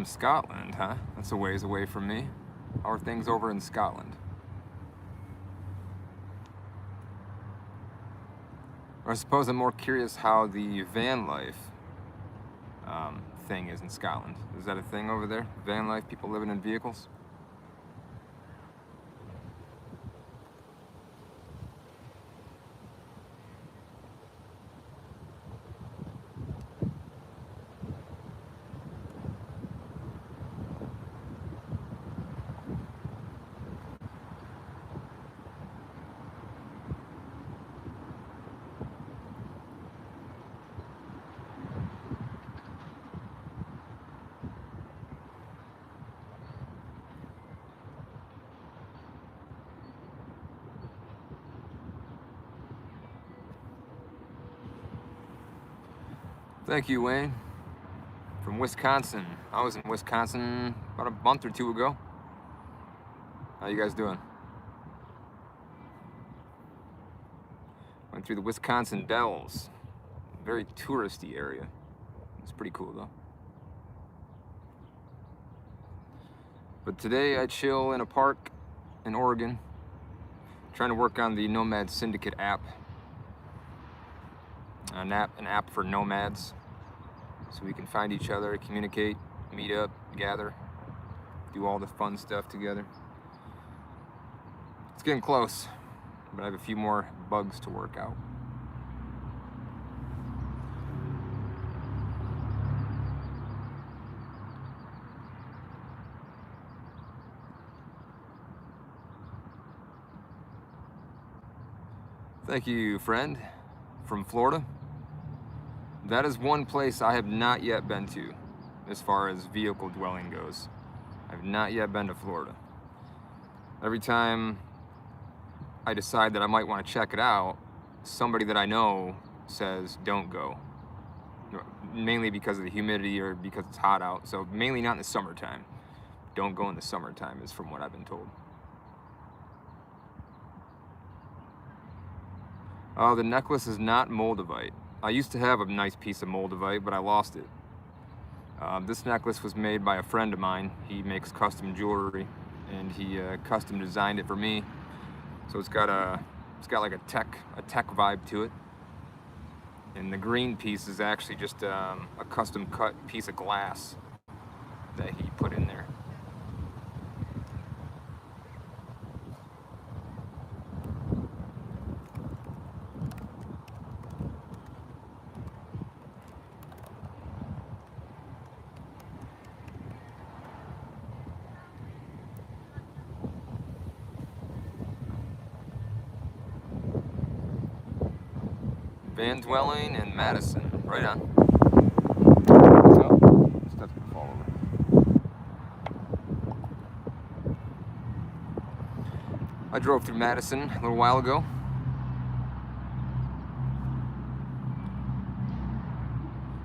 From Scotland, huh? That's a ways away from me. How are things over in Scotland? Or I suppose I'm more curious how the van life thing is in Scotland. Is that a thing over there? Van life, people living in vehicles? Thank you, Wayne. From Wisconsin. I was in Wisconsin about a month or two ago. How you guys doing? Went through the Wisconsin Dells. Very touristy area. It's pretty cool though. But today I chill in a park in Oregon, trying to work on the Nomad Syndicate app. An app for nomads, so we can find each other, communicate, meet up, gather, do all the fun stuff together. It's getting close, but I have a few more bugs to work out. Thank you, friend, from Florida. That is one place I have not yet been to as far as vehicle dwelling goes. I've not yet been to Florida. Every time I decide that I might want to check it out, somebody that I know says don't go. Mainly because of the humidity or because it's hot out. So mainly not in the summertime. Don't go in the summertime is from what I've been told. The necklace is not Moldavite. I used to have a nice piece of Moldavite, but I lost it. This necklace was made by a friend of mine. He makes custom jewelry, and he custom designed it for me. So it's got like a tech vibe to it. And the green piece is actually just a custom cut piece of glass that he put in there. Van dwelling in Madison, right on. Oh, stuff's gonna fall over. I drove through Madison a little while ago.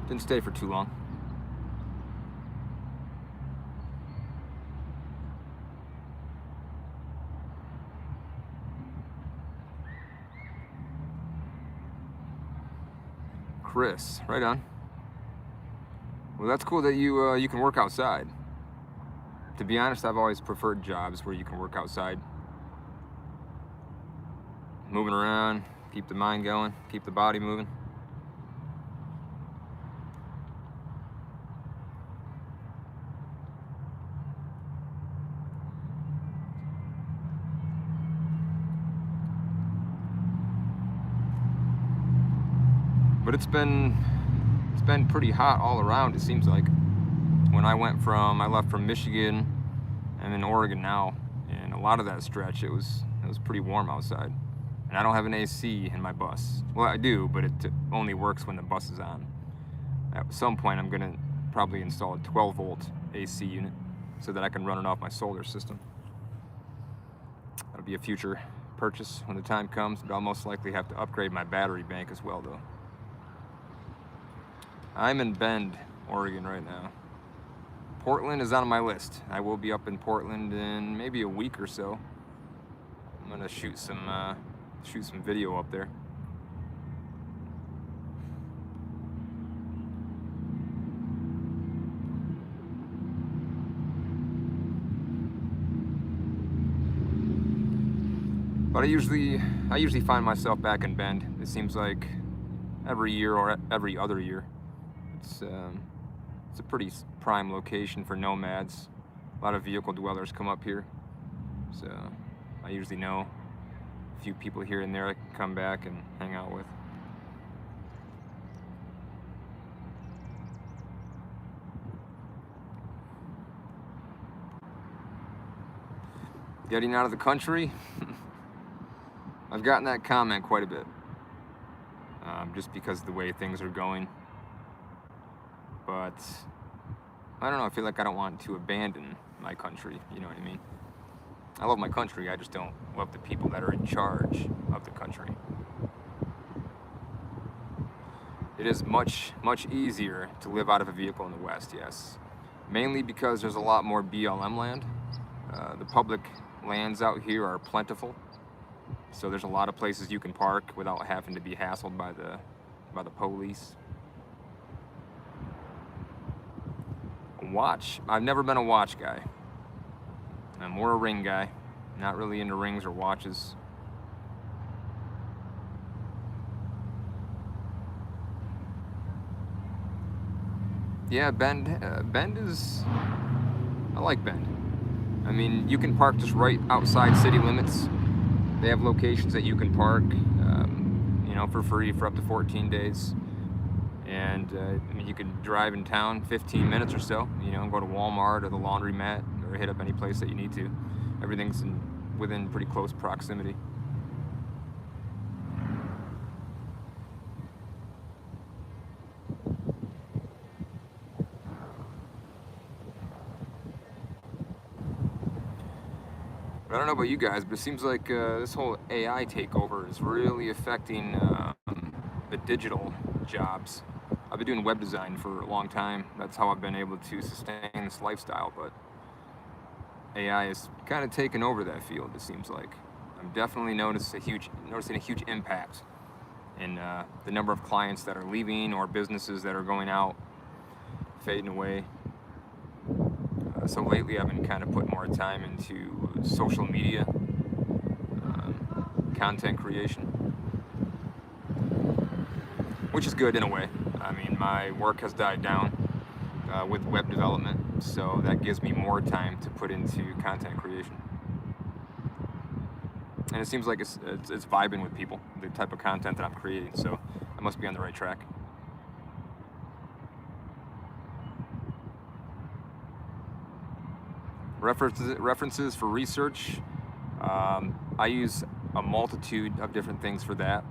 Didn't stay for too long. Chris, right on. Well, that's cool that you can work outside. To be honest, I've always preferred jobs where you can work outside. Moving around, keep the mind going, keep the body moving. But it's been pretty hot all around, it seems like. When I left from Michigan, I'm in Oregon now, and a lot of that stretch it was pretty warm outside. And I don't have an AC in my bus. Well, I do, but it only works when the bus is on. At some point I'm gonna probably install a 12-volt AC unit so that I can run it off my solar system. That'll be a future purchase when the time comes, but I'll most likely have to upgrade my battery bank as well though. I'm in Bend, Oregon right now. Portland is on my list. I will be up in Portland in maybe a week or so. I'm gonna shoot some video up there. But I usually find myself back in Bend. It seems like every year or every other year. It's a pretty prime location for nomads. A lot of vehicle dwellers come up here, so I usually know a few people here and there I can come back and hang out with. Getting out of the country, I've gotten that comment quite a bit, just because of the way things are going. But I don't know, I feel like I don't want to abandon my country, you know what I mean? I love my country, I just don't love the people that are in charge of the country. It is much easier to live out of a vehicle in the West, yes. Mainly because there's a lot more BLM land. The public lands out here are plentiful, so there's a lot of places you can park without having to be hassled by the police. A watch, I've never been a watch guy. I'm more a ring guy, not really into rings or watches. Yeah, Bend is, I like Bend. I mean, you can park just right outside city limits. They have locations that you can park, for free for up to 14 days. And I mean, you can drive in town 15 minutes or so, go to Walmart or the laundromat or hit up any place that you need to. Everything's within pretty close proximity. I don't know about you guys, but it seems like this whole AI takeover is really affecting the digital jobs. I've been doing web design for a long time. That's how I've been able to sustain this lifestyle, but AI is kind of taking over that field, it seems like. I'm definitely noticing a huge impact in the number of clients that are leaving or businesses that are going out, fading away. So lately I've been kind of putting more time into social media, content creation, which is good in a way. I mean, my work has died down with web development, so that gives me more time to put into content creation. And it seems like it's vibing with people, the type of content that I'm creating, so I must be on the right track. References for research. I use a multitude of different things for that.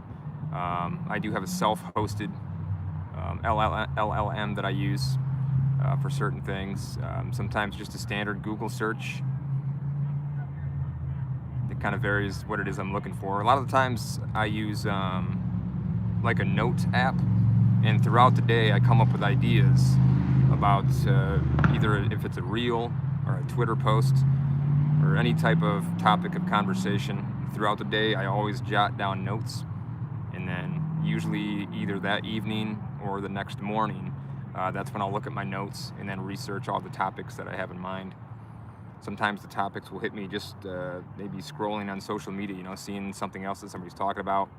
I do have a self-hosted LLM that I use for certain things. Sometimes just a standard Google search. It kind of varies what it is I'm looking for. A lot of the times I use like a note app, and throughout the day I come up with ideas about either if it's a reel or a Twitter post or any type of topic of conversation. Throughout the day I always jot down notes, and then usually either that evening or the next morning, that's when I'll look at my notes and then research all the topics that I have in mind. Sometimes the topics will hit me just maybe scrolling on social media, seeing something else that somebody's talking about.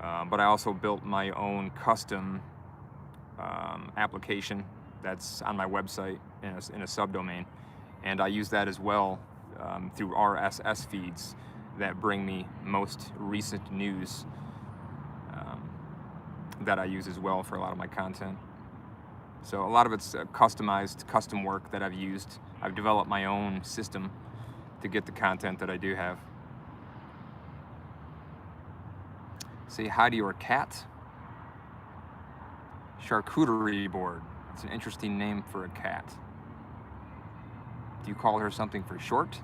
But I also built my own custom application that's on my website in a subdomain. And I use that as well through RSS feeds that bring me most recent news that I use as well for a lot of my content. So a lot of it's custom work that I've used. I've developed my own system to get the content that I do have. Say hi to your cat. Charcuterie board. It's an interesting name for a cat. Do you call her something for short?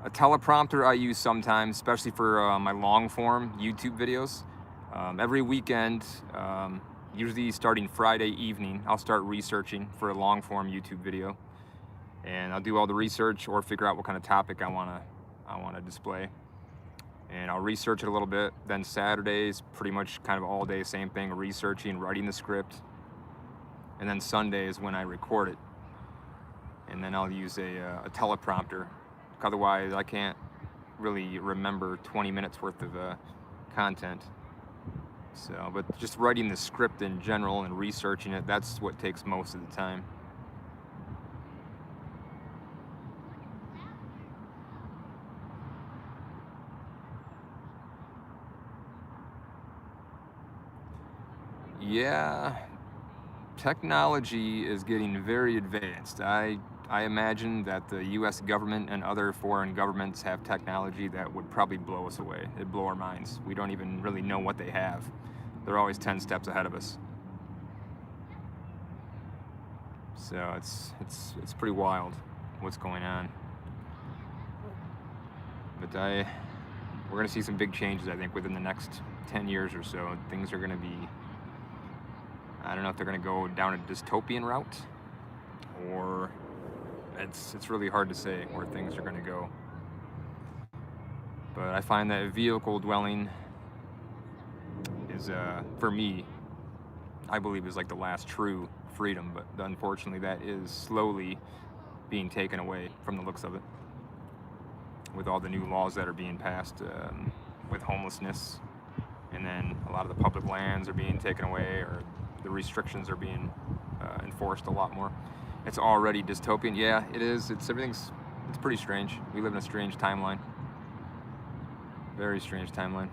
A teleprompter I use sometimes, especially for my long form YouTube videos. Every weekend, usually starting Friday evening, I'll start researching for a long form YouTube video. And I'll do all the research or figure out what kind of topic I wanna display. And I'll research it a little bit. Then Saturdays, pretty much kind of all day, same thing, researching, writing the script. And then Sunday is when I record it. and then I'll use a teleprompter. Otherwise, I can't really remember 20 minutes worth of content. So, but just writing the script in general and researching it, that's what takes most of the time. Yeah, technology is getting very advanced. I imagine that the US government and other foreign governments have technology that would probably blow us away. It'd blow our minds. We don't even really know what they have. They're always 10 steps ahead of us. So it's pretty wild what's going on. But we're gonna see some big changes, I think, within the next 10 years or so. Things are gonna be, I don't know if they're gonna go down a dystopian route, or it's really hard to say where things are gonna go. But I find that vehicle dwelling is, for me, I believe is like the last true freedom, but unfortunately that is slowly being taken away from the looks of it, with all the new laws that are being passed, with homelessness, and then a lot of the public lands are being taken away, or the restrictions are being enforced a lot more. It's already dystopian. Yeah, it is. It's pretty strange. We live in a strange timeline. Very strange timeline.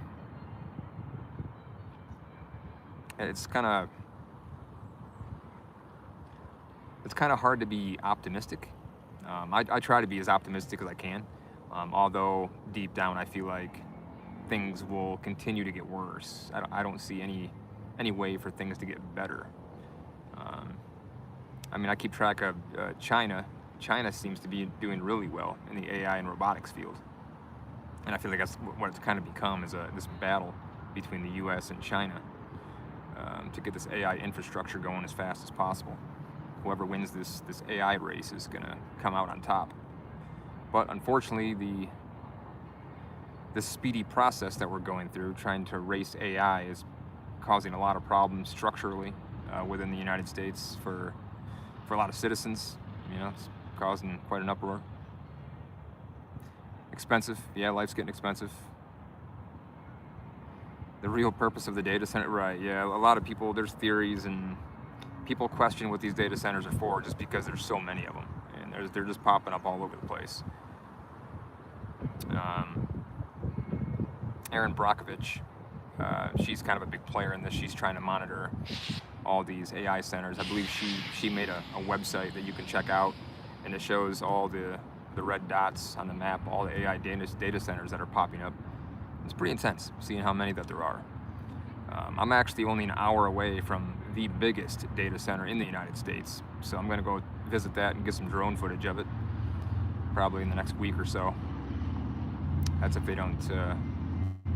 It's kind of hard to be optimistic. I try to be as optimistic as I can, although deep down I feel like things will continue to get worse. I don't see any way for things to get better. I mean, I keep track of China. China seems to be doing really well in the AI and robotics field, and I feel like that's what it's kind of become, is this battle between the U.S. and China, to get this AI infrastructure going as fast as possible. Whoever wins this AI race is gonna come out on top. But unfortunately, the speedy process that we're going through, trying to race AI, is causing a lot of problems structurally within the United States for a lot of citizens. You know, it's causing quite an uproar. Expensive, yeah, life's getting expensive. The real purpose of the data center, right? Yeah, a lot of people, there's theories, and people question what these data centers are for, just because there's so many of them, and they're just popping up all over the place. Erin Brockovich, she's kind of a big player in this. She's trying to monitor all these AI centers. I believe she made a website that you can check out, and it shows all the red dots on the map, all the AI data centers that are popping up. It's pretty intense seeing how many that there are. I'm actually only an hour away from the biggest data center in the United States, so I'm gonna go visit that and get some drone footage of it, probably in the next week or so. That's if they don't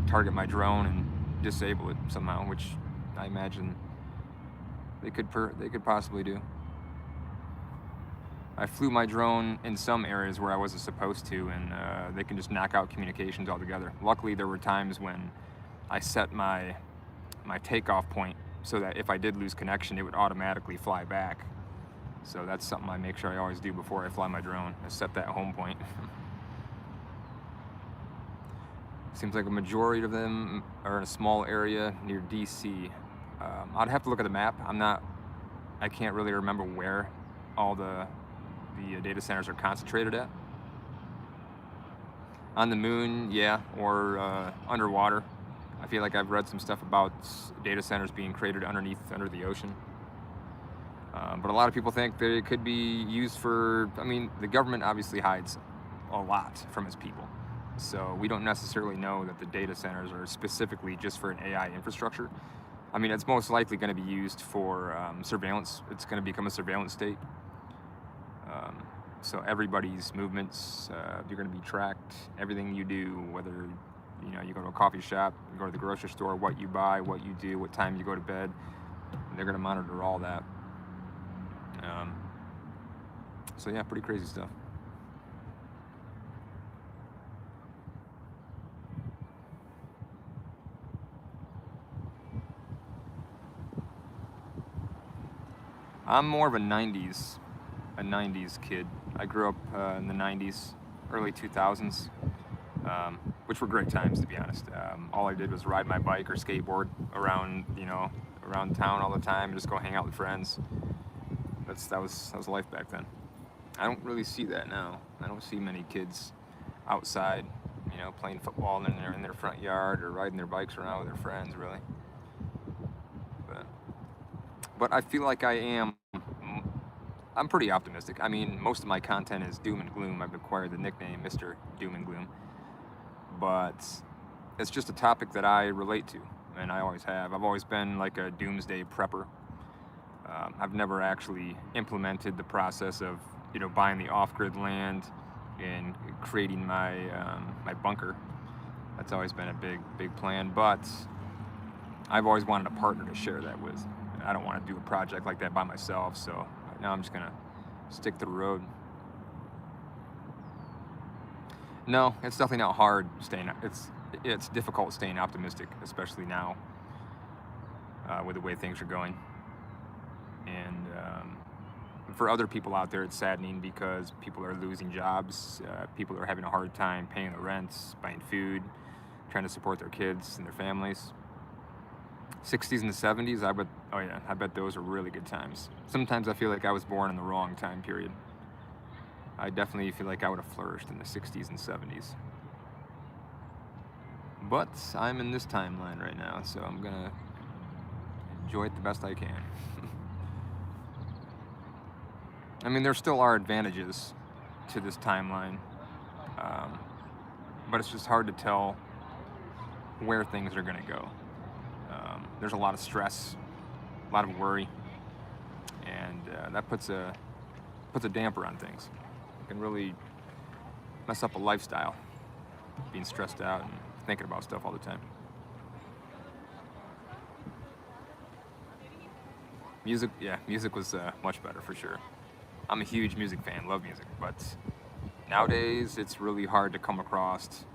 target my drone and disable it somehow, which I imagine they could possibly do. I flew my drone in some areas where I wasn't supposed to, and they can just knock out communications altogether. Luckily, there were times when I set my takeoff point so that if I did lose connection, it would automatically fly back. So that's something I make sure I always do before I fly my drone, is set that home point. Seems like a majority of them are in a small area near DC. I'd have to look at the map. I can't really remember where all the data centers are concentrated at. On the moon, yeah, or underwater. I feel like I've read some stuff about data centers being created under the ocean. But a lot of people think they could be used for, I mean, the government obviously hides a lot from its people. So we don't necessarily know that the data centers are specifically just for an AI infrastructure. I mean, it's most likely going to be used for surveillance. It's going to become a surveillance state. So everybody's movements, you're going to be tracked. Everything you do, whether you go to a coffee shop, you go to the grocery store, what you buy, what you do, what time you go to bed, they're going to monitor all that. So yeah, pretty crazy stuff. I'm more of a 90s a 90s kid. I grew up in the 90s, early 2000s, which were great times, to be honest. All I did was ride my bike or skateboard around, around town all the time, just go hang out with friends. That was life back then. I don't really see that now. I don't see many kids outside, playing football in their front yard or riding their bikes around with their friends, really. But I feel like I'm pretty optimistic. I mean, most of my content is doom and gloom. I've acquired the nickname Mr. Doom and Gloom. But it's just a topic that I relate to, and I always have. I've always been like a doomsday prepper. I've never actually implemented the process of, buying the off-grid land and creating my my bunker. That's always been a big plan. But I've always wanted a partner to share that with. I don't want to do a project like that by myself, so now I'm just gonna stick to the road. No, it's definitely not hard staying. It's difficult staying optimistic, especially now with the way things are going. And for other people out there, it's saddening because people are losing jobs. People are having a hard time paying the rents, buying food, trying to support their kids and their families. 60s and the 70s, I bet those are really good times. Sometimes I feel like I was born in the wrong time period. I definitely feel like I would have flourished in the 60s and 70s. But I'm in this timeline right now, so I'm gonna enjoy it the best I can. I mean, there still are advantages to this timeline, but it's just hard to tell where things are gonna go. There's a lot of stress, a lot of worry, and that puts a damper on things. It can really mess up a lifestyle, being stressed out and thinking about stuff all the time. Music was much better for sure. I'm a huge music fan, love music, but nowadays it's really hard to come across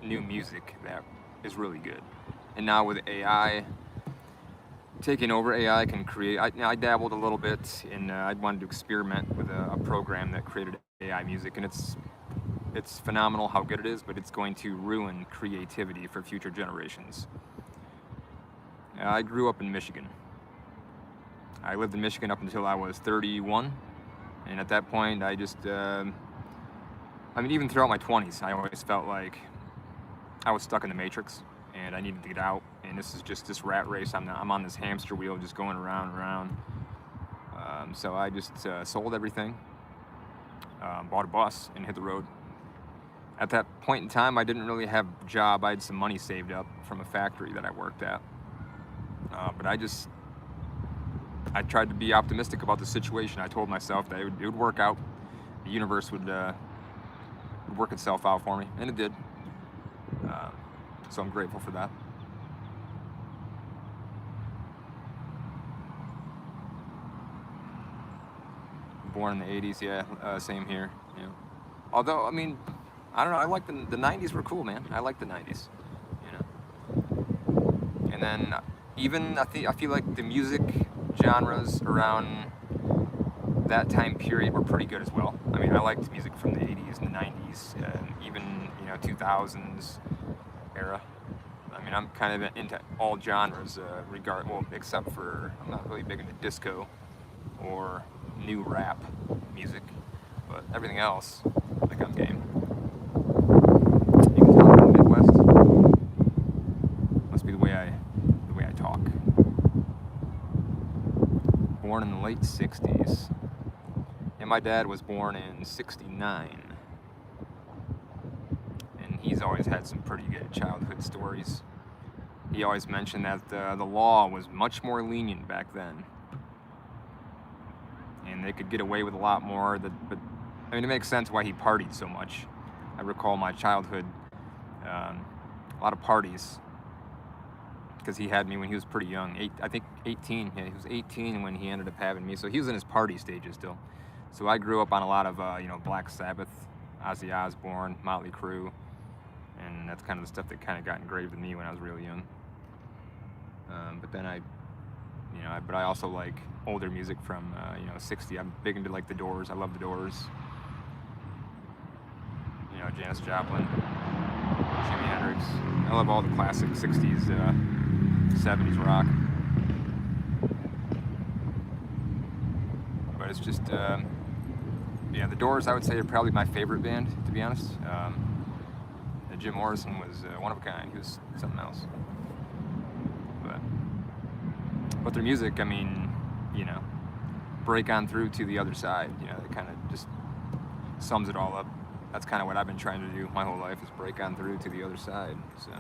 new music that is really good. And now with AI taking over, AI can create. I dabbled a little bit in. I wanted to experiment with a program that created AI music, and it's phenomenal how good it is, but it's going to ruin creativity for future generations. I grew up in Michigan. I lived in Michigan up until I was 31, and at that point, I just. Even throughout my 20s, I always felt like I was stuck in the matrix and I needed to get out. And this is just this rat race. I'm on this hamster wheel, just going around and around. So I just sold everything, bought a bus, and hit the road. At that point in time, I didn't really have a job. I had some money saved up from a factory that I worked at. But I tried to be optimistic about the situation. I told myself that it would work out. The universe would work itself out for me, and it did. So I'm grateful for that. Born in the 80s, yeah, same here. Yeah. Although, I don't know, I like the 90s were cool, man. I like the 90s, And then even, I feel like the music genres around that time period were pretty good as well. I liked music from the 80s and the 90s, even, 2000s era. I'm kind of into all genres, except for I'm not really big into disco or new rap music, but everything else, like I'm game. You can tell I'm from the Midwest. Must be the way I talk. Born in the late 60s, and my dad was born in 69. He's always had some pretty good childhood stories. He always mentioned that the law was much more lenient back then, and they could get away with a lot more. But it makes sense why he partied so much. I recall my childhood, a lot of parties, because he had me when he was pretty young. I think 18. Yeah, he was 18 when he ended up having me, so he was in his party stages still. So I grew up on a lot of Black Sabbath, Ozzy Osbourne, Motley Crue. And that's kind of the stuff that kind of got engraved in me when I was really young. But then I you know. But I also like older music from you know, 60. I'm big into like the Doors. I love the Doors. You know, Janis Joplin, Jimi Hendrix. I love all the classic 60s, 70s rock. But it's just, yeah, the Doors, I would say, are probably my favorite band, to be honest. Jim Morrison was one of a kind. He was something else. But their music, I mean, you know, break on through to the other side. You know, it kind of just sums it all up. That's kind of what I've been trying to do my whole life, is break on through to the other side. So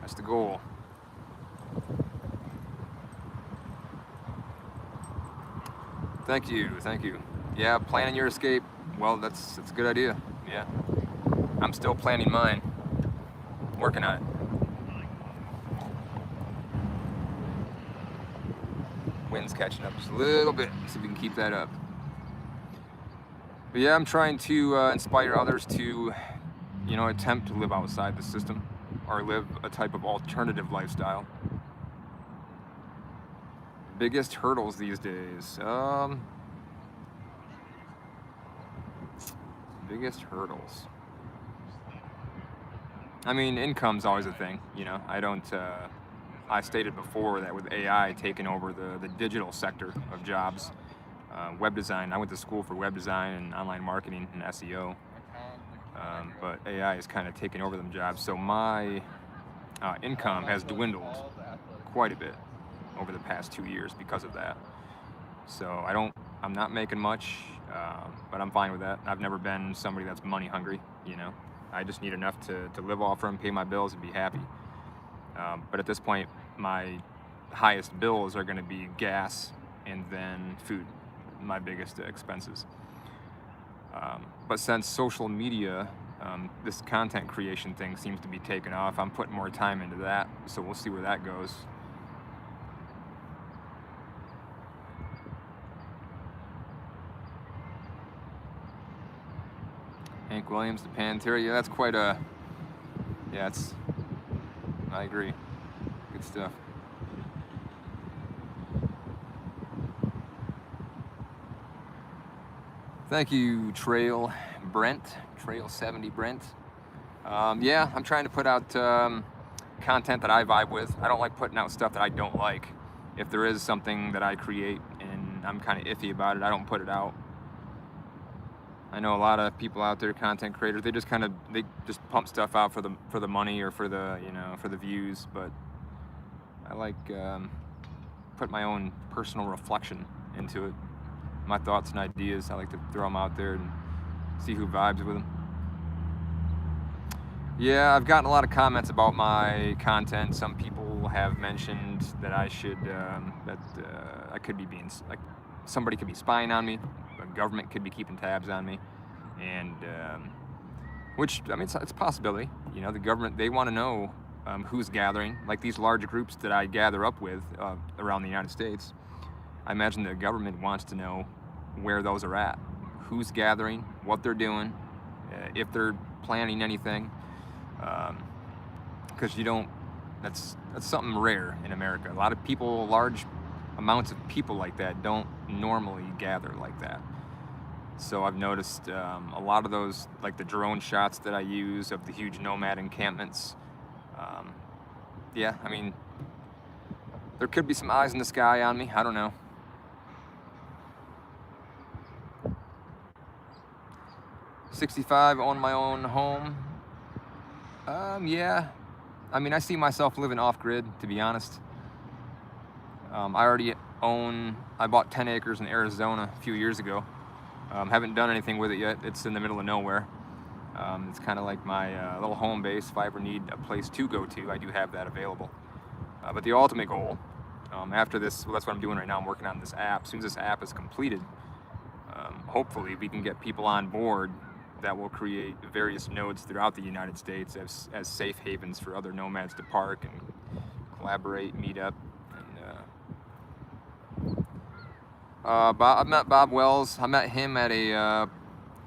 that's the goal. Thank you, thank you. Yeah, planning your escape. Well, that's a good idea. Yeah, I'm still planning mine. Working on it. Wind's catching up just a little bit. See if we can keep that up. But yeah, I'm trying to inspire others to, you know, attempt to live outside the system, or live a type of alternative lifestyle. Biggest hurdles these days. Biggest hurdles. I mean, income's always a thing, you know. I stated before that with AI taking over the digital sector of jobs, web design. I went to school for web design and online marketing and SEO, but AI is kind of taking over them jobs. So my income has dwindled quite a bit over the past 2 years because of that. So I'm not making much, but I'm fine with that. I've never been somebody that's money hungry, you know. I just need enough to live off from, pay my bills, and be happy. But at this point, my highest bills are going to be gas and then food, my biggest expenses. But since social media, this content creation thing seems to be taking off, I'm putting more time into that, so we'll see where that goes. Hank Williams, the Pantera, yeah, that's quite a, yeah, I agree, good stuff. Thank you, Trail 70 Brent. Yeah, I'm trying to put out content that I vibe with. I don't like putting out stuff that I don't like. If there is something that I create and I'm kind of iffy about it, I don't put it out. I know a lot of people out there, content creators, they just pump stuff out for the money or for the, you know, for the views. But I like put my own personal reflection into it, my thoughts and ideas. I like to throw them out there and see who vibes with them. Yeah, I've gotten a lot of comments about my content. Some people have mentioned that I should, I could be being, like, somebody could be spying on me. The government could be keeping tabs on me, and which, I mean, it's a possibility. You know, the government, they want to know who's gathering, like these large groups that I gather up with around the United States. I imagine the government wants to know where those are at, who's gathering, what they're doing, if they're planning anything, because that's something rare in America. A lot of people, large amounts of people like that don't normally gather like that. So I've noticed a lot of those, like the drone shots that I use of the huge nomad encampments. Yeah, I mean, there could be some eyes in the sky on me. I don't know. $65, own my own home. Yeah. I mean, I see myself living off-grid, to be honest. I bought 10 acres in Arizona a few years ago. Haven't done anything with it yet. It's in the middle of nowhere. It's kind of like my little home base. If I ever need a place to go to, I do have that available. But the ultimate goal, after this, well, that's what I'm doing right now. I'm working on this app. As soon as this app is completed, hopefully we can get people on board that will create various nodes throughout the United States as safe havens for other nomads to park and collaborate, meet up. I met Bob Wells. I met him at a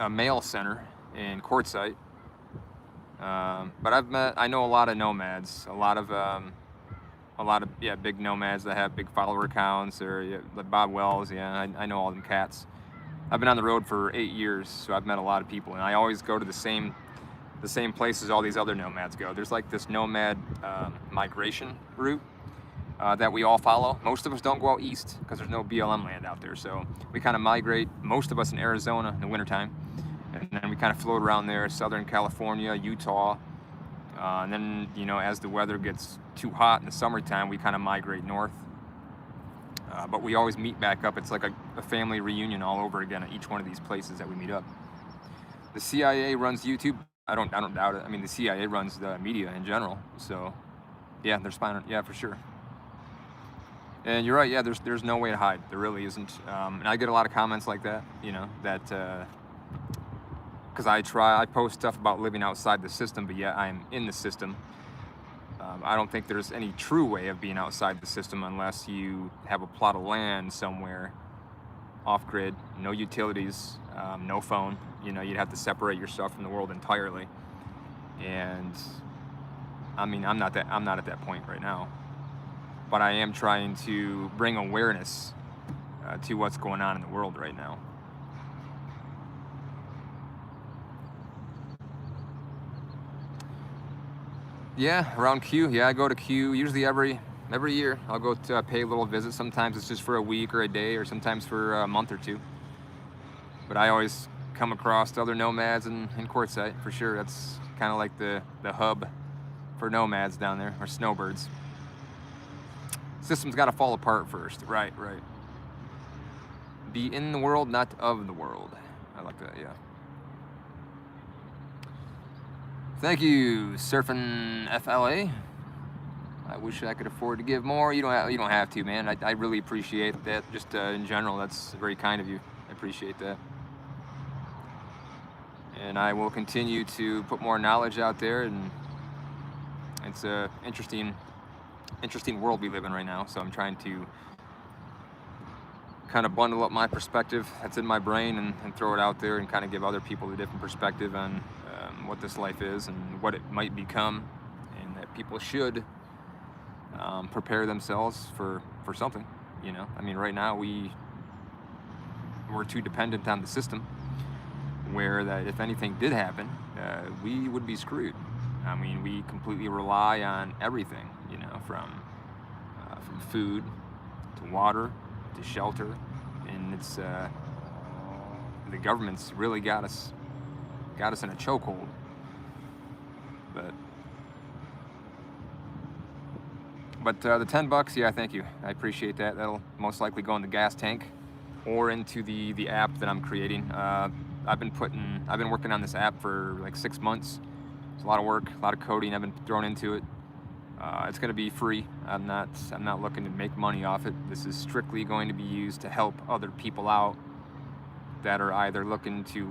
mail center in Quartzsite. But I know a lot of nomads, a lot a lot of big nomads that have big follower accounts, or like Bob Wells. Yeah, I know all them cats. I've been on the road for 8 years, so I've met a lot of people, and I always go to the same places all these other nomads go. There's like this nomad migration route that we all follow. Most of us don't go out east because there's no BLM land out there, so we kind of migrate, most of us in Arizona in the wintertime, and then we kind of float around there, Southern California, Utah, and then, you know, as the weather gets too hot in the summertime, we kind of migrate north. But we always meet back up. It's like a family reunion all over again at each one of these places that we meet up. The CIA runs YouTube. I don't doubt it. I mean, the CIA runs the media in general. So, yeah, they're spying on, yeah, for sure. And you're right. Yeah, there's no way to hide. There really isn't. And I get a lot of comments like that. You know, that because I post stuff about living outside the system, but yet I'm in the system. I don't think there's any true way of being outside the system unless you have a plot of land somewhere off grid, no utilities, no phone. You know, you'd have to separate yourself from the world entirely. And I mean, I'm not at that point right now, but I am trying to bring awareness to what's going on in the world right now. Yeah, around Q. Yeah, I go to Q usually every year. I'll go to pay a little visit. Sometimes it's just for a week or a day, or sometimes for a month or two. But I always come across other nomads in Quartzsite for sure. That's kind of like the hub for nomads down there, or snowbirds. System's got to fall apart first. Right. Be in the world, not of the world. I like that. Yeah. Thank you, Surfing FLA. I wish I could afford to give more. You don't have to, man. I really appreciate that. Just in general, that's very kind of you. I appreciate that. And I will continue to put more knowledge out there. And it's a interesting world we live in right now. So I'm trying to kind of bundle up my perspective that's in my brain and throw it out there and kind of give other people a different perspective on what this life is and what it might become, and that people should prepare themselves for something. You know, I mean, right now we're too dependent on the system, where that if anything did happen, we would be screwed. I mean, we completely rely on everything, you know, from food to water to shelter, and it's the government's really got us in a chokehold. But the $10, yeah, thank you. I appreciate that. That'll most likely go in the gas tank or into the app that I'm creating. I've been working on this app for like 6 months. It's a lot of work, a lot of coding I've been thrown into it. It's going to be free. I'm not looking to make money off it. This is strictly going to be used to help other people out that are either looking to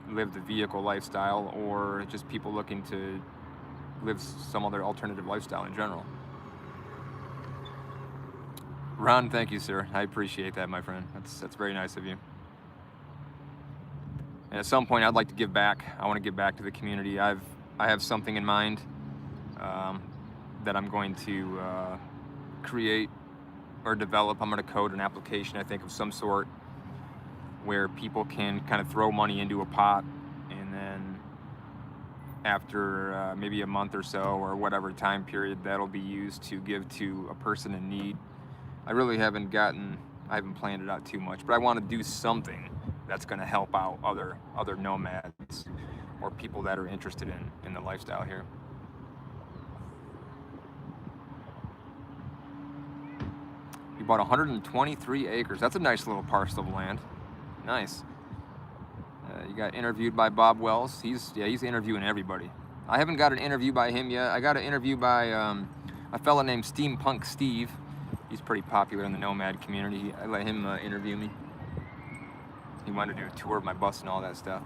live the vehicle lifestyle, or just people looking to live some other alternative lifestyle in general. Ron, thank you, sir. I appreciate that, my friend. That's very nice of you. And at some point, I'd like to give back. I want to give back to the community. I have something in mind that I'm going to create or develop. I'm going to code an application, I think, of some sort, where people can kind of throw money into a pot, and then after maybe a month or so, or whatever time period, that'll be used to give to a person in need. I haven't planned it out too much, but I want to do something that's going to help out other nomads or people that are interested in the lifestyle here. You bought 123 acres. That's a nice little parcel of land. Nice. You got interviewed by Bob Wells. He's interviewing everybody. I haven't got an interview by him yet. I got an interview by a fella named Steampunk Steve. He's pretty popular in the nomad community. I let him interview me. He wanted to do a tour of my bus and all that stuff.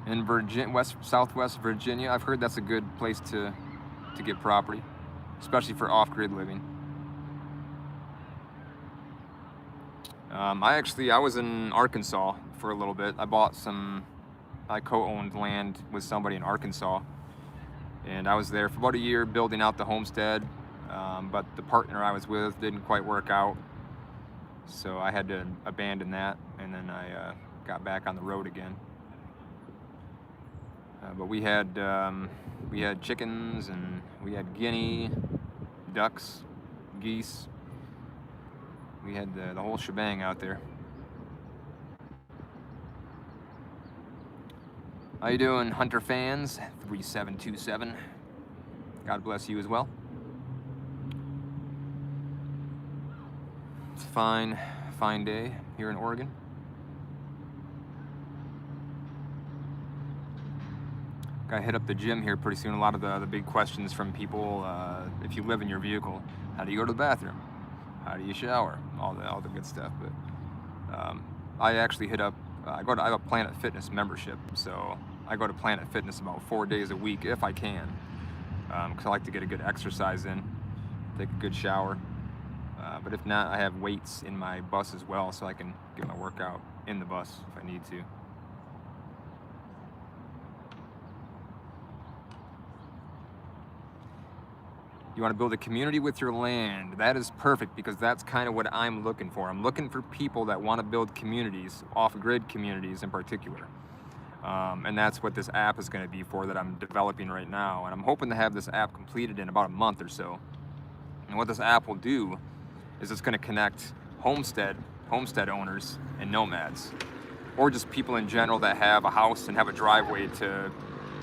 But in Southwest Virginia, I've heard that's a good place to get property, especially for off-grid living. I was in Arkansas for a little bit. I co-owned land with somebody in Arkansas, and I was there for about a year building out the homestead. but the partner I was with didn't quite work out, so I had to abandon that, and then I got back on the road again. But we had chickens, and we had guinea, ducks, geese. We had the whole shebang out there. How you doing, Hunter fans? 3727. God bless you as well. It's a fine day here in Oregon. Gotta hit up the gym here pretty soon. A lot of the big questions from people, if you live in your vehicle, how do you go to the bathroom? How do you shower? All the good stuff. But I actually hit up, I have a Planet Fitness membership, so I go to Planet Fitness about 4 days a week if I can, because I like to get a good exercise in, take a good shower. But if not, I have weights in my bus as well, so I can get my workout in the bus if I need to. You want to build a community with your land. That is perfect, because that's kind of what I'm looking for. I'm looking for people that want to build communities, off-grid communities in particular. And that's what this app is going to be for, that I'm developing right now. And I'm hoping to have this app completed in about a month or so. And what this app will do is it's going to connect homestead owners and nomads, or just people in general that have a house and have a driveway to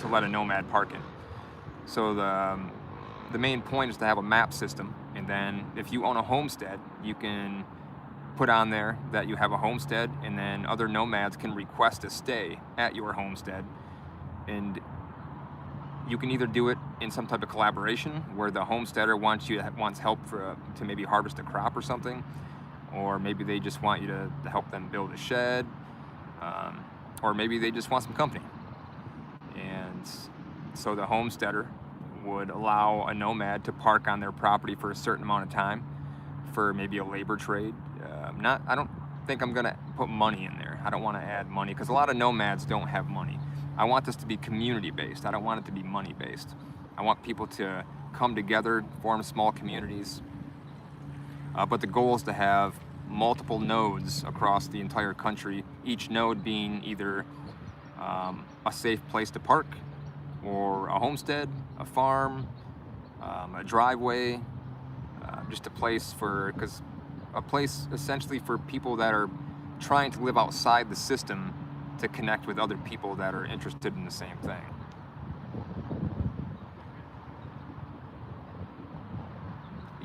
let a nomad park in. So the main point is to have a map system, and then if you own a homestead, you can put on there that you have a homestead, and then other nomads can request to stay at your homestead. And you can either do it in some type of collaboration where the homesteader wants help to maybe harvest a crop or something, or maybe they just want you to help them build a shed, or maybe they just want some company. And so the homesteader would allow a nomad to park on their property for a certain amount of time for maybe a labor trade. I don't think I'm gonna put money in there. I don't want to add money, because a lot of nomads don't have money. I want this to be community-based. I don't want it to be money-based. I want people to come together, form small communities. But the goal is to have multiple nodes across the entire country, each node being either a safe place to park, or a homestead, a farm, a driveway, just a place essentially for people that are trying to live outside the system, to connect with other people that are interested in the same thing.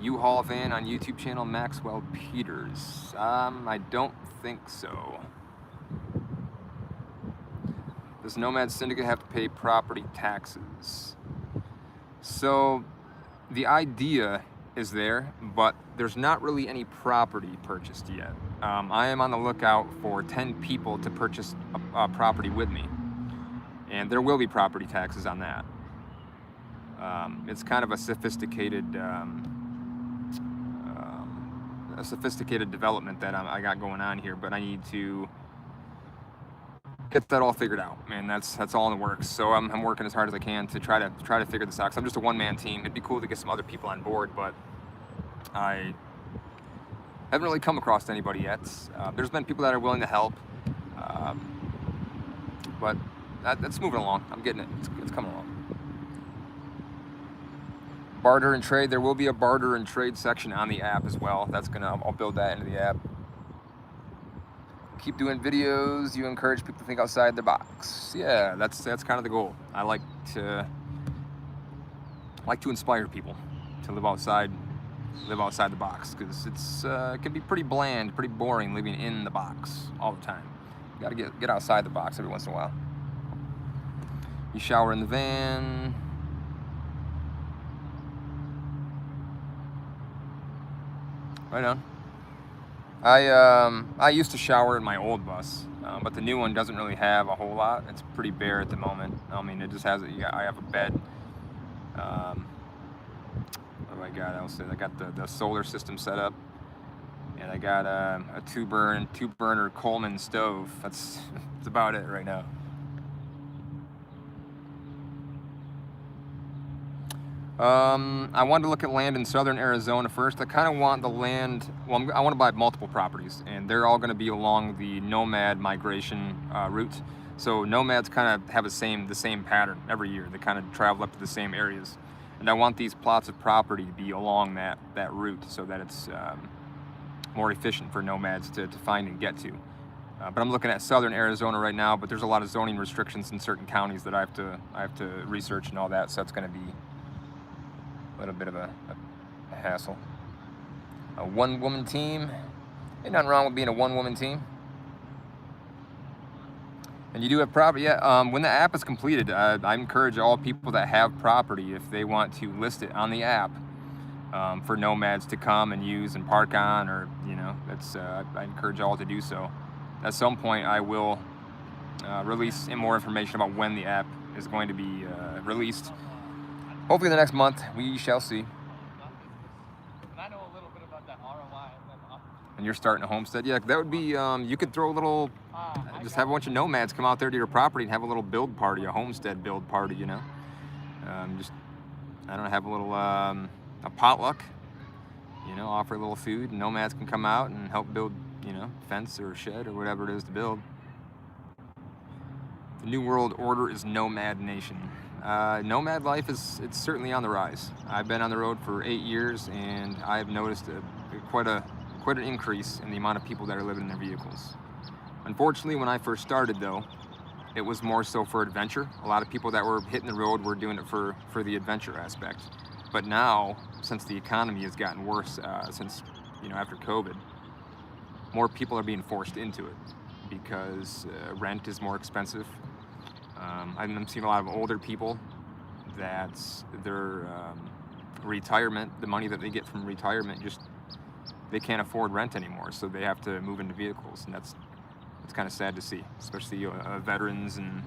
U-Haul van on YouTube channel, Maxwell Peters. I don't think so. Does Nomad Syndicate have to pay property taxes? So the idea is there, but there's not really any property purchased yet. I am on the lookout for 10 people to purchase a property with me, and there will be property taxes on that. It's kind of a sophisticated development that I got going on here, but I need to get that all figured out, man. That's all in the works. So I'm working as hard as I can to try to figure this out. 'Cause I'm just a one-man team. It'd be cool to get some other people on board, but I haven't really come across anybody yet. There's been people that are willing to help, but that's moving along. I'm getting it. It's coming along. Barter and trade. There will be a barter and trade section on the app as well. I'll build that into the app. Keep doing videos. You encourage people to think outside the box. Yeah, that's kind of the goal. I like to inspire people to live outside the box, because it can be pretty bland, pretty boring living in the box all the time. You gotta get outside the box every once in a while. You shower in the van. Right on. I used to shower in my old bus, but the new one doesn't really have a whole lot. It's pretty bare at the moment. I mean, it just has I have a bed. What do I got else? I got the solar system set up, and I got a two burner Coleman stove. That's about it right now. I wanted to look at land in southern Arizona first. I kind of want the land, well, I want to buy multiple properties, and they're all going to be along the nomad migration route. So nomads kind of have the same pattern every year. They kind of travel up to the same areas. And I want these plots of property to be along that route so that it's more efficient for nomads to find and get to. But I'm looking at southern Arizona right now, but there's a lot of zoning restrictions in certain counties that I have to research and all that, so that's going to be a little bit of a hassle. A one-woman team. Ain't nothing wrong with being a one-woman team. And you do have property. Yeah, when the app is completed, I encourage all people that have property, if they want to list it on the app, for nomads to come and use and park on, or, you know, that's I encourage all to do so. At some point, I will release more information about when the app is going to be released. Hopefully the next month, we shall see. I know a little bit about that ROI. And you're starting a homestead? Yeah, that would be, you could throw a little, just have a bunch of nomads come out there to your property and have a little build party, a homestead build party, you know? Just, I don't know, have a little, a potluck, you know, offer a little food, and nomads can come out and help build, you know, fence or shed or whatever it is to build. The New World Order is nomad nation. Nomad life it's certainly on the rise. I've been on the road for 8 years, and I've noticed quite an increase in the amount of people that are living in their vehicles. Unfortunately, when I first started, though, it was more so for adventure. A lot of people that were hitting the road were doing it for the adventure aspect. But now, since the economy has gotten worse, since, you know, after COVID, more people are being forced into it because rent is more expensive. I'm seeing a lot of older people that their retirement, the money that they get from retirement, just they can't afford rent anymore, so they have to move into vehicles, and that's kind of sad to see, especially veterans, and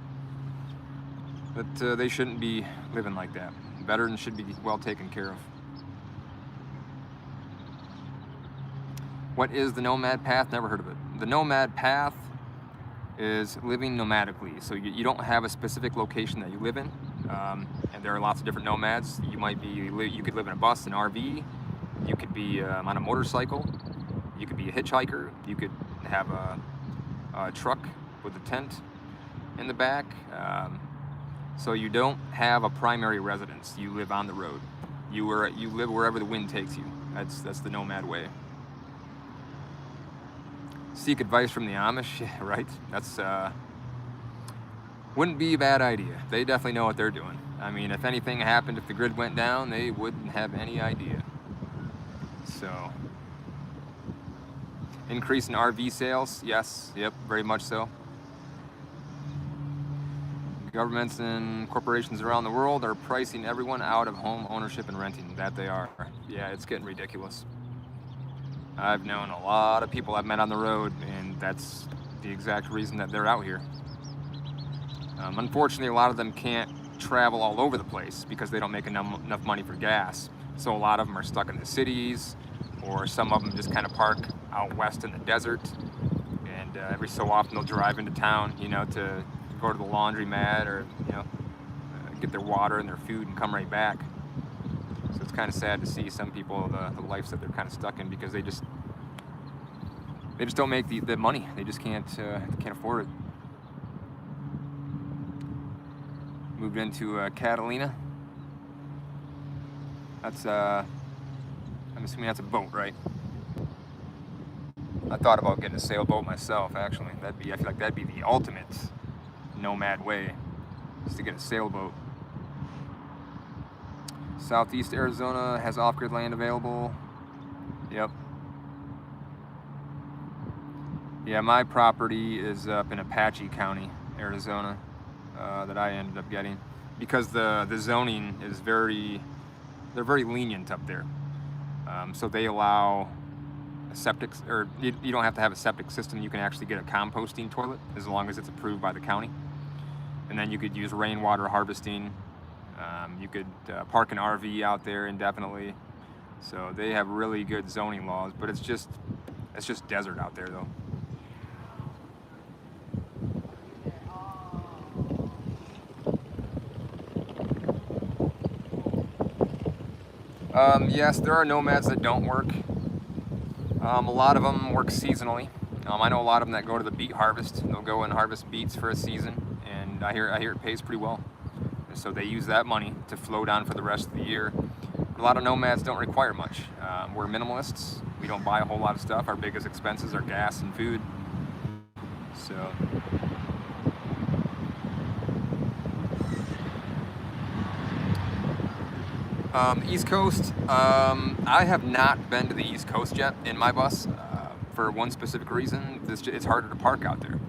that they shouldn't be living like that. Veterans should be well taken care of. What is the Nomad Path? Never heard of it. The Nomad Path is living nomadically. So you don't have a specific location that you live in, and there are lots of different nomads. You could live in a bus, an RV. You could be on a motorcycle. You could be a hitchhiker. You could have a truck with a tent in the back. So you don't have a primary residence. You live on the road. You live wherever the wind takes you. That's the nomad way. Seek advice from the Amish, right? That's wouldn't be a bad idea. They definitely know what they're doing. I mean, if anything happened, if the grid went down, they wouldn't have any idea. So, increase in RV sales, yes, yep, very much so. Governments and corporations around the world are pricing everyone out of home ownership and renting. That they are. Yeah, it's getting ridiculous. I've known a lot of people I've met on the road, and that's the exact reason that they're out here. Unfortunately, a lot of them can't travel all over the place because they don't make enough money for gas. So a lot of them are stuck in the cities, or some of them just kind of park out west in the desert. And every so often they'll drive into town, you know, to go to the laundromat, or, you know, get their water and their food and come right back. So it's kind of sad to see some people, the lives that they're kind of stuck in, because they just don't make the money. They just can't afford it. Moved into Catalina. That's I'm assuming that's a boat, right? I thought about getting a sailboat myself, actually. I feel like that'd be the ultimate nomad way, is to get a sailboat. Southeast Arizona has off-grid land available. Yep. Yeah, my property is up in Apache County, Arizona, that I ended up getting, because the zoning is they're very lenient up there. So they allow a septic, or you don't have to have a septic system. You can actually get a composting toilet as long as it's approved by the county. And then you could use rainwater harvesting. You could park an RV out there indefinitely. So they have really good zoning laws, but it's just desert out there, though. Yes, there are nomads that don't work. A lot of them work seasonally. I know a lot of them that go to the beet harvest. They'll go and harvest beets for a season, and I hear it pays pretty well. And so they use that money to float on for the rest of the year. A lot of nomads don't require much. We're minimalists. We don't buy a whole lot of stuff. Our biggest expenses are gas and food. So. East Coast, I have not been to the East Coast yet in my bus for one specific reason. It's harder to park out there.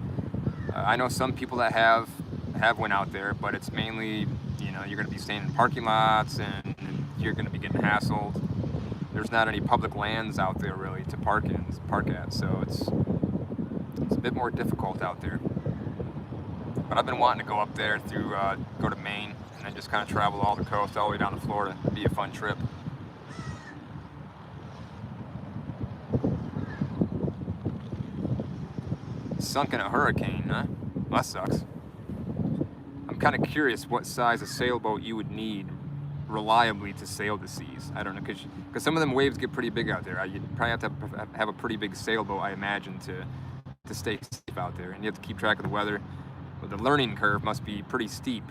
I know some people that have went out there, but it's mainly, you're going to be staying in parking lots and you're going to be getting hassled. There's not any public lands out there really to park at, so it's a bit more difficult out there. But I've been wanting to go up there go to Maine, and then just kind of travel all the coast all the way down to Florida. It'd be a fun trip. Sunk in a hurricane, huh? Well, that sucks. I'm kind of curious what size of sailboat you would need reliably to sail the seas. I don't know, because some of them waves get pretty big out there. You'd probably have to have a pretty big sailboat, I imagine, to stay safe out there. And you have to keep track of the weather. But the learning curve must be pretty steep.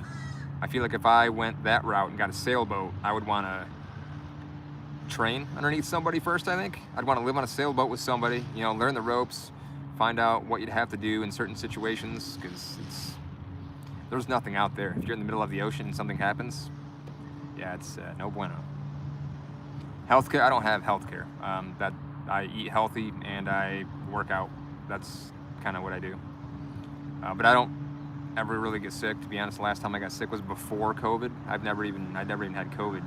I feel like if I went that route and got a sailboat, I would want to train underneath somebody first, I think. I'd want to live on a sailboat with somebody, learn the ropes, find out what you'd have to do in certain situations, because there's nothing out there. If you're in the middle of the ocean and something happens, yeah, it's no bueno. Healthcare, I don't have healthcare. That I eat healthy and I work out. That's kind of what I do. But I don't ever really get sick. To be honest, the last time I got sick was before COVID. I'd never even had COVID.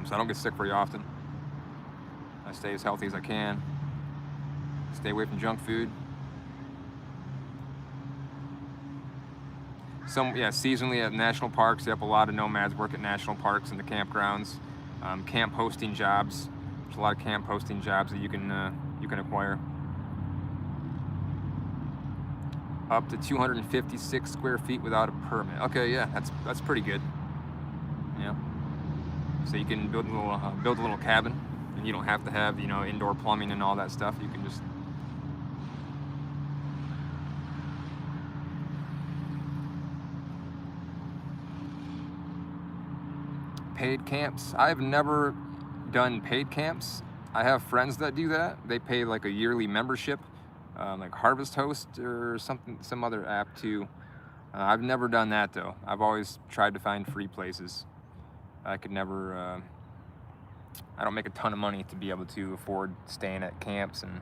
So I don't get sick very often. I stay as healthy as I can. Stay away from junk food. Seasonally at national parks, a lot of nomads work at national parks and the campgrounds. Camp hosting jobs. There's a lot of camp hosting jobs that you can acquire. Up to 256 square feet without a permit. Okay, yeah, that's pretty good. Yeah. So you can build a little cabin, and you don't have to have indoor plumbing and all that stuff. You can just paid camps. I've never done paid camps. I have friends that do that. They pay like a yearly membership. Like Harvest Host or some other app too. I've never done that though. I've always tried to find free places. I could never, I don't make a ton of money to be able to afford staying at camps and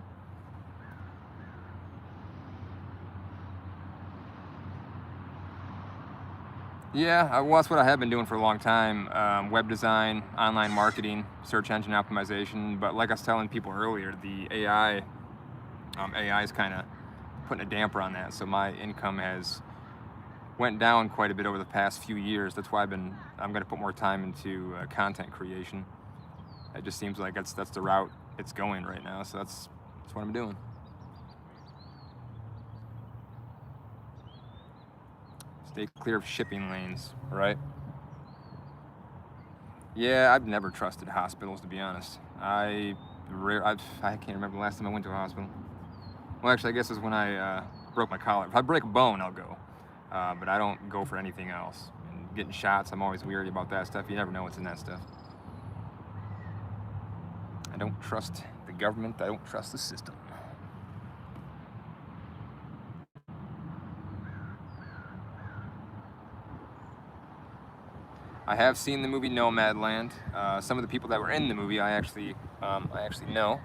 yeah, well, that's what I have been doing for a long time. Web design, online marketing, search engine optimization. But like I was telling people earlier, the AI is kind of putting a damper on that. So my income has went down quite a bit over the past few years. That's why I'm going to put more time into content creation. It just seems like that's the route it's going right now. So that's what I'm doing. Stay clear of shipping lanes, right? Yeah, I've never trusted hospitals, to be honest. I can't remember the last time I went to a hospital. Well, actually, I guess it was when I broke my collar. If I break a bone, I'll go. But I don't go for anything else. And getting shots, I'm always weary about that stuff. You never know what's in that stuff. I don't trust the government. I don't trust the system. I have seen the movie Nomadland. Some of the people that were in the movie, I actually know.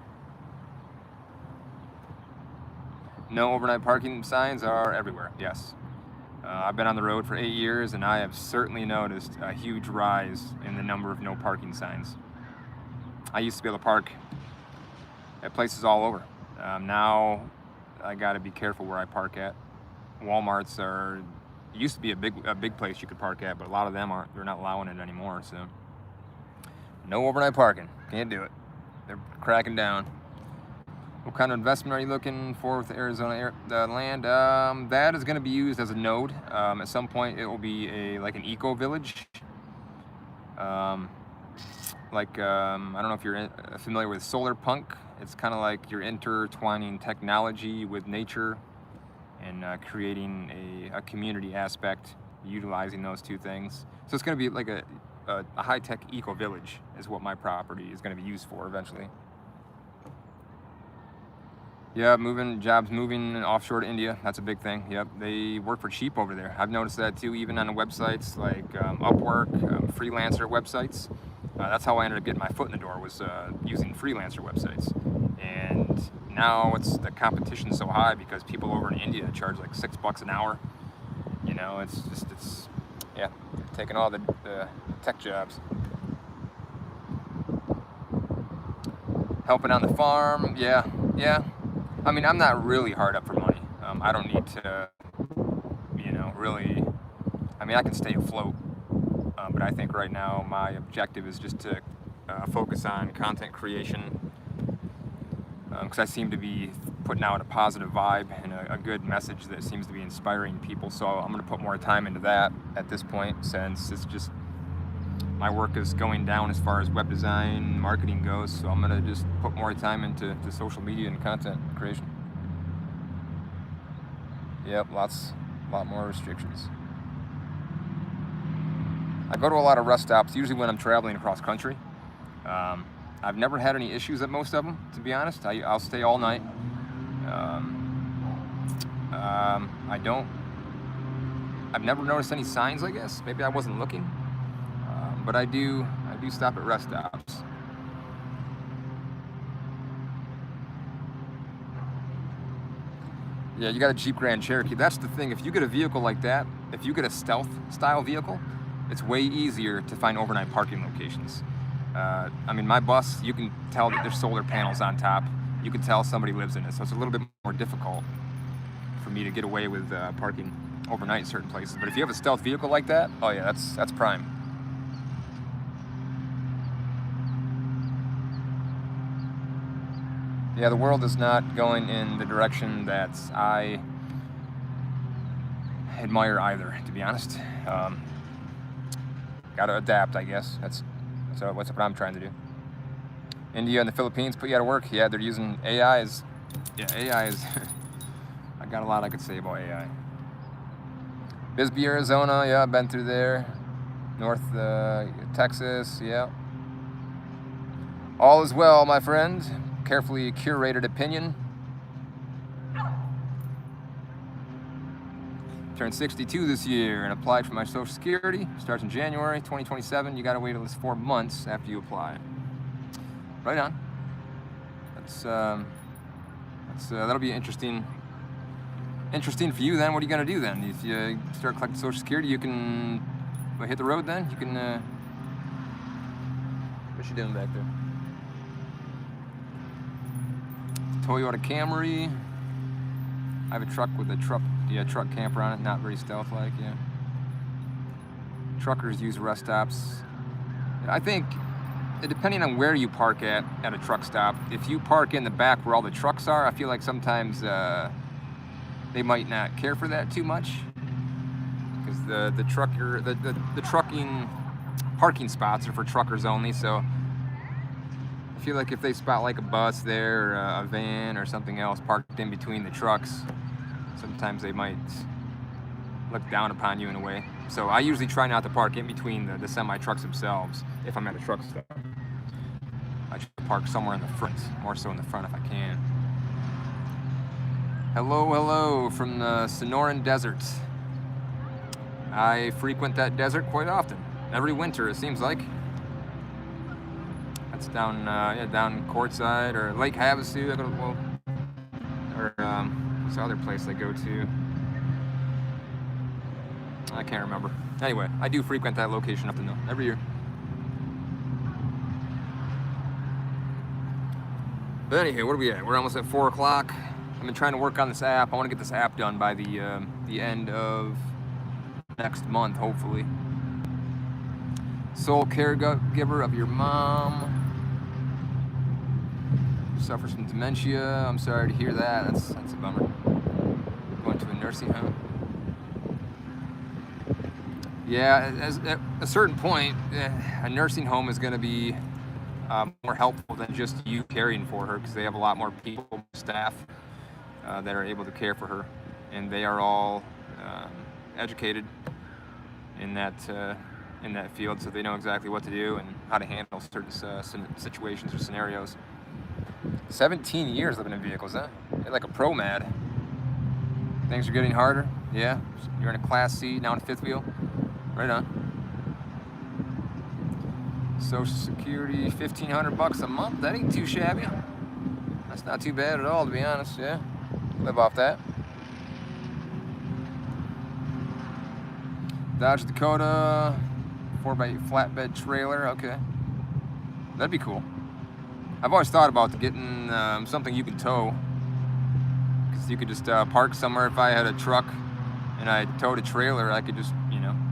No overnight parking signs are everywhere, yes. I've been on the road for 8 years, and I have certainly noticed a huge rise in the number of no parking signs. I used to be able to park at places all over. Now, I gotta be careful where I park at. Walmarts used to be a big place you could park at, but a lot of them they're not allowing it anymore, so. No overnight parking, can't do it. They're cracking down. What kind of investment are you looking for with the Arizona land? That is going to be used as a node. At some point, it will be like an eco village. like I don't know if you're familiar with solar punk. It's kind of like you're intertwining technology with nature and creating a community aspect, utilizing those two things. So it's going to be like a high-tech eco-village is what my property is going to be used for eventually. Yeah, jobs moving offshore to India. That's a big thing. Yep, they work for cheap over there. I've noticed that too, even on the websites like Upwork, freelancer websites. That's how I ended up getting my foot in the door, was using freelancer websites. And now the competition's so high because people over in India charge like $6 an hour. You know, it's taking all the tech jobs. Helping on the farm, yeah. I mean, I'm not really hard up for money. I don't need to, really. I mean, I can stay afloat, but I think right now my objective is just to focus on content creation, because I seem to be putting out a positive vibe and a good message that seems to be inspiring people. So I'm going to put more time into that at this point, since it's just my work is going down as far as web design, marketing goes. So I'm going to just put more time into social media and content creation. Yep, a lot more restrictions. I go to a lot of rest stops, usually when I'm traveling across country. I've never had any issues at most of them, to be honest. I'll stay all night. I've never noticed any signs, I guess. Maybe I wasn't looking. But I do stop at rest stops. Yeah, you got a Jeep Grand Cherokee. That's the thing. If you get a vehicle like that, if you get a stealth style vehicle, it's way easier to find overnight parking locations. I mean, my bus, you can tell that there's solar panels on top. You can tell somebody lives in it, so it's a little bit more difficult for me to get away with parking overnight in certain places. But if you have a stealth vehicle like that, oh yeah, that's prime. Yeah, the world is not going in the direction that I admire either, to be honest. Gotta adapt, I guess. That's what I'm trying to do. India and the Philippines put you out of work. Yeah, they're using AI is. I got a lot I could say about AI. Bisbee, Arizona. Yeah, I've been through there. North Texas. Yeah. All is well, my friend. Carefully curated opinion. Turned 62 this year and applied for my Social Security. Starts in January 2027. You gotta wait at least 4 months after you apply. Right on. That'll be interesting for you then. What are you gonna do then? If you start collecting Social Security, you can hit the road then? You can, what's she doing back there? Toyota Camry. I have a truck with a truck camper on it, not very stealth-like, yeah. Truckers use rest stops. I think, depending on where you park at a truck stop, if you park in the back where all the trucks are, I feel like sometimes they might not care for that too much, because the trucking parking spots are for truckers only. So I feel like if they spot like a bus there, or a van or something else parked in between the trucks, sometimes they might look down upon you in a way. So I usually try not to park in between the semi-trucks themselves if I'm at a truck stop. I try to park somewhere in the front, more so in the front if I can. Hello from the Sonoran Desert. I frequent that desert quite often. Every winter, it seems like. That's down Quartzsite or Lake Havasu. What's the other place I go to? I can't remember. Anyway, I do frequent that location up though every year. But anyway, what are we at? We're almost at 4 o'clock. I've been trying to work on this app. I want to get this app done by the end of next month, hopefully. Sole caregiver of your mom. Suffers from dementia. I'm sorry to hear that. That's a bummer. Going to a nursing home. Yeah, at a certain point, a nursing home is going to be more helpful than just you caring for her, because they have a lot more people, staff that are able to care for her, and they are all educated in that field, so they know exactly what to do and how to handle certain situations or scenarios. 17 years living in vehicles, huh? You're like a pro, Mad. Things are getting harder. Yeah, you're in a Class C, now in fifth wheel. Right on. Social Security, $1,500 a month. That ain't too shabby. That's not too bad at all, to be honest. Yeah, live off that. Dodge Dakota, 4x8 flatbed trailer. Okay, that'd be cool. I've always thought about getting something you can tow, because you could just park somewhere. If I had a truck and I towed a trailer, I could just,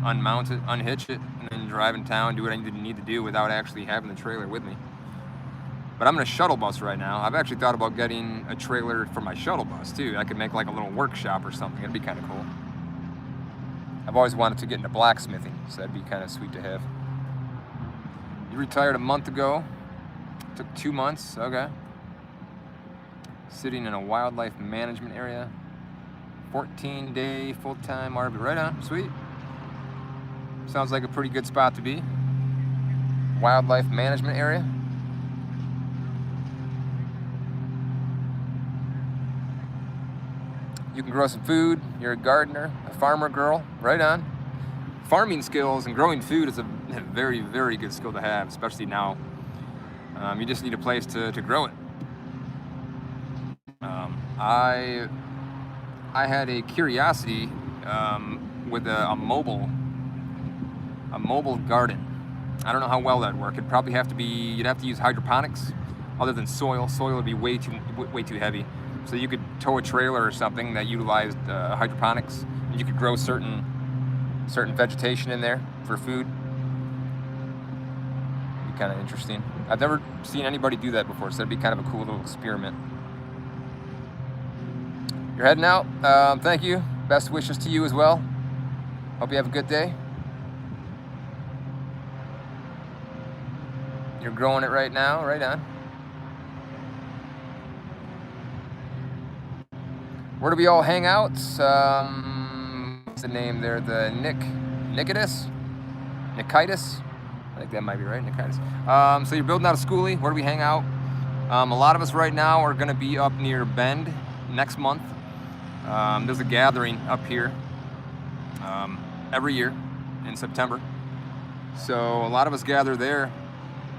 unmount it, unhitch it, and then drive in town, do what I need to do without actually having the trailer with me. But I'm in a shuttle bus right now. I've actually thought about getting a trailer for my shuttle bus too. I could make like a little workshop or something. It'd be kind of cool. I've always wanted to get into blacksmithing, so that'd be kind of sweet to have. You retired a month ago. Took 2 months. Okay. Sitting in a wildlife management area. 14-day full-time RV. Right on. Sweet. Sounds like a pretty good spot to be. Wildlife management area. You can grow some food. You're a gardener, a farmer girl. Right on. Farming skills and growing food is a very, very good skill to have, especially now. You just need a place to grow it. I had a curiosity with a mobile garden. I don't know how well that'd work. It'd probably have to be, you'd have to use hydroponics. Other than soil would be way too heavy. So you could tow a trailer or something that utilized hydroponics. You could grow certain vegetation in there for food. It'd be kind of interesting. I've never seen anybody do that before, so that'd be kind of a cool little experiment. You're heading out. Thank you. Best wishes to you as well. Hope you have a good day. You're growing it right now. Right on. Where do we all hang out? What's the name there? The Nikitas? I think that might be right, Nikitas. So you're building out a schoolie. Where do we hang out? A lot of us right now are gonna be up near Bend next month. There's a gathering up here every year in September. So a lot of us gather there,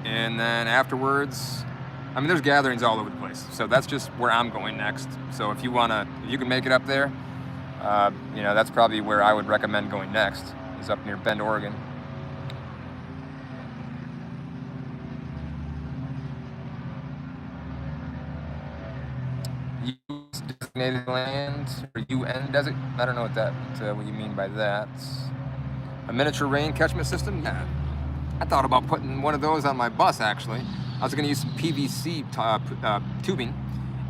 and then afterwards, there's gatherings all over the place. So that's just where I'm going next. So if you can make it up there, that's probably where I would recommend going next, is up near Bend, Oregon. U.S. designated land, or UN desert. I don't know what you mean by that. A miniature rain catchment system? Yeah. I thought about putting one of those on my bus, actually. I was going to use some PVC tubing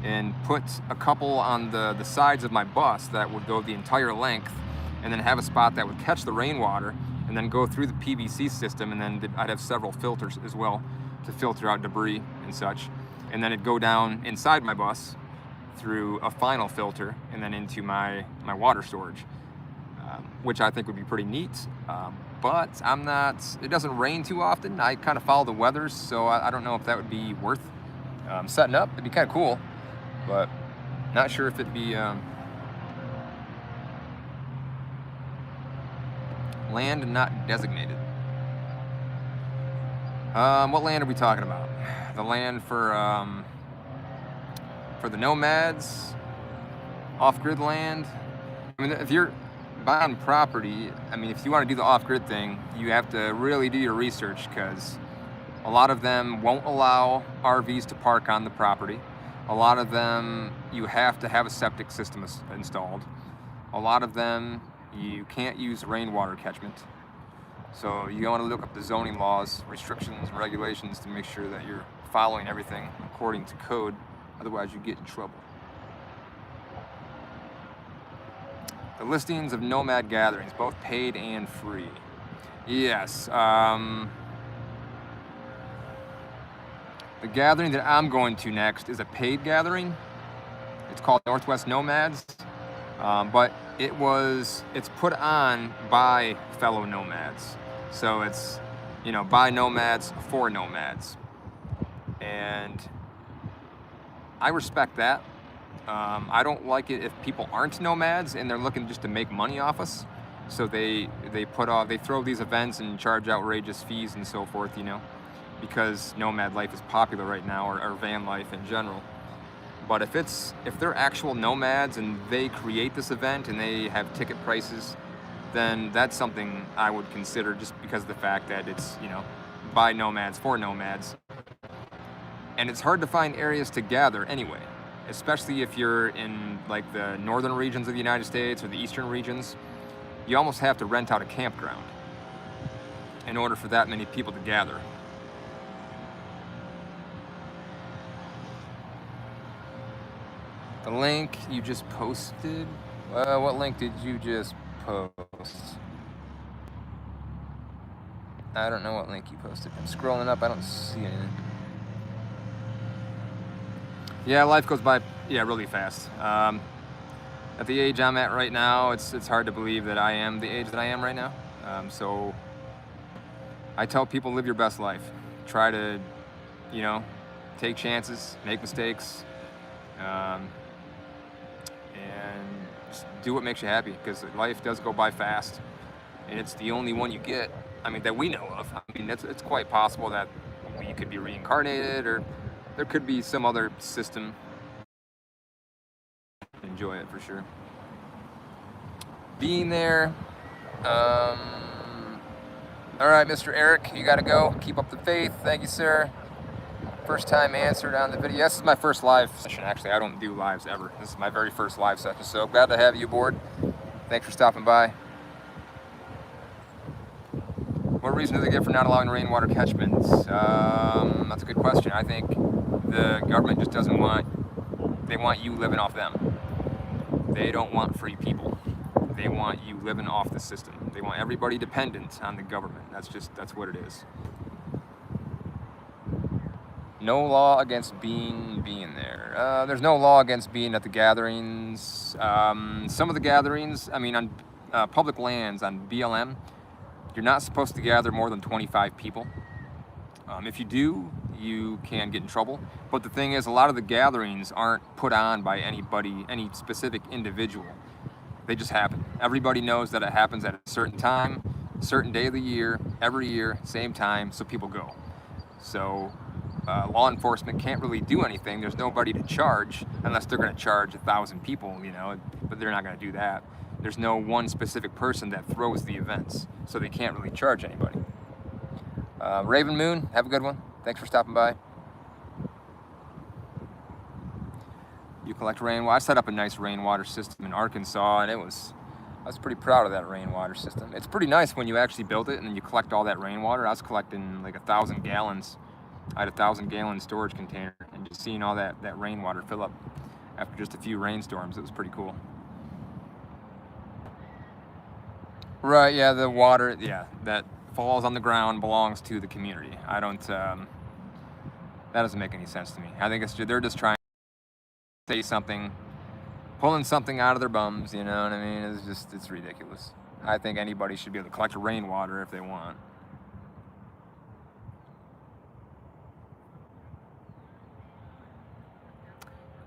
and put a couple on the sides of my bus that would go the entire length, and then have a spot that would catch the rainwater and then go through the PVC system, and then I'd have several filters as well to filter out debris and such. And then it'd go down inside my bus through a final filter and then into my water storage, which I think would be pretty neat. But it doesn't rain too often. I kind of follow the weather, so I don't know if that would be worth setting up. It'd be kind of cool, but not sure if it'd be land not designated. What land are we talking about? The land for the nomads, off-grid land. If you're buying property, if you want to do the off-grid thing, you have to really do your research, because a lot of them won't allow RVs to park on the property. A lot of them, you have to have a septic system installed. A lot of them, you can't use rainwater catchment. So you want to look up the zoning laws, restrictions, and regulations to make sure that you're following everything according to code. Otherwise, you get in trouble. The listings of nomad gatherings, both paid and free. Yes. The gathering that I'm going to next is a paid gathering. It's called Northwest Nomads, but it's put on by fellow nomads. So it's, you know, by nomads for nomads. And I respect that. I don't like it if people aren't nomads and they're looking just to make money off us. So they throw these events and charge outrageous fees and so forth, you know, because nomad life is popular right now, or van life in general. But if they're actual nomads and they create this event and they have ticket prices, then that's something I would consider, just because of the fact that it's, you know, by nomads for nomads. And it's hard to find areas to gather anyway, especially if you're in like the northern regions of the United States or the eastern regions. You almost have to rent out a campground in order for that many people to gather. The link you just posted? What link did you just post? I don't know what link you posted. I'm scrolling up, I don't see anything. Yeah, life goes by, really fast. At the age I'm at right now, it's hard to believe that I am the age that I am right now. So I tell people, live your best life. Try to, you know, take chances, make mistakes, and just do what makes you happy, because life does go by fast, and it's the only one you get. I mean, that we know of. I mean, it's quite possible that we could be reincarnated, or there could be some other system. Enjoy it for sure. Being there. All right, Mr. Eric, you gotta go. Keep up the faith. Thank you, sir. First time answered on the video. This is my first live session. Actually, I don't do lives ever. This is my very first live session, so glad to have you aboard. Thanks for stopping by. What reason do they give for not allowing rainwater catchments? That's a good question. I think the government just doesn't want, they want you living off them. They don't want free people. They want you living off the system. They want everybody dependent on the government. That's what it is. No law against being there. There's no law against being at the gatherings. Some of the gatherings, I mean, on public lands, on BLM, you're not supposed to gather more than 25 people. If you do, you can get in trouble. But the thing is, a lot of the gatherings aren't put on by anybody, any specific individual. They just happen. Everybody knows that it happens at a certain time, a certain day of the year, every year, same time, so people go. So law enforcement can't really do anything. There's nobody to charge, unless they're going to charge 1,000 people, you know, but they're not going to do that. There's no one specific person that throws the events, so they can't really charge anybody. Raven Moon, have a good one. Thanks for stopping by. You collect rainwater. I set up a nice rainwater system in Arkansas, and I was pretty proud of that rainwater system. It's pretty nice when you actually build it and then you collect all that rainwater. I was collecting like 1,000 gallons. I had a 1,000-gallon storage container, and just seeing all that rainwater fill up after just a few rainstorms, it was pretty cool. Right, yeah, the water, that falls on the ground belongs to the community. I don't, that doesn't make any sense to me. I think they're just trying to say something, pulling something out of their bums, you know what I mean? It's ridiculous. I think anybody should be able to collect rainwater if they want.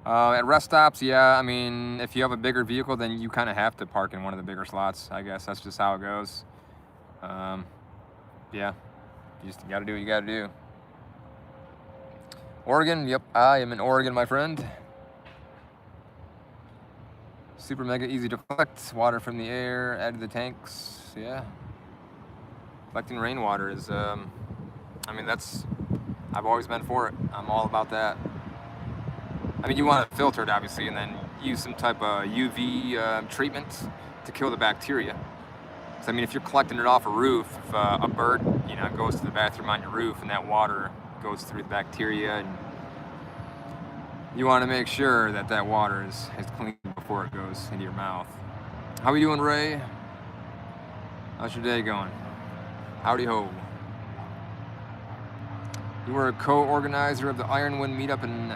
At rest stops, yeah, I mean, if you have a bigger vehicle, then you kind of have to park in one of the bigger slots. I guess that's just how it goes. Yeah, you just gotta do what you gotta do. Oregon, yep, I am in Oregon, my friend. Super mega easy to collect. Water from the air, add to the tanks, yeah. Collecting rainwater is, I mean, I've always been for it. I'm all about that. I mean, you want it filtered, obviously, and then use some type of UV treatment to kill the bacteria. So, I mean, if you're collecting it off a roof, if a bird, you know, goes to the bathroom on your roof and that water goes through the bacteria, and you want to make sure that that water is clean before it goes into your mouth. How are you doing, Ray? How's your day going? Howdy ho. You were a co-organizer of the Ironwind meetup in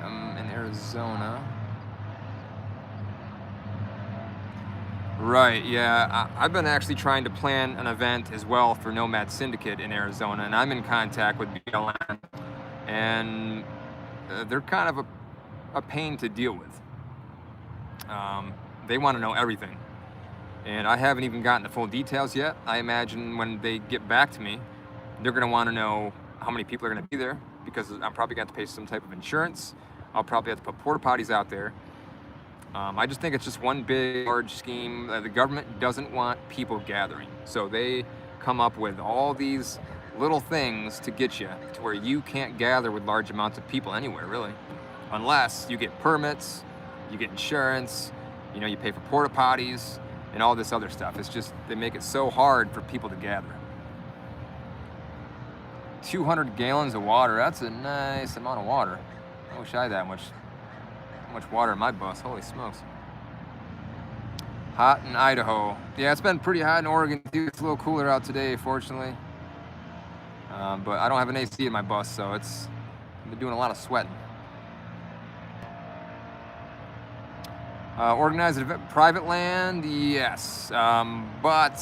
Arizona. Right, yeah. I've been actually trying to plan an event as well for Nomad Syndicate in Arizona, and I'm in contact with BLM, and they're kind of a pain to deal with. They want to know everything, and I haven't even gotten the full details yet. I imagine when they get back to me, they're going to want to know how many people are going to be there, because I'm probably going to have to pay some type of insurance. I'll probably have to put porta potties out there. I just think it's just one big, large scheme. The government doesn't want people gathering. So they come up with all these little things to get you to where you can't gather with large amounts of people anywhere, really. Unless you get permits, you get insurance, you know, you pay for porta potties and all this other stuff. It's just, they make it so hard for people to gather. 200 gallons of water, that's a nice amount of water. I wish I had that much water in my bus, holy smokes. Hot in Idaho. Yeah, it's been pretty hot in Oregon too. It's a little cooler out today, fortunately. But I don't have an AC in my bus, so I've been doing a lot of sweating. Organized event, private land, yes. But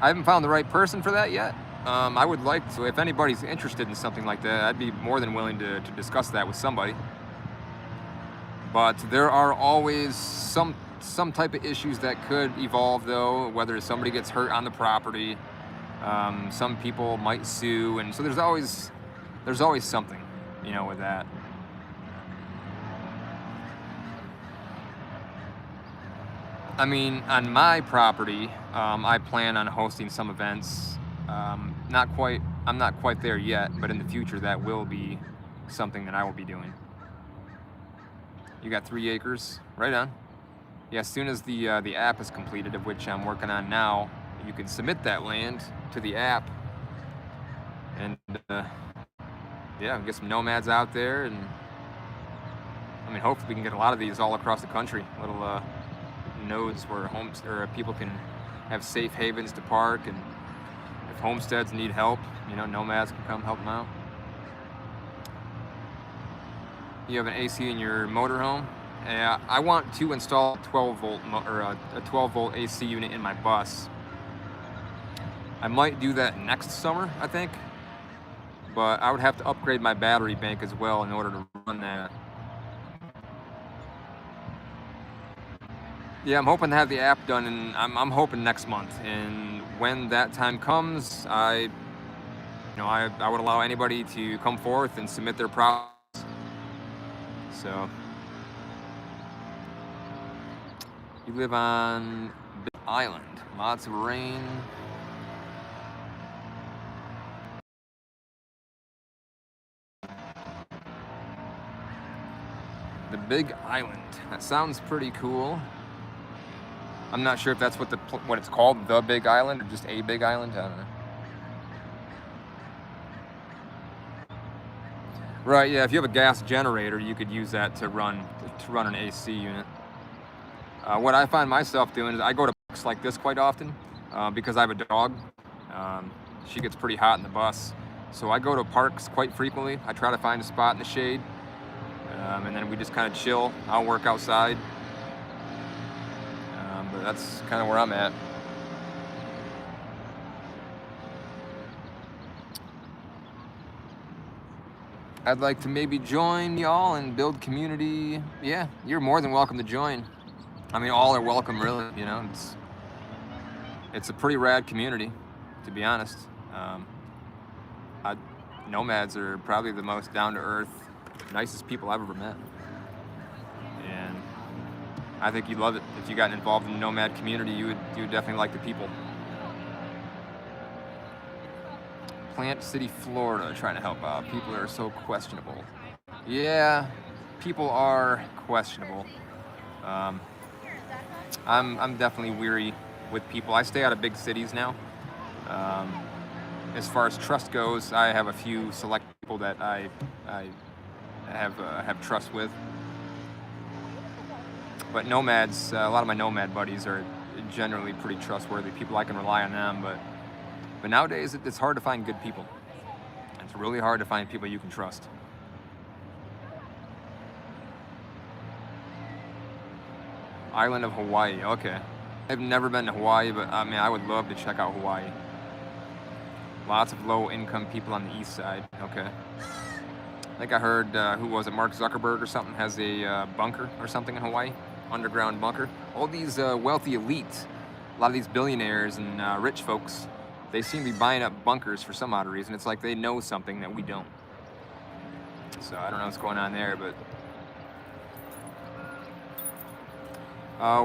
I haven't found the right person for that yet. I would like to, if anybody's interested in something like that, I'd be more than willing to discuss that with somebody. But there are always some type of issues that could evolve, though, whether somebody gets hurt on the property, some people might sue, and so there's always something, you know, with that. I mean, on my property, I plan on hosting some events. I'm not quite there yet, but in the future that will be something that I will be doing. You got 3 acres, right on. Yeah, as soon as the app is completed, of which I'm working on now, you can submit that land to the app, and yeah, get some nomads out there, and I mean, hopefully we can get a lot of these all across the country. Little nodes where people can have safe havens to park, and if homesteads need help, you know, nomads can come help them out. You have an AC in your motorhome? Yeah, I want to install a 12-volt AC unit in my bus. I might do that next summer, I think, but I would have to upgrade my battery bank as well in order to run that. Yeah, I'm hoping to have the app done, and I'm hoping next month. And when that time comes, I would allow anybody to come forth and submit their problems. So, you live on Big Island, lots of rain. The Big Island, that sounds pretty cool. I'm not sure if that's what it's called, the Big Island, or just a Big Island, I don't know. Right, yeah, if you have a gas generator, you could use that to run an AC unit. What I find myself doing is I go to parks like this quite often because I have a dog. She gets pretty hot in the bus. So I go to parks quite frequently. I try to find a spot in the shade, and then we just kind of chill. I'll work outside. But that's kind of where I'm at. I'd like to maybe join y'all and build community. Yeah, you're more than welcome to join. I mean, all are welcome, really. You know, it's a pretty rad community, to be honest. Nomads are probably the most down-to-earth, nicest people I've ever met, and I think you'd love it if you got involved in the nomad community. You would definitely like the people. Plant City, Florida, trying to help out. People are so questionable. Yeah, people are questionable. I'm definitely weary with people. I stay out of big cities now. As far as trust goes, I have a few select people that I have trust with. But nomads, a lot of my nomad buddies are generally pretty trustworthy. People I can rely on them, but nowadays it's hard to find good people. It's It's really hard to find people you can trust. Island of Hawaii, okay. I've never been to Hawaii, but I mean, I would love to check out Hawaii. Lots of low-income people on the east side, okay. I think I heard, who was it, Mark Zuckerberg or something, has a bunker or something in Hawaii, underground bunker. All these wealthy elites, a lot of these billionaires and rich folks, they seem to be buying up bunkers for some odd reason. It's like they know something that we don't. So I don't know what's going on there, but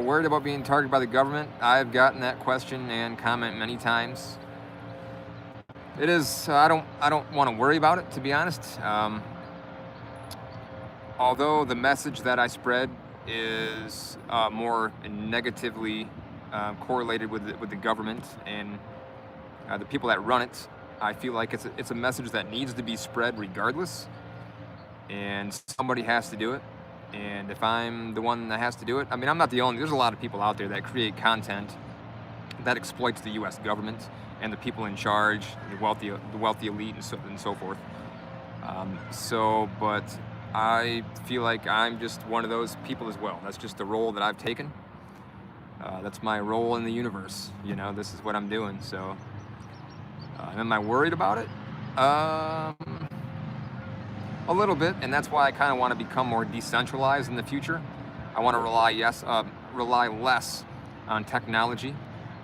worried about being targeted by the government. I've gotten that question and comment many times. It is, I don't want to worry about it, to be honest. Although the message that I spread is more negatively correlated with the government and the people that run it, I feel like it's a message that needs to be spread regardless, and somebody has to do it. And if I'm the one that has to do it, I mean, I'm not the only. There's a lot of people out there that create content that exploits the U.S. government and the people in charge, the wealthy elite, and so forth. But I feel like I'm just one of those people as well. That's just the role that I've taken. That's my role in the universe. You know, this is what I'm doing. So, am I worried about it? A little bit, and that's why I kind of want to become more decentralized in the future. I want to rely less on technology.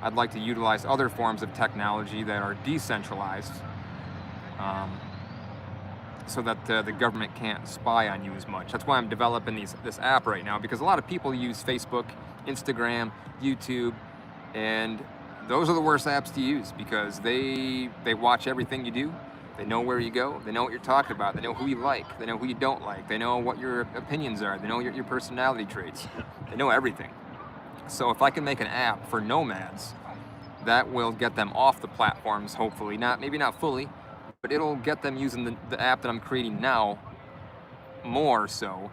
I'd like to utilize other forms of technology that are decentralized, so that the government can't spy on you as much. That's why I'm developing this app right now, because a lot of people use Facebook, Instagram, YouTube, and those are the worst apps to use because they watch everything you do. They know where you go. They know what you're talking about. They know who you like. They know who you don't like. They know what your opinions are. They know your personality traits. They know everything. So if I can make an app for nomads, that will get them off the platforms, hopefully. Maybe not fully, but it'll get them using the app that I'm creating now more so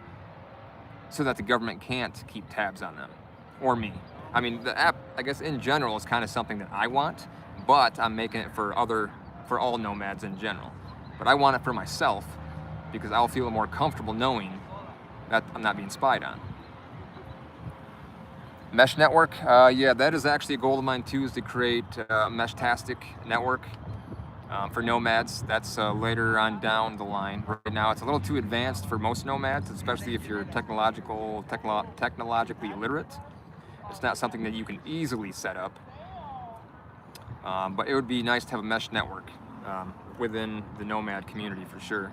that the government can't keep tabs on them, or me. I mean, the app, I guess in general, is kind of something that I want, but I'm making it for all nomads in general. But I want it for myself because I'll feel more comfortable knowing that I'm not being spied on. Mesh network, yeah, that is actually a goal of mine too, is to create a Meshtastic network for nomads. That's later on down the line. Right now, it's a little too advanced for most nomads, especially if you're technologically illiterate. It's not something that you can easily set up. But it would be nice to have a mesh network within the nomad community for sure.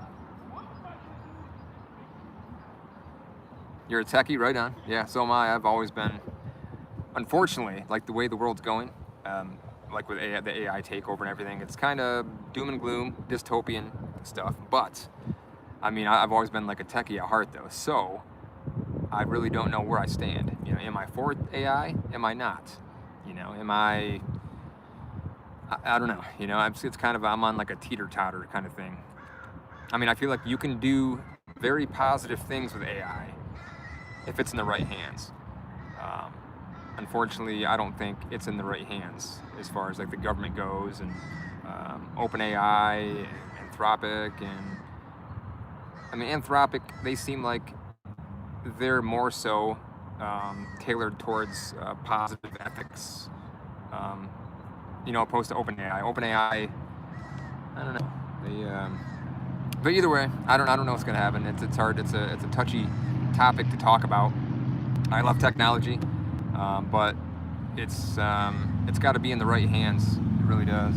You're a techie, right on. Yeah, so am I. I've always been, unfortunately, like the way the world's going, like with the AI takeover and everything, it's kind of doom and gloom, dystopian stuff. But, I mean, I've always been like a techie at heart though, so I really don't know where I stand. You know, am I for AI? Am I not? You know, am I don't know, you know, it's kind of, I'm on like a teeter-totter kind of thing. I mean, I feel like you can do very positive things with AI if it's in the right hands. Unfortunately, I don't think it's in the right hands as far as like the government goes, and OpenAI, Anthropic, and I mean, Anthropic, they seem like they're more so tailored towards positive ethics, you know, opposed to OpenAI. OpenAI, I don't know. But either way, I don't know what's gonna happen. It's hard. It's a touchy topic to talk about. I love technology, but it's got to be in the right hands. It really does.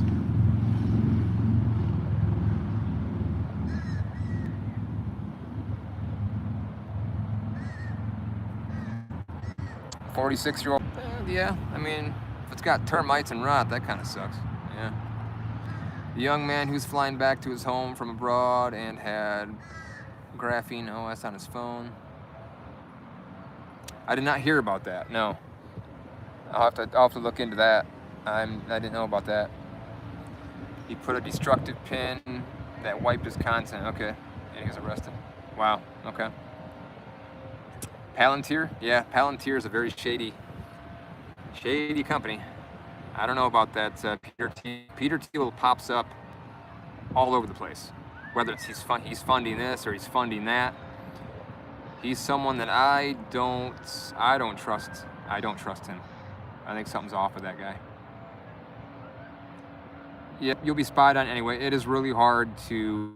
"46-year-old, yeah. I mean, if it's got termites and rot, that kind of sucks. Yeah. The young man who's flying back to his home from abroad and had graphene OS on his phone. I did not hear about that. No. I'll have to look into that. I didn't know about that. He put a destructive pin that wiped his content. Okay. And he was arrested. Wow. Okay. Palantir? Yeah, Palantir is a very shady company. I don't know about that. Peter Thiel pops up all over the place. whether it's he's funding this or he's funding that. He's someone that I don't trust. I don't trust him. I think something's off with that guy. Yeah, you'll be spied on anyway. It is really hard to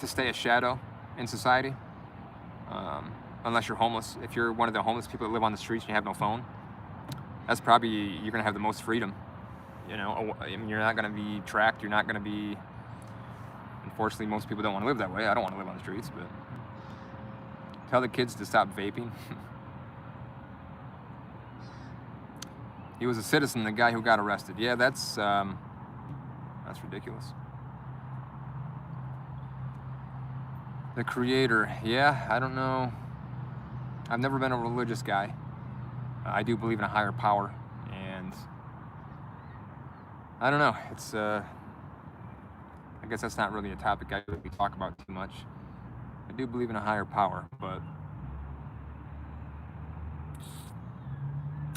stay a shadow in society, unless you're homeless. If you're one of the homeless people that live on the streets and you have no phone, that's probably, you're gonna have the most freedom. You know, I mean, you're not gonna be tracked. You're not gonna be. Unfortunately, most people don't want to live that way. I don't want to live on the streets, but tell the kids to stop vaping. He was a citizen, the guy who got arrested. Yeah, that's ridiculous. The creator, yeah, I don't know. I've never been a religious guy. I do believe in a higher power, and I don't know. It's I guess that's not really a topic I really talk about too much. I do believe in a higher power, but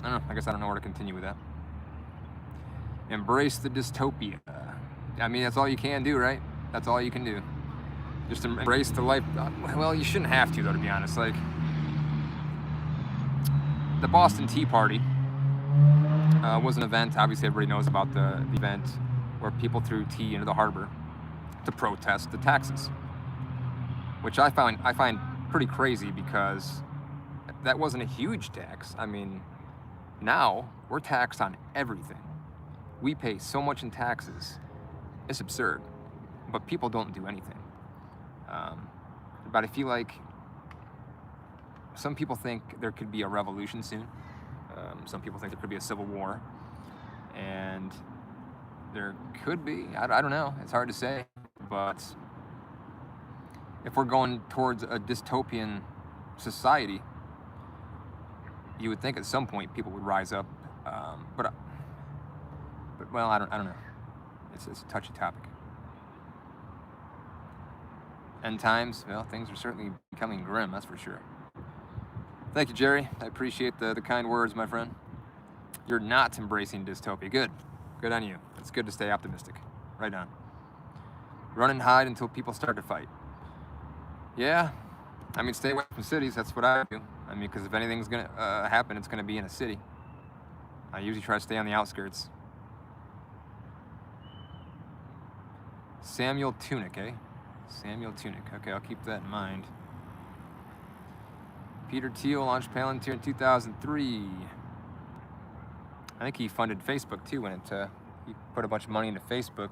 I don't know. I guess I don't know where to continue with that. Embrace the dystopia. I mean, that's all you can do, right? That's all you can do. Just embrace the life. Well, you shouldn't have to, though, to be honest. Like, the Boston Tea Party was an event. Obviously, everybody knows about the event where people threw tea into the harbor to protest the taxes, which I find pretty crazy, because that wasn't a huge tax. I mean, now we're taxed on everything. We pay so much in taxes. It's absurd, but people don't do anything. But I feel like some people think there could be a revolution soon. Some people think there could be a civil war, and there could be. I don't know. It's hard to say. But if we're going towards a dystopian society, you would think at some point people would rise up. But well, I don't know. It's a touchy topic. End times, well, things are certainly becoming grim, that's for sure. Thank you, Jerry. I appreciate the kind words, my friend. You're not embracing dystopia. Good. Good on you. It's good to stay optimistic. Right on. Run and hide until people start to fight. Yeah. I mean, stay away from cities. That's what I do. I mean, because if anything's going to happen, it's going to be in a city. I usually try to stay on the outskirts. Samuel Tunick, eh? Samuel Tunick. Okay, I'll keep that in mind. Peter Thiel launched Palantir in 2003. I think he funded Facebook too when he put a bunch of money into Facebook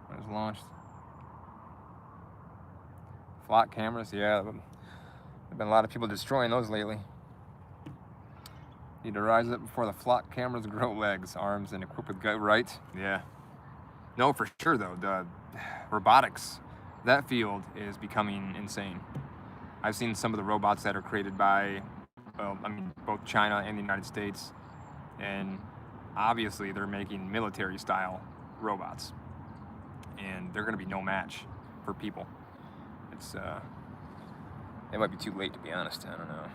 when it was launched. Flock cameras, yeah. There've been a lot of people destroying those lately. Need to rise up before the flock cameras grow legs, arms, and equipped with gut. Right? Yeah. No, for sure though. The robotics, that field is becoming insane. I've seen some of the robots that are created by, well, I mean, both China and the United States, and obviously they're making military-style robots, and they're going to be no match for people. It might be too late, to be honest. I don't know.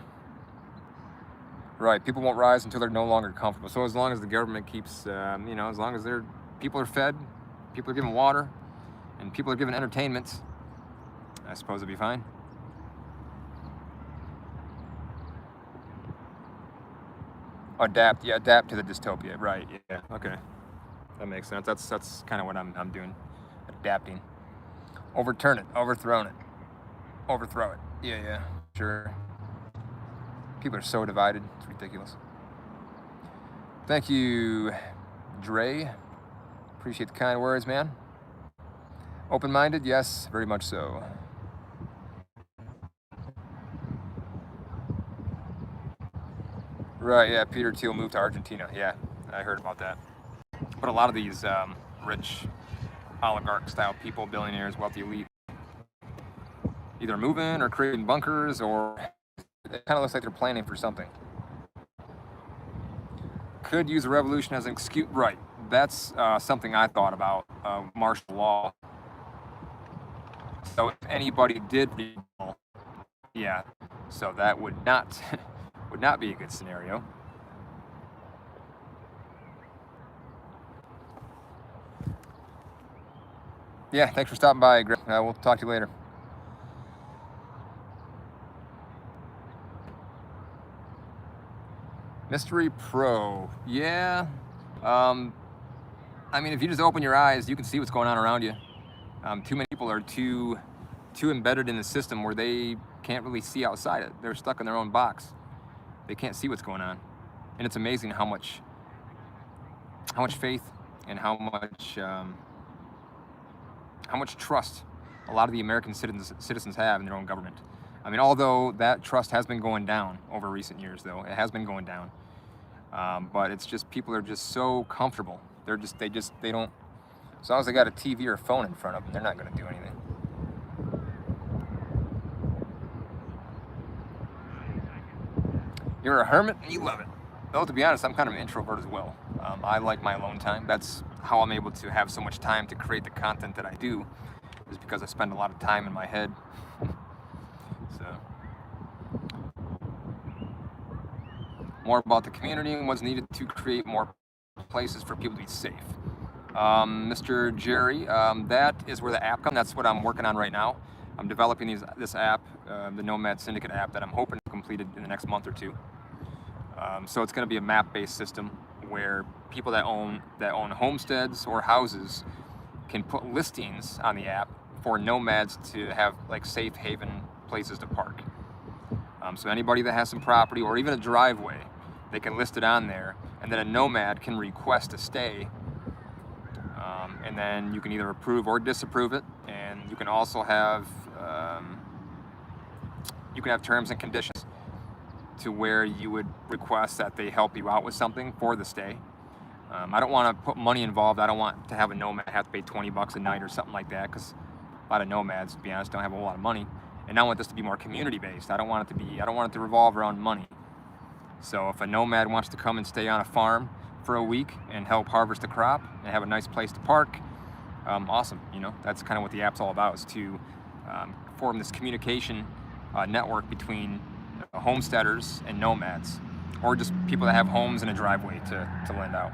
Right, people won't rise until they're no longer comfortable. So as long as the government keeps, as long as people are fed, people are given water, and people are given entertainment, I suppose it'll be fine. Adapt to the dystopia. Right, yeah, okay. That makes sense. That's kind of what I'm doing. Adapting. Overturn it, overthrow it. Yeah, sure. People are so divided, it's ridiculous. Thank you, Dre. Appreciate the kind words, man. Open-minded, yes, very much so. Right, yeah, Peter Thiel moved to Argentina. Yeah, I heard about that. But a lot of these rich oligarch-style people, billionaires, wealthy elite, either moving or creating bunkers, or it kind of looks like they're planning for something. Could use a revolution as an excuse. Right, that's something I thought about, martial law. So if anybody did rebel, yeah, so that would not be a good scenario. Yeah, thanks for stopping by, Greg. We'll talk to you later. Mystery Pro. Yeah. I mean, if you just open your eyes, you can see what's going on around you. Too many people are too embedded in the system where they can't really see outside it. They're stuck in their own box. They can't see what's going on. And it's amazing how much faith and how much trust a lot of the American citizens have in their own government. I mean, although that trust has been going down over recent years, though, it has been going down. But it's just, people are just so comfortable. They don't, as long as they got a TV or a phone in front of them, they're not gonna do anything. You're a hermit and you love it. Though, to be honest, I'm kind of an introvert as well. I like my alone time. That's how I'm able to have so much time to create the content that I do, is because I spend a lot of time in my head. So, more about the community and what's needed to create more places for people to be safe. Mr. Jerry, that is where the app comes. That's what I'm working on right now. I'm developing this app, the Nomad Syndicate app, that I'm hoping to complete it in the next month or two. So it's going to be a map-based system where people that own homesteads or houses can put listings on the app for nomads to have like safe haven places to park. So anybody that has some property or even a driveway, they can list it on there, and then a nomad can request a stay, and then you can either approve or disapprove it. And you can also have terms and conditions to where you would request that they help you out with something for the stay. I don't want to put money involved. I don't want to have a nomad have to pay $20 a night or something like that, because a lot of nomads, to be honest, don't have a whole lot of money. And I want this to be more community-based. I don't want it to revolve around money. So if a nomad wants to come and stay on a farm for a week and help harvest a crop and have a nice place to park, awesome. You know, that's kind of what the app's all about, is to form this communication network between homesteaders and nomads, or just people that have homes and a driveway to lend out.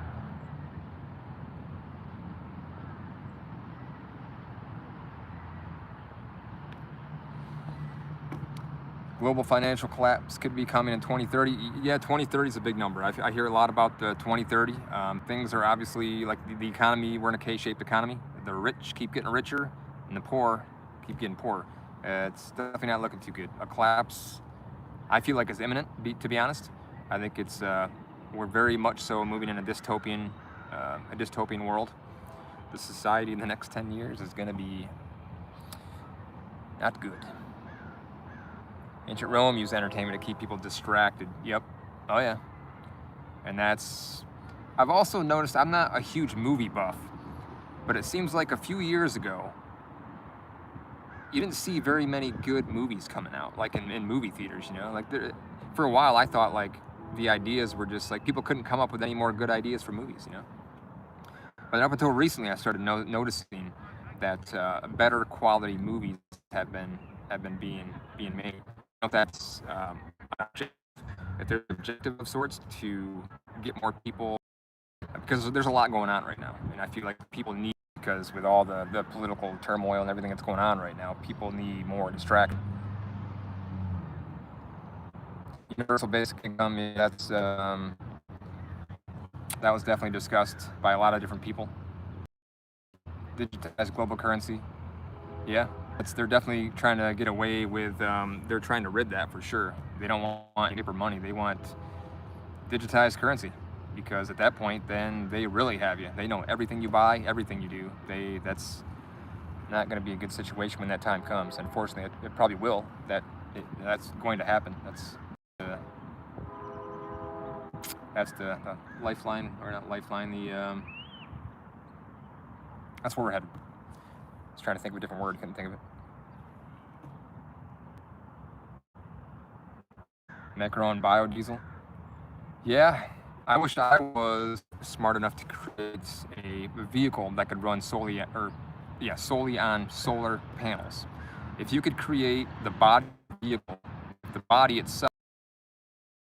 Global financial collapse could be coming in 2030. Yeah, 2030 is a big number. I hear a lot about the 2030. Things are obviously, like the economy, we're in a K-shaped economy. The rich keep getting richer and the poor keep getting poorer. It's definitely not looking too good. A collapse, I feel like, is imminent, to be honest. I think it's, we're very much so moving in a dystopian world. The society in the next 10 years is gonna be not good. Ancient Rome used entertainment to keep people distracted. Yep. Oh yeah. And I've also noticed, I'm not a huge movie buff, but it seems like a few years ago, you didn't see very many good movies coming out, like in movie theaters, you know? Like, for a while, I thought like the ideas were just like, people couldn't come up with any more good ideas for movies, you know? But up until recently, I started noticing that better quality movies have been being made. I don't know if that's if there's an objective of sorts to get more people, because there's a lot going on right now, and I feel like people need, because with all the political turmoil and everything that's going on right now, people need more distraction. Universal basic income, that was definitely discussed by a lot of different people. Digitized global currency, yeah. They're definitely trying to get away with, they're trying to rid that for sure. They don't want paper money, they want digitized currency, because at that point, then they really have you. They know everything you buy, everything you do. That's not gonna be a good situation when that time comes. Unfortunately, it probably will. That's going to happen. That's the lifeline, or not lifeline, that's where we're headed. I was trying to think of a different word, couldn't think of it. Macron biodiesel. Yeah, I wish I was smart enough to create a vehicle that could run solely on solar panels. If you could create the body itself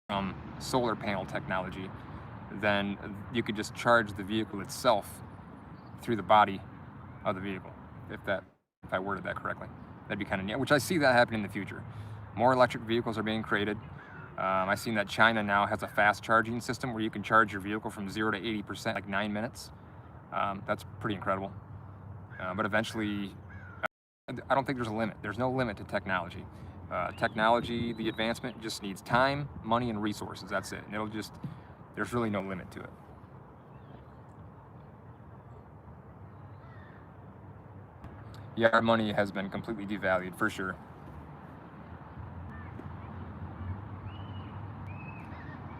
from solar panel technology, then you could just charge the vehicle itself through the body of the vehicle. if I worded that correctly. That'd be kind of neat, which I see that happening in the future. More electric vehicles are being created. I've seen that China now has a fast charging system where you can charge your vehicle from 0 to 80% in like 9 minutes. That's pretty incredible. But eventually, I don't think there's a limit. There's no limit to technology. Technology, the advancement just needs time, money, and resources. That's it. And there's really no limit to it. Yeah, our money has been completely devalued, for sure.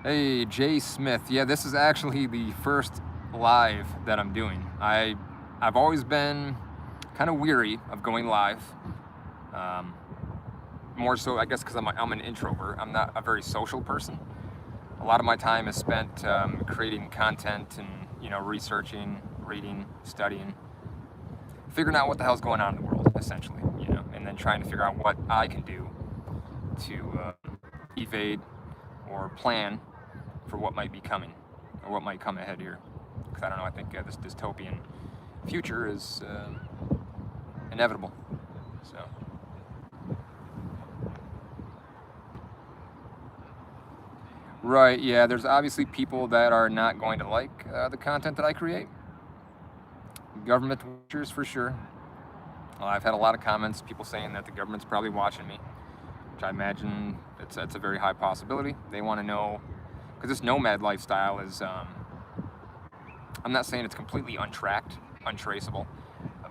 Hey, Jay Smith. Yeah, this is actually the first live that I'm doing. I've always been kind of weary of going live. More so, I guess, because I'm an introvert. I'm not a very social person. A lot of my time is spent creating content and, researching, reading, studying, figuring out what the hell's going on in the world, essentially, and then trying to figure out what I can do to evade or plan for what might be coming or what might come ahead here. Because I don't know, I think this dystopian future is inevitable. So. Right, yeah, there's obviously people that are not going to like the content that I create. Government watchers, for sure. I've had a lot of comments, people saying that the government's probably watching me, which I imagine it's a very high possibility. They want to know, because this nomad lifestyle is, I'm not saying it's completely untracked, untraceable,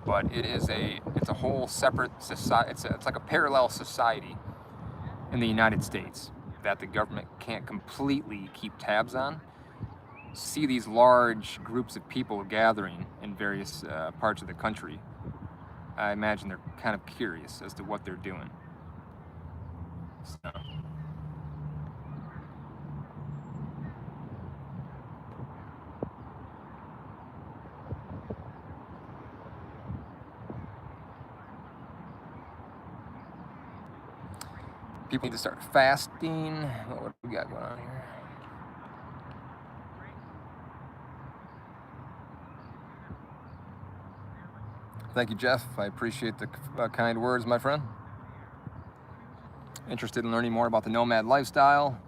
but it's a whole separate society. It's like a parallel society in the United States that the government can't completely keep tabs on. See these large groups of people gathering in various parts of the country. I imagine they're kind of curious as to what they're doing. So. People need to start fasting. What do we got going on here? Thank you, Jeff. I appreciate the kind words, my friend. Interested in learning more about the nomad lifestyle?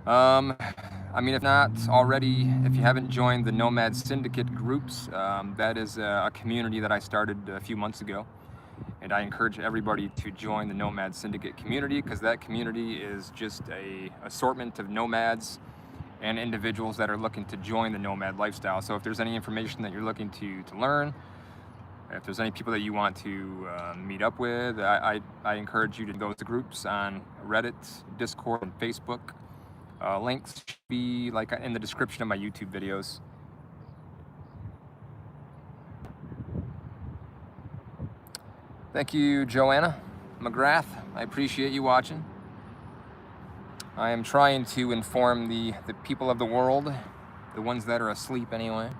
I mean, if not already, if you haven't joined the Nomad Syndicate groups, that is a community that I started a few months ago. And I encourage everybody to join the Nomad Syndicate community, because that community is just a assortment of nomads and individuals that are looking to join the nomad lifestyle. So if there's any information that you're looking to learn, if there's any people that you want to meet up with, I encourage you to go to groups on Reddit, Discord, and Facebook. Links should be like in the description of my YouTube videos. Thank you, Joanna McGrath. I appreciate you watching. I am trying to inform the people of the world, the ones that are asleep anyway.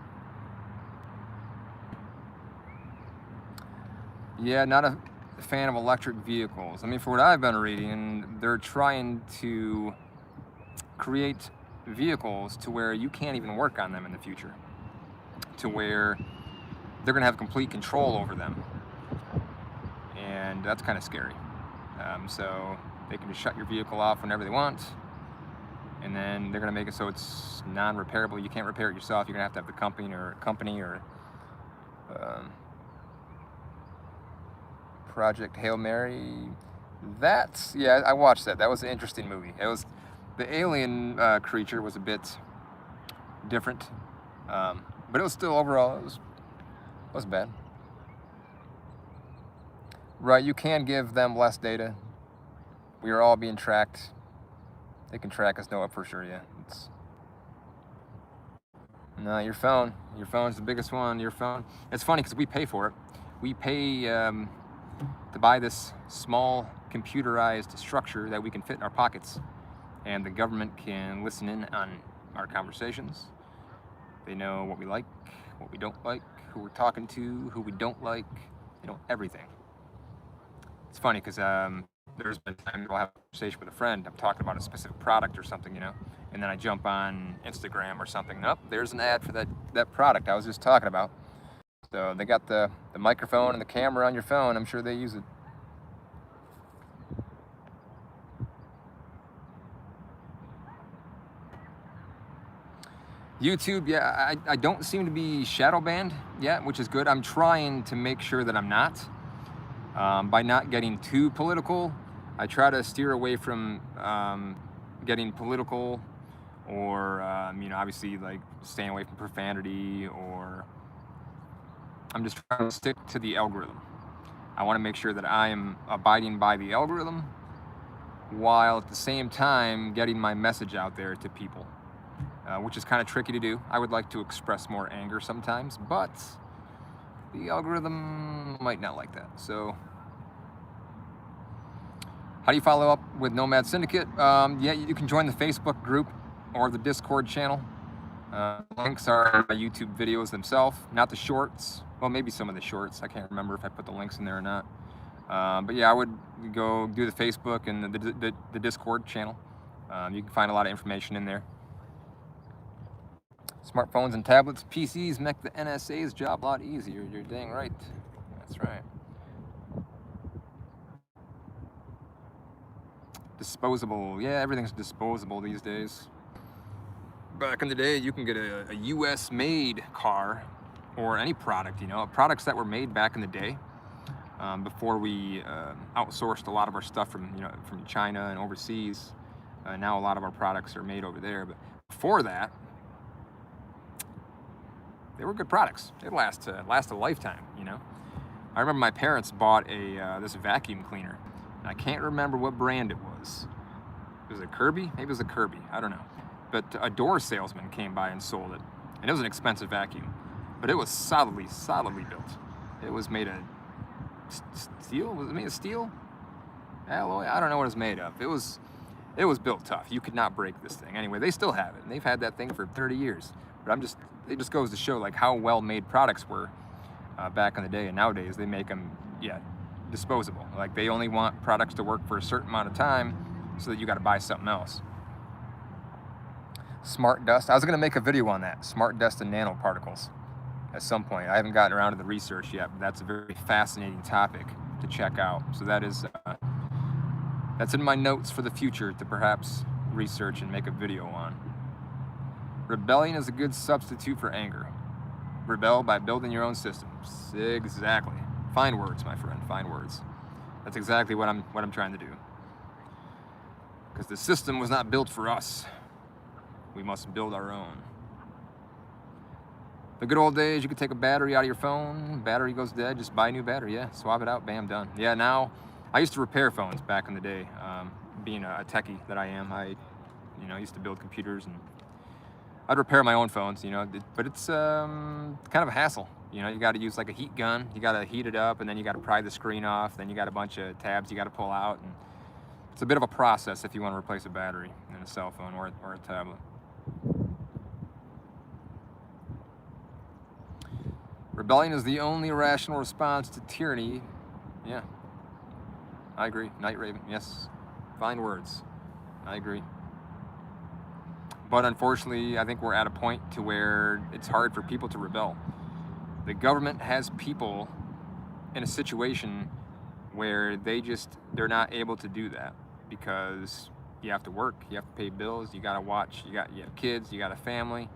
Yeah, not a fan of electric vehicles. I mean, for what I've been reading, they're trying to create vehicles to where you can't even work on them in the future, to where they're gonna have complete control over them. And that's kind of scary. So they can just shut your vehicle off whenever they want, and then they're gonna make it so it's non-repairable. You can't repair it yourself. You're gonna have to have the company or Project Hail Mary. Yeah, I watched that. That was an interesting movie. It was, the alien creature was a bit different, but it was still, overall, it wasn't bad. Right, you can give them less data. We are all being tracked. They can track us, no, for sure, yeah. No, your phone. Your phone's the biggest one, your phone. It's funny because we pay for it. We pay to buy this small computerized structure that we can fit in our pockets. And the government can listen in on our conversations. They know what we like, what we don't like, who we're talking to, who we don't like, everything. It's funny because there's been times I'll have a conversation with a friend, I'm talking about a specific product or something, and then I jump on Instagram or something, there's an ad for that product I was just talking about. So they got the microphone and the camera on your phone. I'm sure they use it. YouTube, yeah, I don't seem to be shadow banned yet, which is good. I'm trying to make sure that I'm not. By not getting too political, I try to steer away from getting political, or you know, obviously like staying away from profanity, or I'm just trying to stick to the algorithm. I want to make sure that I am abiding by the algorithm while at the same time getting my message out there to people, which is kind of tricky to do. I would like to express more anger sometimes, but the algorithm might not like that. So how do you follow up with Nomad Syndicate? Yeah, you can join the Facebook group or the Discord channel. Links are my YouTube videos themselves, not the shorts. Well, maybe some of the shorts. I can't remember if I put the links in there or not. But yeah, I would go do the Facebook and the Discord channel. You can find a lot of information in there. Smartphones and tablets, PCs make the NSA's job a lot easier. You're dang right. That's right. Disposable. Yeah, everything's disposable these days. Back in the day, you can get a US made car or any product, you know, products that were made back in the day, before we outsourced a lot of our stuff from China and overseas. Now a lot of our products are made over there, but before that, they were good products. They last a lifetime, you know. I remember my parents bought this vacuum cleaner, and I can't remember what brand it was. Was it Kirby? Maybe it was a Kirby. I don't know. But a door salesman came by and sold it, and it was an expensive vacuum, but it was solidly built. It was made of steel. Was it made of steel? Alloy? I don't know what it was made of. It was built tough. You could not break this thing. Anyway, they still have it, and they've had that thing for 30 years. But it just goes to show like how well-made products were back in the day, and nowadays they make them, yeah, disposable. Like they only want products to work for a certain amount of time, so that you got to buy something else. Smart dust. I was going to make a video on that, smart dust and nanoparticles, at some point. I haven't gotten around to the research yet, but that's a very fascinating topic to check out. So that's in my notes for the future to perhaps research and make a video on. Rebellion is a good substitute for anger. Rebel by building your own systems. Exactly. Fine words, my friend. Fine words. That's exactly what I'm trying to do. Because the system was not built for us. We must build our own. The good old days, you could take a battery out of your phone, battery goes dead, just buy a new battery, yeah, swap it out, bam, done. Yeah, now, I used to repair phones back in the day. Being a techie that I am, I used to build computers, and I'd repair my own phones, you know, but it's kind of a hassle. You know, you got to use like a heat gun, you got to heat it up, and then you got to pry the screen off, then you got a bunch of tabs you got to pull out, and it's a bit of a process if you want to replace a battery in a cell phone or a tablet. Rebellion is the only rational response to tyranny. Yeah, I agree. Night Raven, yes. Fine words. I agree. But unfortunately, I think we're at a point to where it's hard for people to rebel. The government has people in a situation where they're not able to do that, because you have to work, you have to pay bills, you gotta watch, you have kids, you got a family.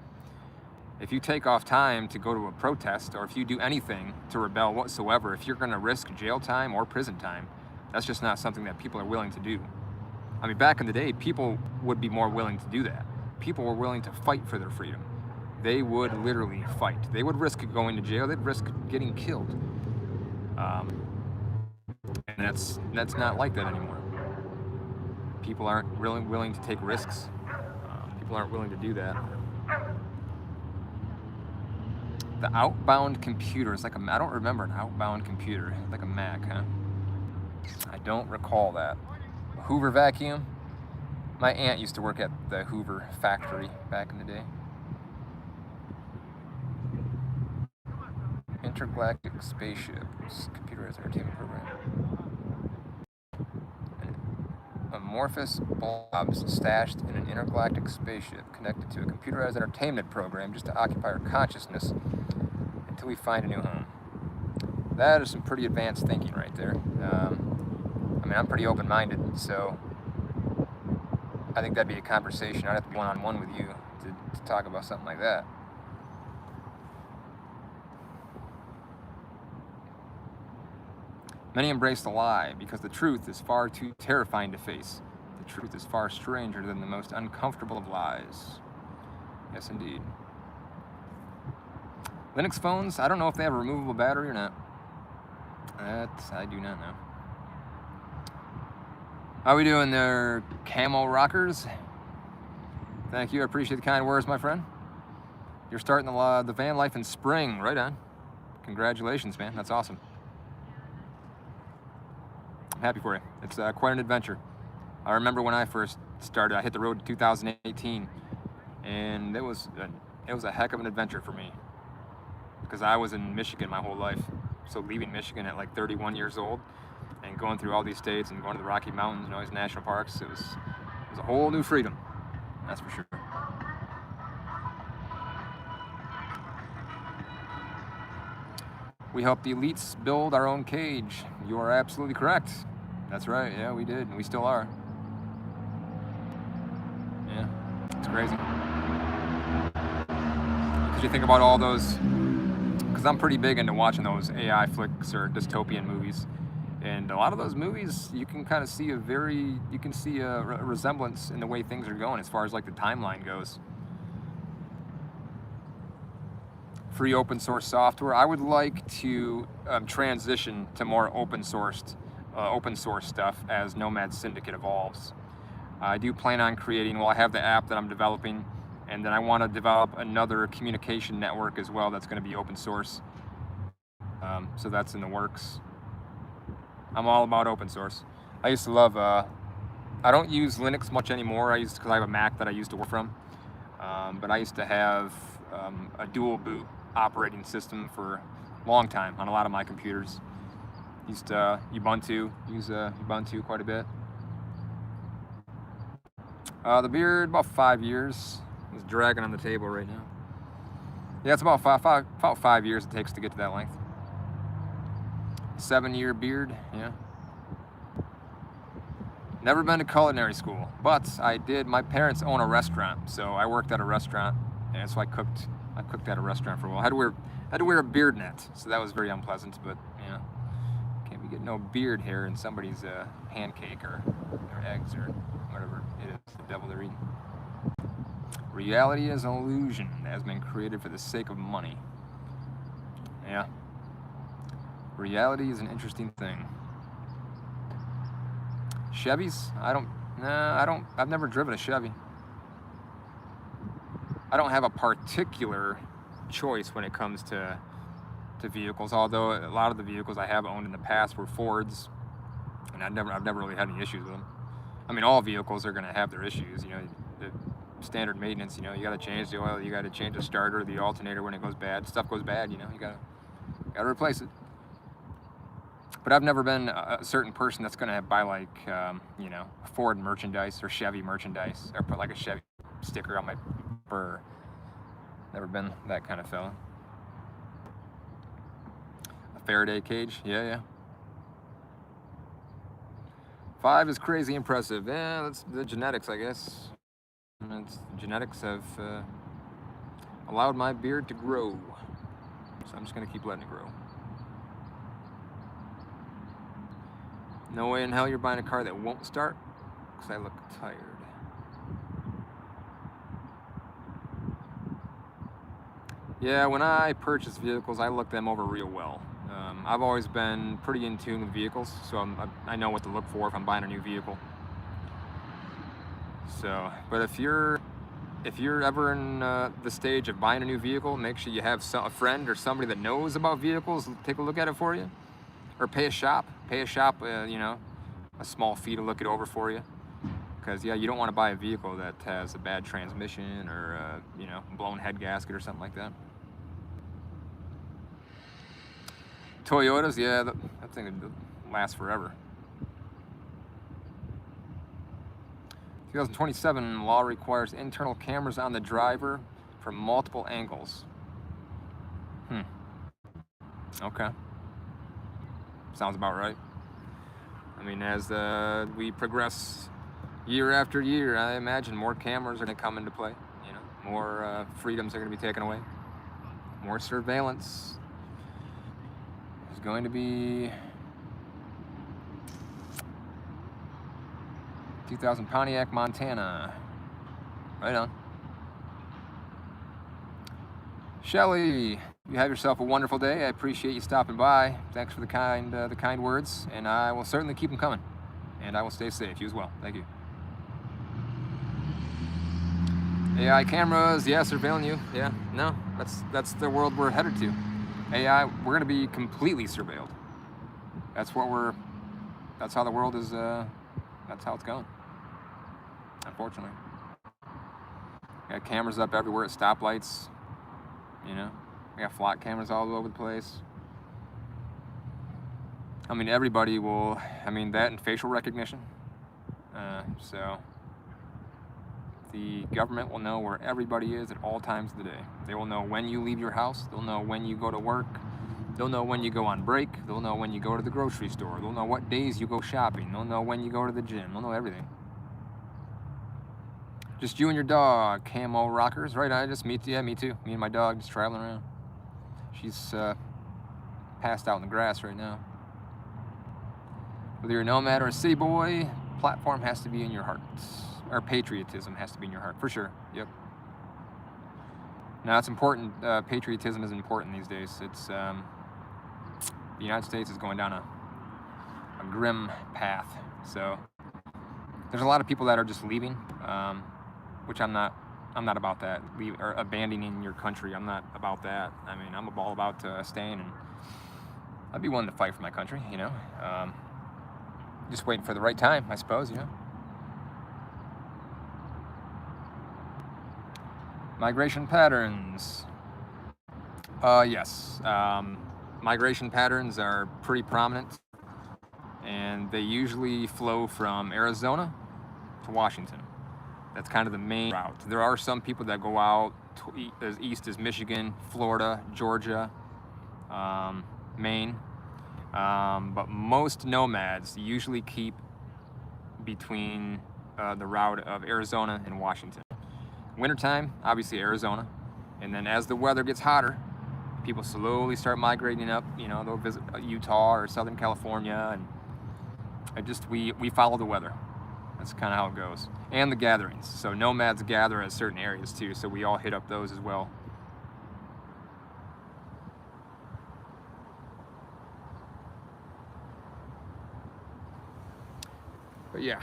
If you take off time to go to a protest, or if you do anything to rebel whatsoever, if you're gonna risk jail time or prison time, that's just not something that people are willing to do. I mean, back in the day, people would be more willing to do that. People were willing to fight for their freedom. They would literally fight. They would risk going to jail, they'd risk getting killed. And that's not like that anymore. People aren't really willing to take risks. People aren't willing to do that. The outbound computer is like I don't remember an outbound computer, like a Mac, huh? I don't recall that. Hoover vacuum. My aunt used to work at the Hoover factory back in the day. Intergalactic spaceships, computerized entertainment program. Amorphous blobs stashed in an intergalactic spaceship connected to a computerized entertainment program just to occupy our consciousness until until we find a new home. That is some pretty advanced thinking right there. I mean, I'm pretty open-minded, so I think that'd be a conversation. I'd have to be one-on-one with you to talk about something like that. Many embrace the lie because the truth is far too terrifying to face. The truth is far stranger than the most uncomfortable of lies. Yes, indeed. Linux phones, I don't know if they have a removable battery or not. That I do not know. How we doing there, Camo Rockers? Thank you, I appreciate the kind words, my friend. You're starting the van life in spring, right on. Congratulations, man, that's awesome. I'm happy for you. It's quite an adventure. I remember when I first started, I hit the road in 2018, and it was a heck of an adventure for me because I was in Michigan my whole life. So leaving Michigan at like 31 years old and going through all these states and going to the Rocky Mountains and all these national parks, it was a whole new freedom, that's for sure. We helped the elites build our own cage. You are absolutely correct. That's right, yeah, we did, and we still are. Yeah, it's crazy. Because you think about all those, because I'm pretty big into watching those AI flicks or dystopian movies. And a lot of those movies, you can kind of see a resemblance in the way things are going as far as like the timeline goes. Free open source software. I would like to transition to more open source stuff as Nomad Syndicate evolves. I do plan on creating, well, I have the app that I'm developing, and then I want to develop another communication network as well that's going to be open source. So that's in the works. I'm all about open source. I used to love, I don't use Linux much anymore. Because I have a Mac that I used to work from. But I used to have a dual boot operating system for a long time on a lot of my computers. Used Ubuntu, use Ubuntu quite a bit. The beard, about 5 years. It's dragging on the table right now. Yeah, it's about five years it takes to get to that length. 7-year beard, yeah. Never been to culinary school, but I did. My parents own a restaurant, so I worked at a restaurant, and so I cooked at a restaurant for a while. I had to wear a beard net, so that was very unpleasant. But you know, can't be getting no beard hair in somebody's pancake or eggs or whatever it is the devil they're eating. Reality is an illusion that has been created for the sake of money. Yeah. Reality is an interesting thing. Chevys? I've never driven a Chevy. I don't have a particular choice when it comes to vehicles, although a lot of the vehicles I have owned in the past were Fords, and I've never really had any issues with them. I mean, all vehicles are gonna have their issues, you know, the standard maintenance, you know, you gotta change the oil, you gotta change the starter, the alternator when it goes bad, stuff goes bad, you know, you gotta replace it. But I've never been a certain person that's gonna buy like, you know, Ford merchandise or Chevy merchandise, or put like a Chevy sticker on my fur. Never been that kind of fella. A Faraday cage, yeah. 5 is crazy impressive. Yeah, that's the genetics, I guess. Genetics have allowed my beard to grow, so I'm just gonna keep letting it grow. No way in hell you're buying a car that won't start, because I look tired. Yeah, when I purchase vehicles, I look them over real well. I've always been pretty in tune with vehicles, so I know what to look for if I'm buying a new vehicle. So, but if you're ever in the stage of buying a new vehicle, make sure you have a friend or somebody that knows about vehicles take a look at it for you, or pay a shop, you know, a small fee to look it over for you. Because yeah, you don't want to buy a vehicle that has a bad transmission or you know, blown head gasket or something like that. Toyotas, yeah, that thing would last forever. 2027 law requires internal cameras on the driver from multiple angles. Okay. Sounds about right. I mean, as we progress year after year, I imagine more cameras are going to come into play. You know, more freedoms are going to be taken away. More surveillance. There's going to be 2000 Pontiac, Montana. Right on. Shelly, you have yourself a wonderful day. I appreciate you stopping by. Thanks for the kind words, and I will certainly keep them coming. And I will stay safe. You as well. Thank you. AI cameras, yeah, surveilling you. Yeah, no, that's the world we're headed to. AI, we're gonna be completely surveilled. That's how the world is. That's how it's going. Unfortunately, got cameras up everywhere at stoplights. You know, we got flock cameras all over the place. I mean, everybody will. I mean, that and facial recognition. So the government will know where everybody is at all times of the day. They will know when you leave your house. They'll know when you go to work. They'll know when you go on break. They'll know when you go to the grocery store. They'll know what days you go shopping. They'll know when you go to the gym. They'll know everything. Just you and your dog, Camo Rockers, right? Me too. Me and my dog just traveling around. She's passed out in the grass right now. Whether you're a nomad or a city boy, platform has to be in your heart. Or patriotism has to be in your heart, for sure. Yep. Now, it's important. Patriotism is important these days. It's the United States is going down a grim path. So there's a lot of people that are just leaving, which I'm not about that. Or abandoning your country. I'm not about that. I mean, I'm all about staying, and I'd be willing to fight for my country. You know, just waiting for the right time, I suppose. You know. Migration patterns. Yes. Migration patterns are pretty prominent, and they usually flow from Arizona to Washington. That's kind of the main route. There are some people that go out as east as Michigan, Florida, Georgia, Maine, but most nomads usually keep between the route of Arizona and Washington. Wintertime, obviously Arizona, and then as the weather gets hotter, people slowly start migrating up. You know, they'll visit Utah or Southern California, and we follow the weather. That's kind of how it goes. And the gatherings. So nomads gather at certain areas too, so we all hit up those as well. But yeah.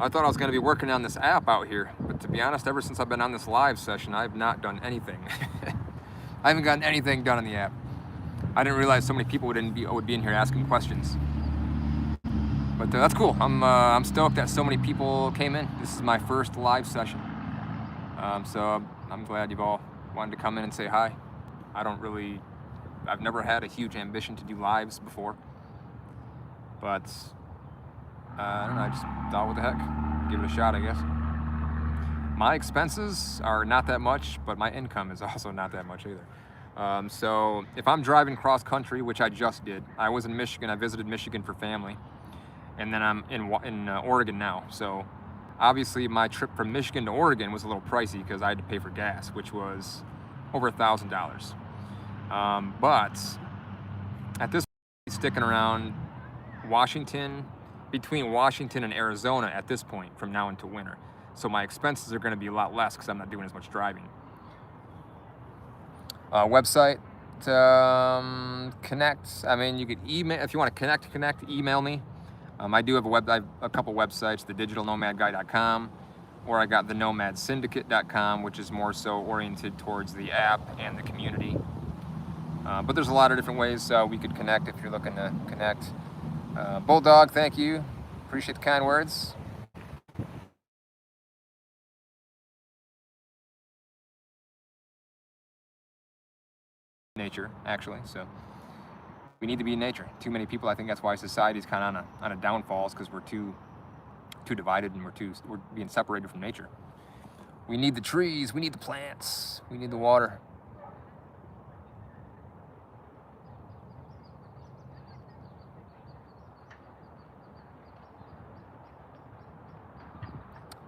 I thought I was going to be working on this app out here, but to be honest, ever since I've been on this live session, I've not done anything. I haven't gotten anything done on the app. I didn't realize so many people would be in here asking questions. But that's cool. I'm stoked that so many people came in. This is my first live session, so I'm glad you've all wanted to come in and say hi. I've never had a huge ambition to do lives before, but I don't know, I just thought, what the heck, give it a shot, I guess. My expenses are not that much, but my income is also not that much either. So if I'm driving cross country, which I just did, I was in Michigan, I visited Michigan for family, and then I'm in Oregon now. So obviously my trip from Michigan to Oregon was a little pricey because I had to pay for gas, which was over $1,000. But at this point, sticking around between Washington and Arizona at this point from now until winter. So my expenses are going to be a lot less because I'm not doing as much driving. Website, connect. I mean, you could email, if you want to connect, email me. I do have a couple websites, thedigitalnomadguy.com, or I got thenomadsyndicate.com, which is more so oriented towards the app and the community. But there's a lot of different ways we could connect if you're looking to connect. Bulldog, thank you. Appreciate the kind words. Nature, actually, so we need to be in nature. Too many people, I think that's why society's kind of on a downfall, because we're too divided, and we're being separated from nature. We need the trees, we need the plants, we need the water.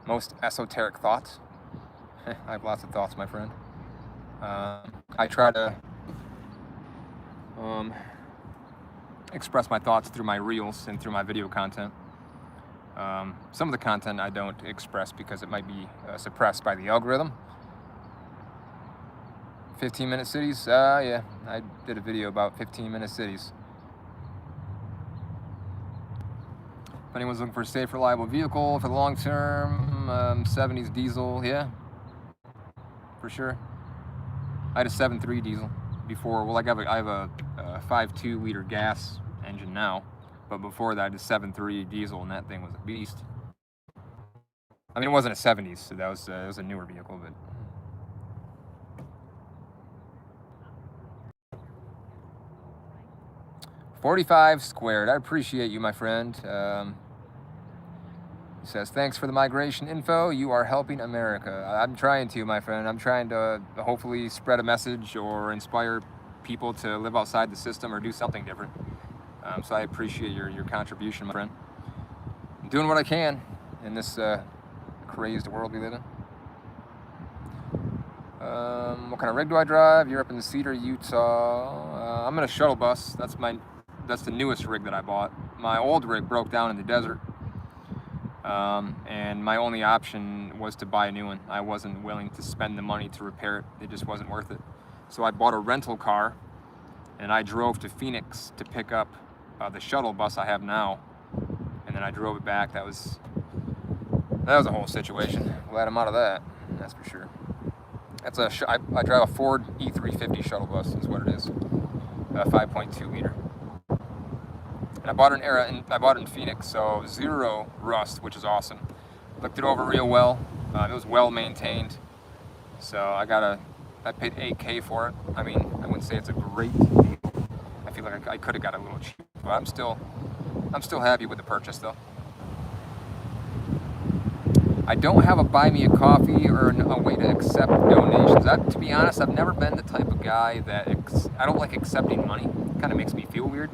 most esoteric thoughts. I have lots of thoughts, my friend. I try to express my thoughts through my reels and through my video content. Some of the content I don't express because it might be suppressed by the algorithm. 15-minute cities, yeah, I did a video about 15-minute cities. If anyone's looking for a safe, reliable vehicle for the long term, 70s diesel, yeah, for sure. I had a 7.3 diesel before. Well, like I have a 5.2 liter gas engine now, but before that, I had a 7.3 diesel, and that thing was a beast. I mean, it wasn't a 70s, so that was it was a newer vehicle, but. $45 squared. I appreciate you, my friend. He says, thanks for the migration info. You are helping America. I'm trying to, my friend. I'm trying to hopefully spread a message or inspire people to live outside the system or do something different. So I appreciate your contribution, my friend. I'm doing what I can in this crazed world we live in. What kind of rig do I drive? You're up in Cedar, Utah. I'm in a shuttle bus. That's the newest rig that I bought. My old rig broke down in the desert. And my only option was to buy a new one. I wasn't willing to spend the money to repair it. It just wasn't worth it. So I bought a rental car, and I drove to Phoenix to pick up the shuttle bus I have now. And then I drove it back. That was a whole situation. Glad I'm out of that, that's for sure. That's I drive a Ford E350 shuttle bus, is what it is. 5.2 liter. And I bought it in Phoenix, so zero rust, which is awesome. Looked it over real well. It was well maintained. So I paid $8K for it. I mean, I wouldn't say it's a great deal. I feel like I could have got a little cheap, but I'm still happy with the purchase though. I don't have a buy me a coffee or a way to accept donations. To be honest, I've never been the type of guy that I don't like accepting money. It kind of makes me feel weird.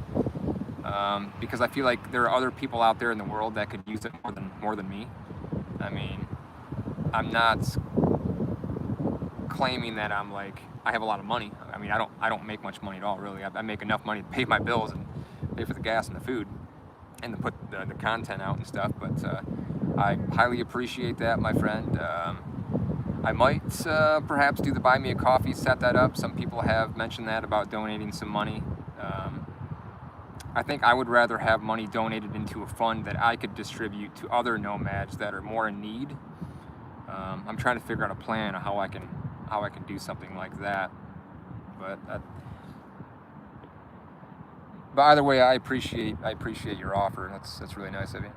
Because I feel like there are other people out there in the world that could use it more than me. I mean, I'm not claiming that I have a lot of money. I mean, I don't make much money at all, really. I make enough money to pay my bills and pay for the gas and the food, and to put the content out and stuff. But I highly appreciate that, my friend. I might perhaps do the buy me a coffee, set that up. Some people have mentioned that about donating some money. I think I would rather have money donated into a fund that I could distribute to other nomads that are more in need. I'm trying to figure out a plan of how I can do something like that. But either way, I appreciate your offer. That's really nice of you.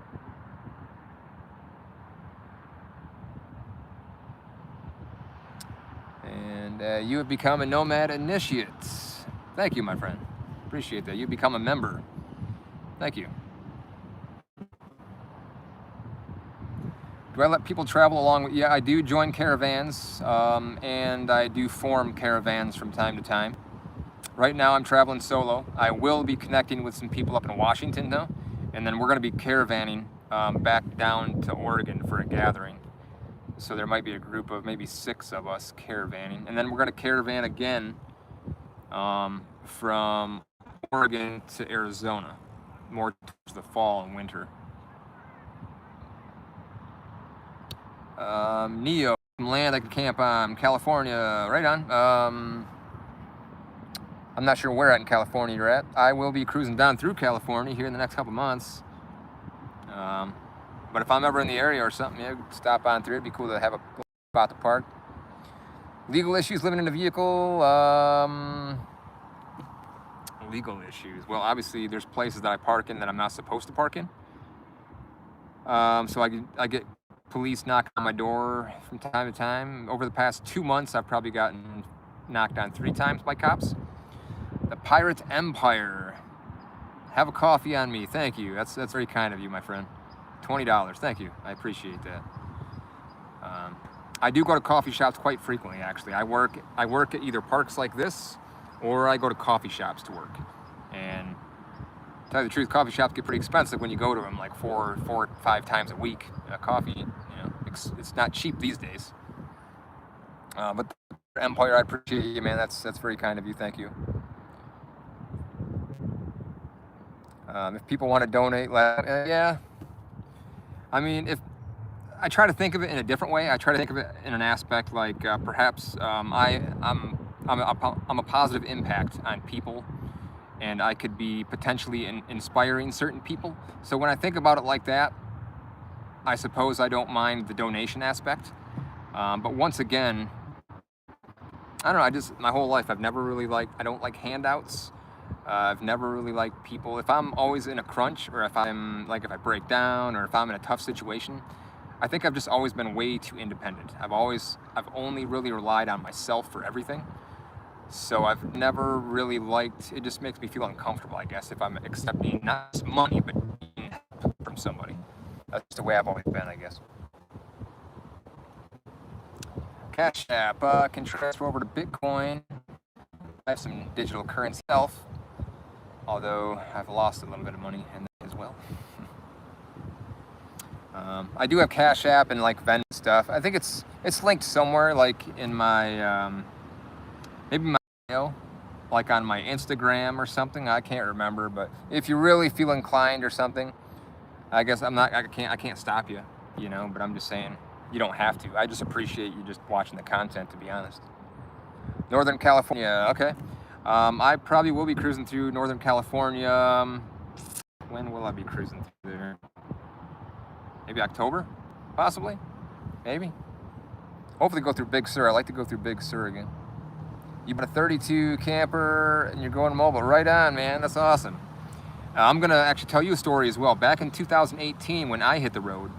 And you have become a nomad initiate. Thank you, my friend. Appreciate that. You become a member. Thank you. Do I let people travel along with? Yeah, I do join caravans, and I do form caravans from time to time. Right now I'm traveling solo. I will be connecting with some people up in Washington though, and then we're going to be caravanning back down to Oregon for a gathering. So there might be a group of maybe 6 of us caravanning, and then we're going to caravan again from Oregon to Arizona, more towards the fall and winter. Neo, land I can camp on, California, right on. I'm not sure where in California you're at. I will be cruising down through California here in the next couple months. But if I'm ever in the area or something, yeah, stop on through. It'd be cool to have a spot to park. Legal issues living in a vehicle. Legal issues. Well, obviously, there's places that I park in that I'm not supposed to park in. So I get police knocking on my door from time to time. Over the past 2 months, I've probably gotten knocked on 3 times by cops. The Pirate Empire. Have a coffee on me. Thank you. That's very kind of you, my friend. $20. Thank you. I appreciate that. I do go to coffee shops quite frequently, actually. I work at either parks like this, or I go to coffee shops to work. And to tell you the truth, coffee shops get pretty expensive when you go to them, like 4 or 5 times a week. Coffee, It's not cheap these days. But Empire, I appreciate you, man. That's very kind of you. Thank you. If people want to donate, yeah. I mean, if I try to think of it in a different way, I try to think of it in an aspect like perhaps I'm a positive impact on people, and I could be potentially inspiring certain people. So when I think about it like that, I suppose I don't mind the donation aspect. But once again, I don't know, my whole life, I don't like handouts. I've never really liked people. If I'm always in a crunch, or if I break down, or if I'm in a tough situation, I think I've just always been way too independent. I've only really relied on myself for everything. So I've never really liked, it just makes me feel uncomfortable, I guess, if I'm accepting not just money, but help from somebody. That's the way I've always been, I guess. Cash App can transfer over to Bitcoin. I have some digital currency self, although I've lost a little bit of money in that as well. I do have Cash App and like Venmo stuff. I think it's linked somewhere, like in my maybe my bio, like on my Instagram or something. I can't remember, but if you really feel inclined or something, I guess I can't stop you, you know. But I'm just saying, you don't have to. I just appreciate you just watching the content, to be honest. Northern California, okay. I probably will be cruising through Northern California. When will I be cruising through there? Maybe October, possibly, maybe. Hopefully go through Big Sur. I like to go through Big Sur again. You bought a 32 camper and you're going mobile. Right on, man. That's awesome. I'm gonna actually tell you a story as well. Back in 2018, when I hit the road,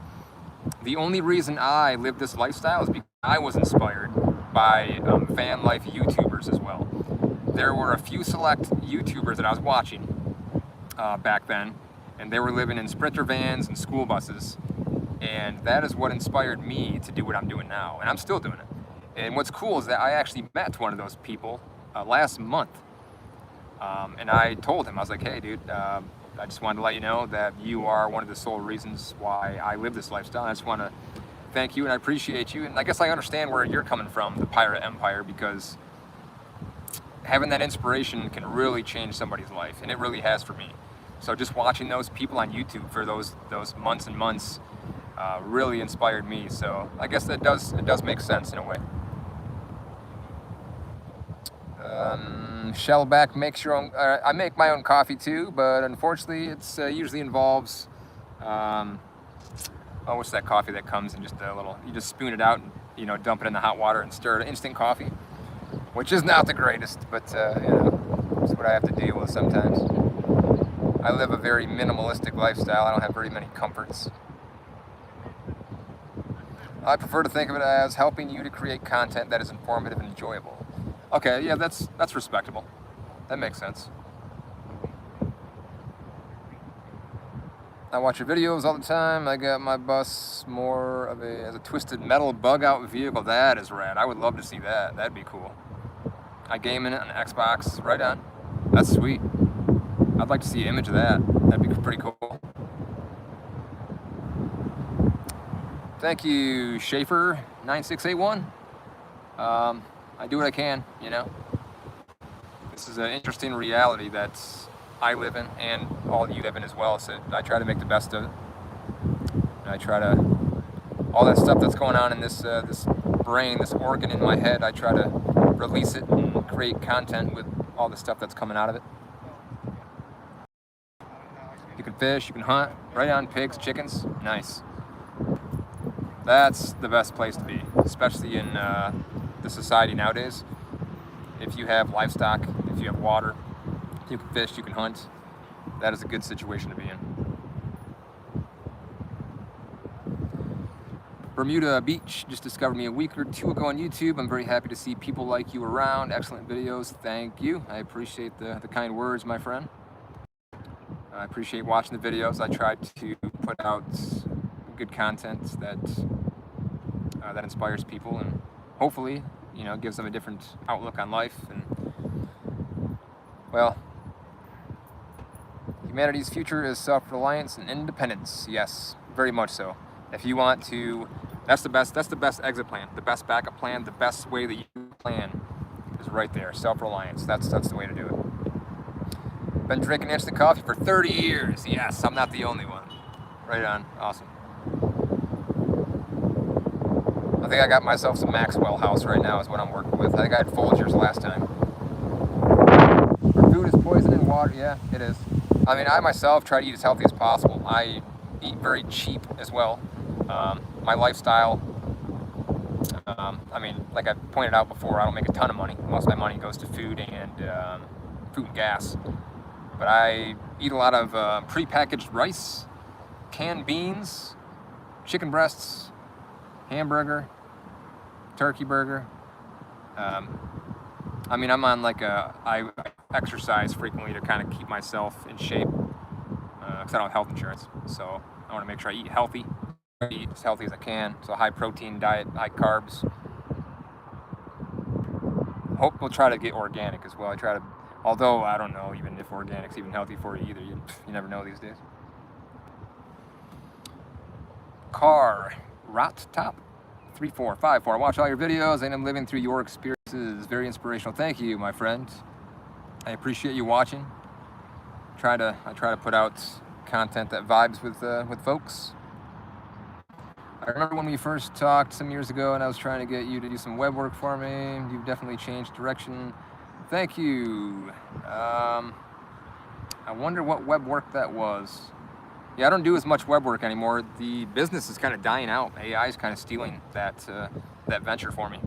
the only reason I lived this lifestyle is because I was inspired by van life YouTubers as well. There were a few select YouTubers that I was watching back then, and they were living in Sprinter vans and school buses, and that is what inspired me to do what I'm doing now, and I'm still doing it. And what's cool is that I actually met one of those people last month, and I told him, I was like, hey dude, I just wanted to let you know that you are one of the sole reasons why I live this lifestyle. I just want to thank you and I appreciate you, and I guess I understand where you're coming from, the Pirate Empire, because having that inspiration can really change somebody's life, and it really has for me. So just watching those people on YouTube for those months and months really inspired me. So I guess it does make sense in a way. Shellback makes your own. I make my own coffee too, but unfortunately, it's usually involves. What's that coffee that comes in just a little? You just spoon it out and, you know, dump it in the hot water and stir it. Instant coffee, which is not the greatest, but you know, it's what I have to deal with sometimes. I live a very minimalistic lifestyle. I don't have very many comforts. I prefer to think of it as helping you to create content that is informative and enjoyable. Okay, yeah, that's respectable. That makes sense. I watch your videos all the time. I got my bus more of as a twisted metal bug out vehicle. That is rad. I would love to see that. That'd be cool. I game in it on Xbox. Right on. That's sweet. I'd like to see an image of that. That'd be pretty cool. Thank you, Schaefer9681. I do what I can, you know. This is an interesting reality that I live in, and all of you live in as well. So I try to make the best of it. And I try to, all that stuff that's going on in this brain, this organ in my head, I try to release it and create content with all the stuff that's coming out of it. You can fish, you can hunt, right on, pigs, chickens, nice. That's the best place to be, especially in the society nowadays. If you have livestock, if you have water, you can fish, you can hunt, that is a good situation to be in. Bermuda Beach just discovered me a week or two ago on YouTube. I'm very happy to see people like you around. Excellent videos, thank you. I appreciate the kind words, my friend. I appreciate watching the videos. I try to put out good content that that inspires people, and hopefully, you know, gives them a different outlook on life. And well, humanity's future is self-reliance and independence. Yes, very much so. If you want to That's the best exit plan, the best backup plan, the best way that you plan is right there. Self-reliance. That's the way to do it. Been drinking instant coffee for 30 years. Yes, I'm not the only one. Right on. Awesome. I think I got myself some Maxwell House right now is what I'm working with. I think I had Folgers last time. Our food is poison in water. Yeah, it is. I mean, I myself try to eat as healthy as possible. I eat very cheap as well. My lifestyle, I mean, like I pointed out before, I don't make a ton of money. Most of my money goes to food and gas. But I eat a lot of prepackaged rice, canned beans, chicken breasts, hamburger, turkey burger. I mean, I'm on like I exercise frequently to kind of keep myself in shape because I don't have health insurance. So I want to make sure I eat healthy. Eat as healthy as I can, so high protein diet, high carbs. Hope we'll try to get organic as well. I try to, although I don't know even if organic's even healthy for you either. You never know these days. Car Rot Top 3454. Watch all your videos and I'm living through your experiences. Very inspirational. Thank you, my friend. I appreciate you watching. I try to put out content that vibes with folks. I remember when we first talked some years ago and I was trying to get you to do some web work for me. You've definitely changed direction. Thank you. I wonder what web work that was. Yeah, I don't do as much web work anymore. The business is kind of dying out. AI is kind of stealing that venture for me.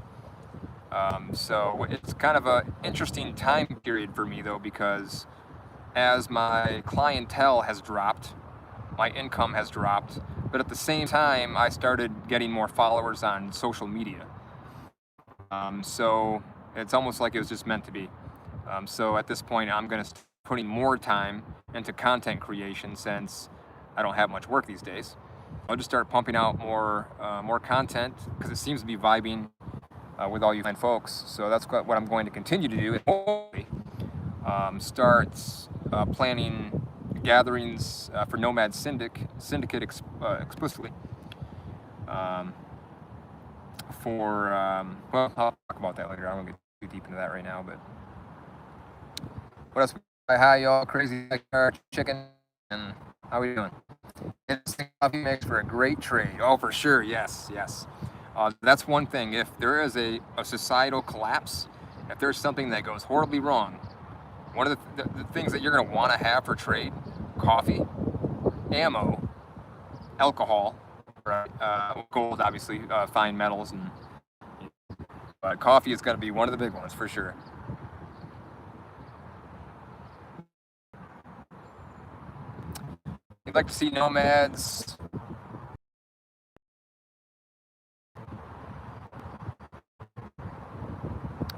So it's kind of an interesting time period for me though, because as my clientele has dropped, my income has dropped, but at the same time, I started getting more followers on social media. So it's almost like it was just meant to be. So at this point, I'm going to start putting more time into content creation since I don't have much work these days. I'll just start pumping out more content because it seems to be vibing with all you fine folks. So that's what I'm going to continue to do. And hopefully, start planning gatherings for Nomad Syndicate explicitly. Well, I'll talk about that later. I don't want to get too deep into that right now. But what else? Hi, y'all, crazy chicken, and how we doing? Instant coffee makes for a great trade. Oh, for sure. Yes. That's one thing. If there is a societal collapse, if there's something that goes horribly wrong, one of the things that you're going to want to have for trade: coffee, ammo, alcohol, right? Gold, obviously, fine metals, but coffee is going to be one of the big ones for sure. You'd like to see nomads.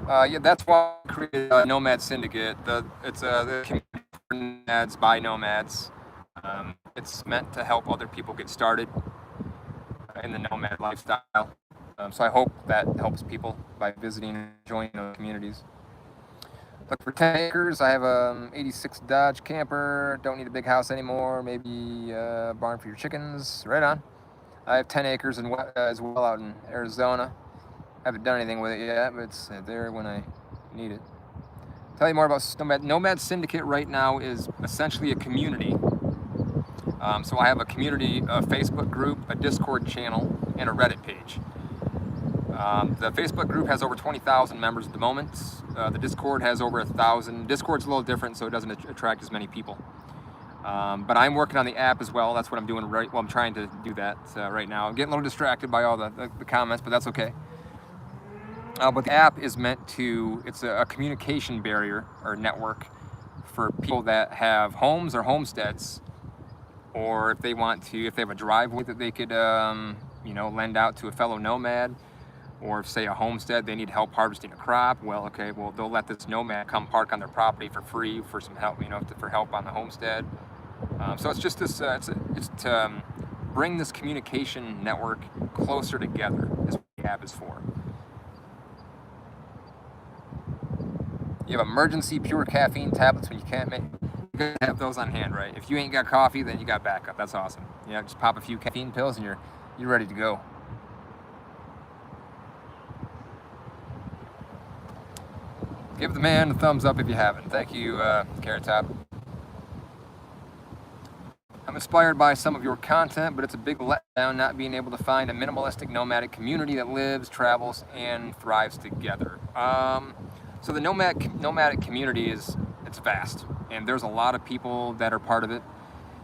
Yeah, that's why I created a Nomad Syndicate. It's the community for nomads by nomads. It's meant to help other people get started in the nomad lifestyle. So I hope that helps people by visiting and joining those communities. Look for 10 acres. I have a 86 Dodge camper. Don't need a big house anymore. Maybe a barn for your chickens. Right on. I have 10 acres as well out in Arizona. Haven't done anything with it yet, but it's there when I need it. Tell you more about Nomad Syndicate right now is essentially a community. So I have a community, a Facebook group, a Discord channel, and a Reddit page. The Facebook group has over 20,000 members at the moment. The Discord has over 1,000. Discord's a little different, so it doesn't attract as many people. But I'm working on the app as well. That's what I'm doing right. Well, I'm trying to do that right now. I'm getting a little distracted by all the comments, but that's okay. But the app is meant to, it's a communication barrier or network for people that have homes or homesteads, or if they have a driveway that they could, lend out to a fellow nomad, or if, say, a homestead, they need help harvesting a crop. Well, okay, they'll let this nomad come park on their property for free for some help, for help on the homestead. So it's just this, it's to bring this communication network closer together is what the app is for. You have emergency pure caffeine tablets when you can't make. You gotta have those on hand, right? If you ain't got coffee, then you got backup. That's awesome. Just pop a few caffeine pills and you're ready to go. Give the man a thumbs up if you haven't. Thank you, Carrot Top. I'm inspired by some of your content, but it's a big letdown not being able to find a minimalistic nomadic community that lives, travels, and thrives together. So the nomadic community it's vast, and there's a lot of people that are part of it,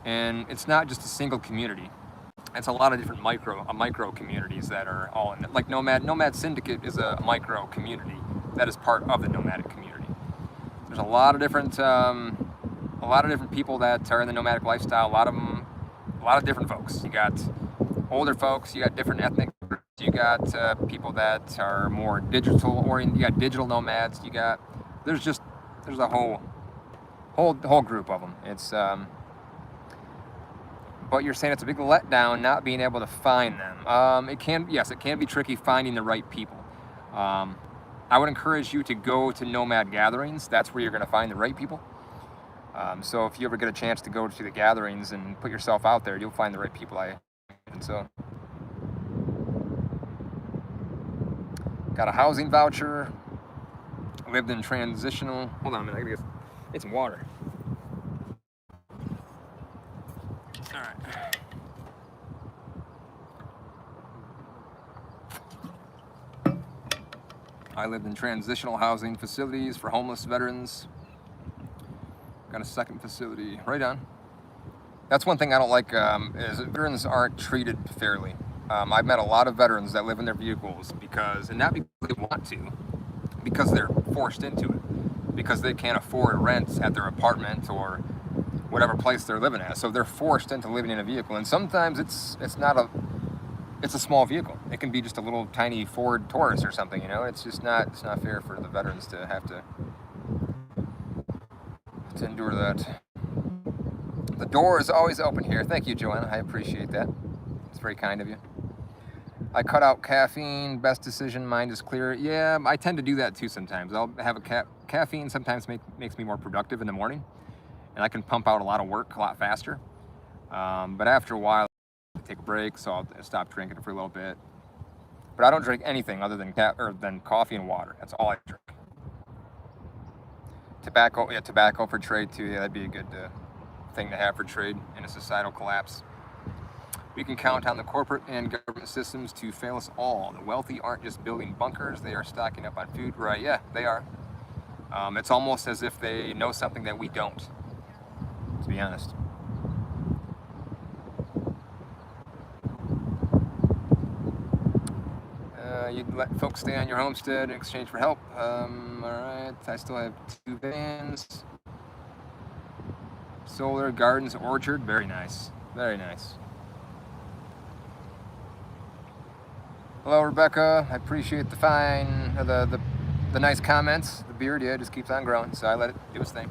and it's not just a single community. It's a lot of different micro communities that are all in it. Like Nomad Syndicate is a micro community that is part of the nomadic community. There's a lot of different people that are in the nomadic lifestyle. A lot of different folks. You got older folks. You got different ethnic groups. You got people that are more digital oriented. You got digital nomads. There's a whole group of them. It's but you're saying it's a big letdown not being able to find them. It can be tricky finding the right people. I would encourage you to go to nomad gatherings. That's where you're going to find the right people. So if you ever get a chance to go to the gatherings and put yourself out there, you'll find the right people. And so, got a housing voucher. Lived in transitional. Hold on a minute. I gotta get some water. All right. I lived in transitional housing facilities for homeless veterans. Got a second facility. Right on. That's one thing I don't like, is veterans aren't treated fairly. I've met a lot of veterans that live in their vehicles and not because they want to, because they're forced into it, because they can't afford rent at their apartment or whatever place they're living at. So they're forced into living in a vehicle, and sometimes it's a small vehicle. It can be just a little tiny Ford Taurus or something, you know. It's not fair for the veterans to have to endure that. The door is always open here. Thank you, Joanna. I appreciate that. It's very kind of you. I cut out caffeine. Best decision. Mind is clear. Yeah, I tend to do that too sometimes. I'll have a caffeine sometimes makes me more productive in the morning, and I can pump out a lot of work a lot faster. But after a while, I take a break, so I'll stop drinking for a little bit. But I don't drink anything other than coffee and water. That's all I drink. Tobacco for trade too. Yeah, that'd be a good thing to have for trade in a societal collapse. We can count on the corporate and government systems to fail us all. The wealthy aren't just building bunkers, they are stocking up on food. Right, yeah, they are. It's almost as if they know something that we don't, to be honest. You'd let folks stay on your homestead in exchange for help. All right, I still have 2 vans. Solar, gardens, orchard, very nice, very nice. Hello, Rebecca. I appreciate the nice comments. The beard, yeah, just keeps on growing, so I let it do its thing.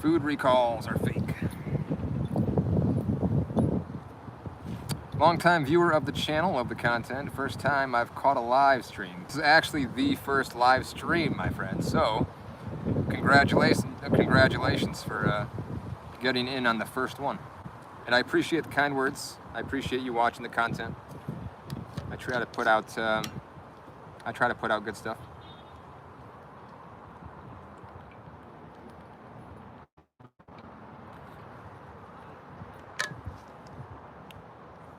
Food recalls are fake. Long-time viewer of the channel, of the content. First time I've caught a live stream. This is actually the first live stream, my friend. So, congratulations for getting in on the first one. And I appreciate the kind words. I appreciate you watching the content. I try to put out good stuff.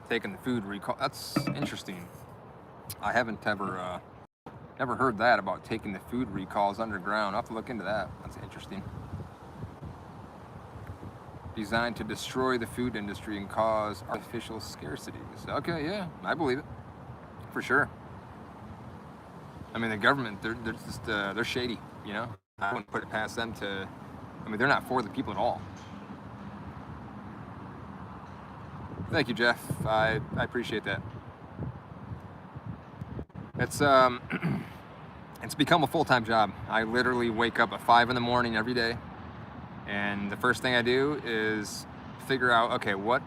Taking the food recall. That's interesting. I haven't never heard that about taking the food recalls underground. I'll have to look into that. That's interesting. Designed to destroy the food industry and cause artificial scarcities. Okay, yeah, I believe it. For sure. I mean, the government, they're shady, you know? I wouldn't put it past them to, I mean, they're not for the people at all. Thank you, Jeff. I appreciate that. It's become a full-time job. I literally wake up at 5 in the morning every day, and the first thing I do is figure out, okay, what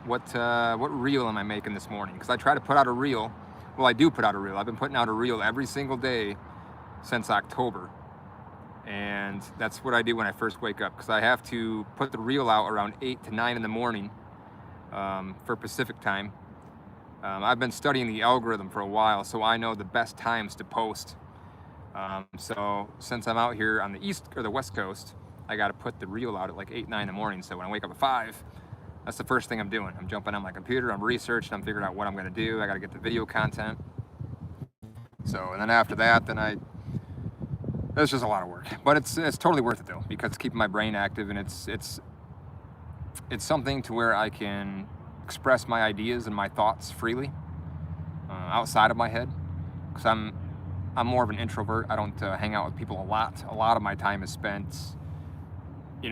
reel am I making this morning? Because I try to put out a reel. Well, I do put out a reel. I've been putting out a reel every single day since October, and that's what I do when I first wake up, because I have to put the reel out around 8 to 9 in the morning. For Pacific time, I've been studying the algorithm for a while, so I know the best times to post. So since I'm out here on the east or the west coast, I got to put the reel out at like 8, 9 in the morning. So when I wake up at 5, that's the first thing I'm doing. I'm jumping on my computer, I'm researching, I'm figuring out what I'm going to do. I got to get the video content. So, and then after that, it's just a lot of work, but it's totally worth it though, because it's keeping my brain active, and it's something to where I can express my ideas and my thoughts freely outside of my head, because I'm more of an introvert. I don't hang out with people a lot. A lot of my time is spent,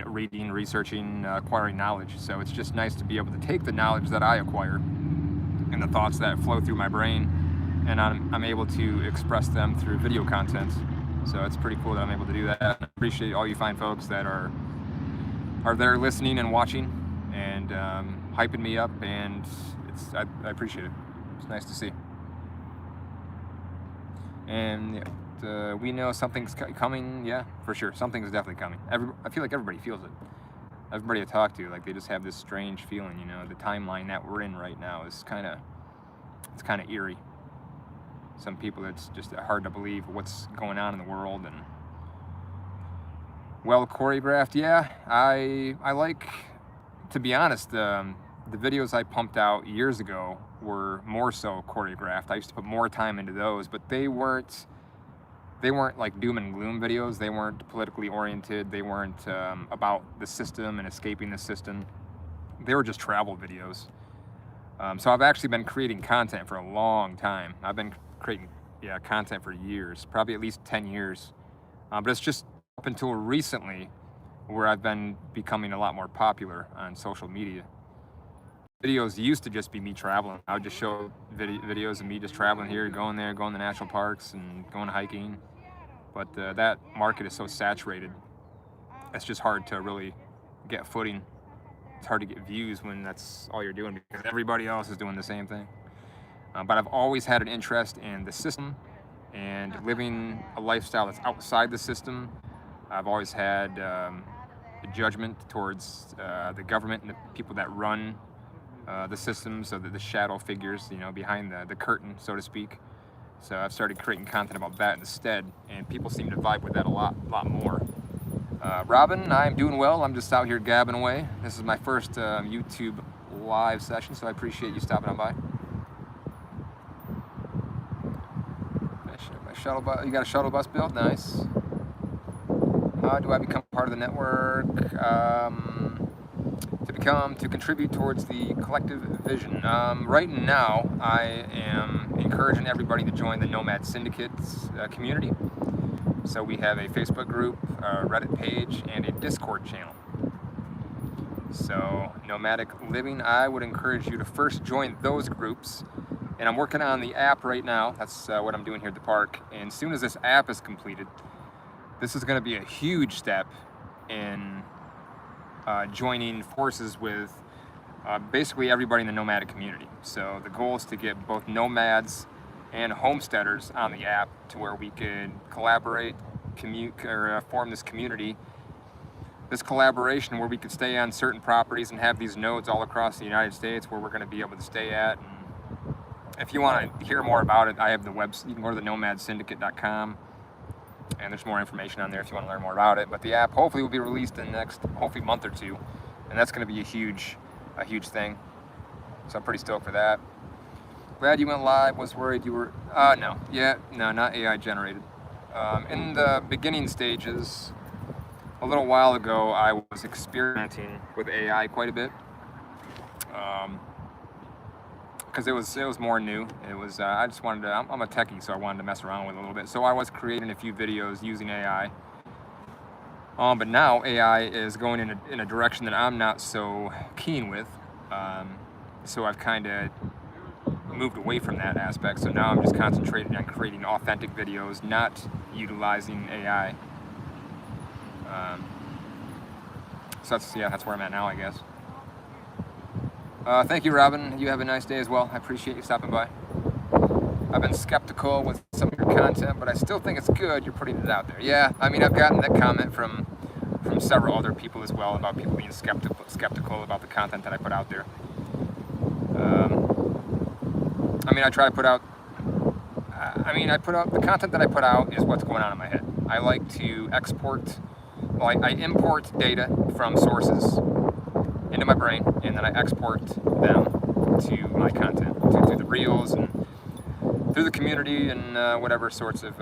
reading, researching, acquiring knowledge. So it's just nice to be able to take the knowledge that I acquire and the thoughts that flow through my brain, and I'm able to express them through video content. So it's pretty cool that I'm able to do that. I appreciate all you fine folks that are there listening and watching and hyping me up, and I appreciate it. It's nice to see. And we know something's coming. Yeah, for sure, something's definitely coming. I feel like everybody feels it. Everybody I talk to, like, they just have this strange feeling. The timeline that we're in right now is kind of eerie. Some people, it's just hard to believe what's going on in the world. And well choreographed, yeah. I like, to be honest, the videos I pumped out years ago were more so choreographed. I used to put more time into those, but they weren't like doom and gloom videos. They weren't politically oriented. They weren't about the system and escaping the system. They were just travel videos. So I've actually been creating content for a long time. I've been creating content for years, probably at least 10 years. But it's just up until recently where I've been becoming a lot more popular on social media. Videos used to just be me traveling. I would just show videos of me just traveling here, going there, going to national parks and going hiking. But that market is so saturated, it's just hard to really get footing. It's hard to get views when that's all you're doing, because everybody else is doing the same thing. But I've always had an interest in the system and living a lifestyle that's outside the system. I've always had a judgment towards the government and the people that run the system, so that the shadow figures, behind the curtain, so to speak. So I've started creating content about that instead, and people seem to vibe with that a lot more. Robin, I'm doing well. I'm just out here gabbing away. This is my first YouTube live session, so I appreciate you stopping on by. My shuttle bus. You got a shuttle bus built? Nice. How do I become part of the network? To contribute towards the collective vision. Right now, I am encouraging everybody to join the Nomad Syndicate community. So we have a Facebook group, a Reddit page, and a Discord channel. So Nomadic Living, I would encourage you to first join those groups. And I'm working on the app right now. That's what I'm doing here at the park. And as soon as this app is completed, this is going to be a huge step in joining forces with basically everybody in the nomadic community. So the goal is to get both nomads and homesteaders on the app, to where we could collaborate, form this community, this collaboration where we could stay on certain properties and have these nodes all across the United States where we're going to be able to stay at. And if you want to hear more about it, I have the website. You can go to the nomadsyndicate.com. and there's more information on there if you want to learn more about it. But the app hopefully will be released in the next, hopefully, month or two, and that's going to be a huge thing. So I'm pretty stoked for that. Glad you went live. Was worried you were. No, not AI generated. In the beginning stages, a little while ago, I was experimenting with AI quite a bit. Because it was more new. It was I just wanted to. I'm a techie, so I wanted to mess around with it a little bit. So I was creating a few videos using AI. But now AI is going in a direction that I'm not so keen with. So I've kind of moved away from that aspect. So now I'm just concentrating on creating authentic videos, not utilizing AI. So that's where I'm at now, I guess. Thank you, Robin. You have a nice day as well. I appreciate you stopping by. I've been skeptical with some of your content, but I still think it's good. You're putting it out there. Yeah, I mean, I've gotten that comment from several other people as well, about people being skeptical about the content that I put out there. I mean, I try to put out, the content that I put out is what's going on in my head. I like to export, I import data from sources into my brain, and then I export them to my content, through the reels and through the community and whatever sorts of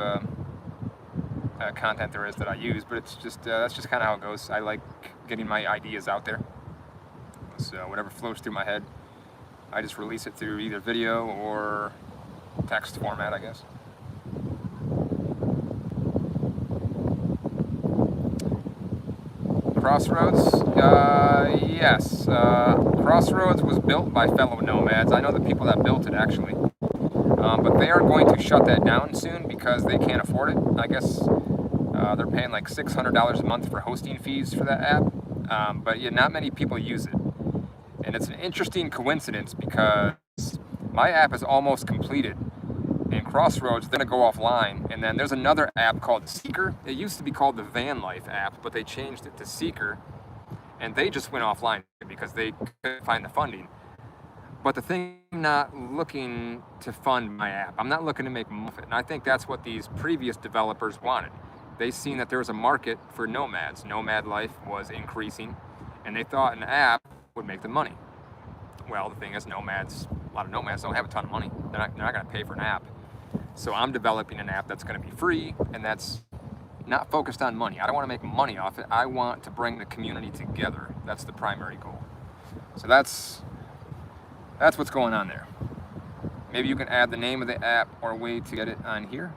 content there is that I use. But it's just, that's just kind of how it goes. I like getting my ideas out there. So whatever flows through my head, I just release it through either video or text format, I guess. Crossroads, yes. Crossroads was built by fellow nomads. I know the people that built it, actually. But they are going to shut that down soon because they can't afford it. I guess they're paying like $600 a month for hosting fees for that app. But yeah, not many people use it. And it's an interesting coincidence because my app is almost completed. And Crossroads, they're gonna go offline. And then there's another app called Seeker. It used to be called the Van Life app, but they changed it to Seeker. And they just went offline because they couldn't find the funding. But the thing, I'm not looking to fund my app. I'm not looking to make money off it. And I think that's what these previous developers wanted. They seen that there was a market for nomads. Nomad life was increasing, and they thought an app would make them money. Well, the thing is, a lot of nomads don't have a ton of money. They're not going to pay for an app. So I'm developing an app that's going to be free, and that's not focused on money. I don't want to make money off it. I want to bring the community together. That's the primary goal. So that's what's going on there. Maybe you can add the name of the app or a way to get it on here.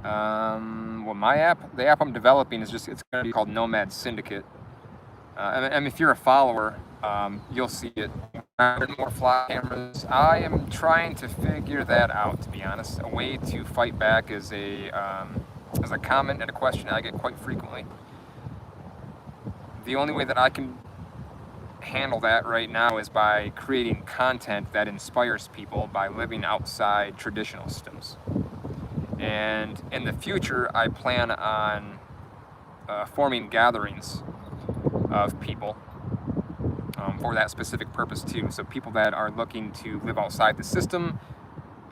Well, my app, the app I'm developing is it's going to be called Nomad Syndicate. And if you're a follower, you'll see it. More fly cameras. I am trying to figure that out, to be honest. A way to fight back is a comment and a question I get quite frequently. The only way that I can handle that right now is by creating content that inspires people by living outside traditional systems. And in the future, I plan on forming gatherings of people for that specific purpose too. So people that are looking to live outside the system,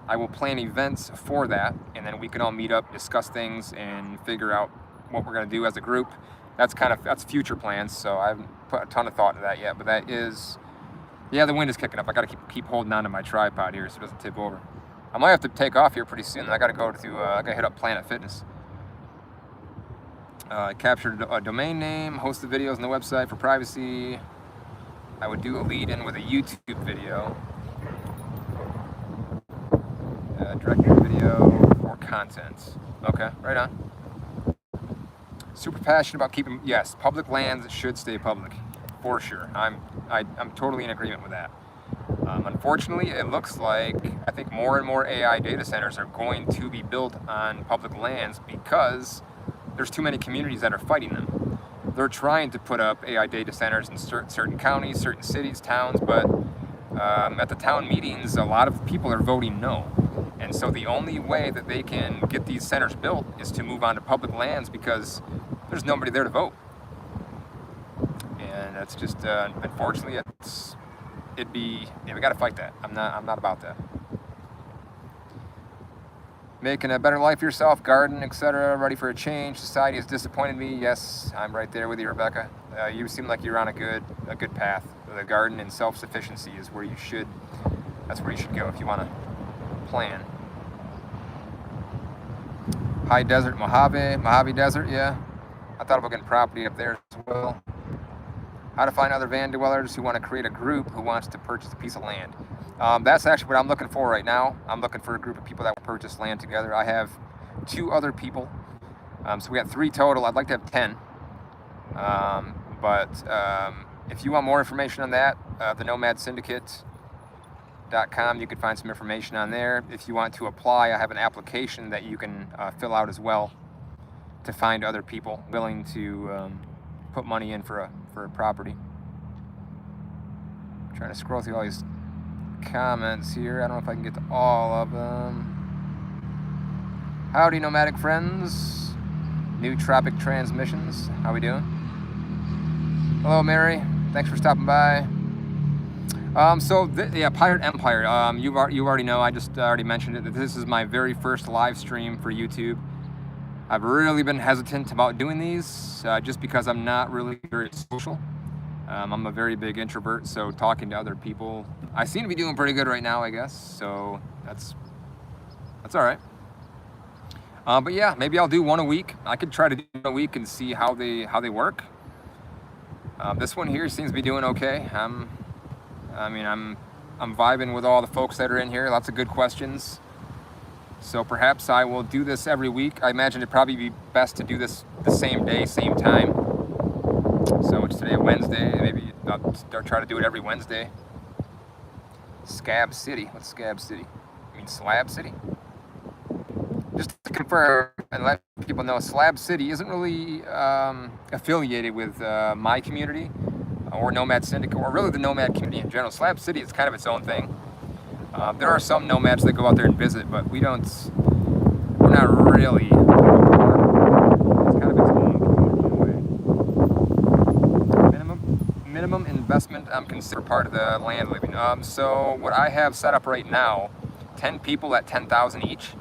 I will plan events for that, and then we can all meet up, discuss things, and figure out what we're going to do as a group. That's future plans, so I haven't put a ton of thought to that yet, but that is, yeah, the wind is kicking up. I got to keep holding on to my tripod here so it doesn't tip over. I might have to take off here pretty soon. I got to go to, I got to hit up Planet Fitness. I captured a domain name, host the videos on the website for privacy. I would do a lead-in with a YouTube video. Direct video or content. Okay, right on. Super passionate about keeping, yes, public lands should stay public, for sure. I'm totally in agreement with that. Unfortunately, it looks like I think more and more AI data centers are going to be built on public lands because there's too many communities that are fighting them. They're trying to put up AI data centers in certain counties, certain cities, towns, but at the town meetings, a lot of people are voting no. And so the only way that they can get these centers built is to move on to public lands because there's nobody there to vote. And that's just, unfortunately, we gotta fight that. I'm not about that. Making a better life for yourself, garden, etc., ready for a change. Society has disappointed me. Yes, I'm right there with you, Rebecca. You seem like you're on a good path. The garden and self-sufficiency is where you should, that's where you should go if you want to plan. High Desert, Mojave Desert, yeah. I thought about getting property up there as well. How to find other van dwellers who want to create a group who wants to purchase a piece of land. That's actually what I'm looking for right now. I'm looking for a group of people that will purchase land together. I have 2 other people. So we got 3 total. I'd like to have 10. If you want more information on that, the nomadsyndicate.com, you can find some information on there. If you want to apply, I have an application that you can fill out as well to find other people willing to put money in for a property. I'm trying to scroll through all these comments here. I don't know if I can get to all of them. Howdy, nomadic friends. New Tropic Transmissions. How we doing? Hello, Mary. Thanks for stopping by. Yeah, Pirate Empire. You already know. I just already mentioned it that this is my very first live stream for YouTube. I've really been hesitant about doing these just because I'm not really very social. I'm a very big introvert, so talking to other people, I seem to be doing pretty good right now, I guess. So that's all right. But yeah, maybe I'll do one a week. I could try to do one a week and see how they work. This one here seems to be doing okay. I'm vibing with all the folks that are in here. Lots of good questions. So perhaps I will do this every week. I imagine it'd probably be best to do this the same day, same time. So it's today, Wednesday. Maybe I'll try to do it every Wednesday. Scab City. What's Scab City? I mean Slab City? Just to confirm and let people know, Slab City isn't really affiliated with my community or Nomad Syndicate, or really the Nomad community in general. Slab City is kind of its own thing. There are some nomads that go out there and visit, but we're not really. It's kind of its own community in a way. Minimum investment, I'm considered part of the land living. So what I have set up right now, 10 people at 10,000 each.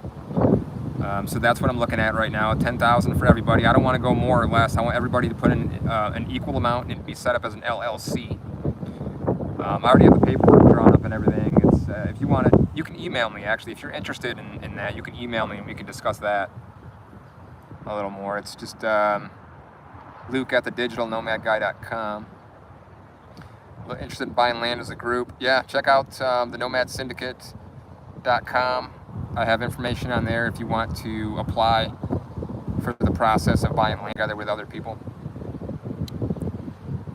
So that's what I'm looking at right now, 10,000 for everybody. I don't want to go more or less. I want everybody to put in an equal amount and be set up as an LLC. I already have the paperwork drawn up and everything. It's if you want it, you can email me actually. If you're interested in that, you can email me and we can discuss that a little more. It's just Luke@thedigitalnomadguy.com. Interested in buying land as a group? Yeah, check out the nomadsyndicate.com. I have information on there if you want to apply for the process of buying land together with other people.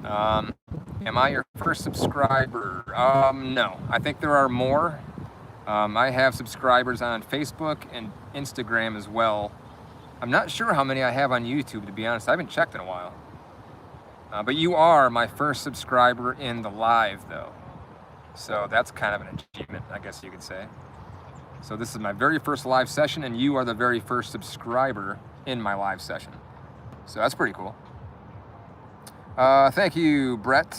Am I your first subscriber? No, I think there are more. I have subscribers on Facebook and Instagram as well. I'm not sure how many I have on YouTube, to be honest. I haven't checked in a while. But you are my first subscriber in the live, though. So that's kind of an achievement, I guess you could say. So this is my very first live session, and you are the very first subscriber in my live session. So that's pretty cool. Thank you, Brett.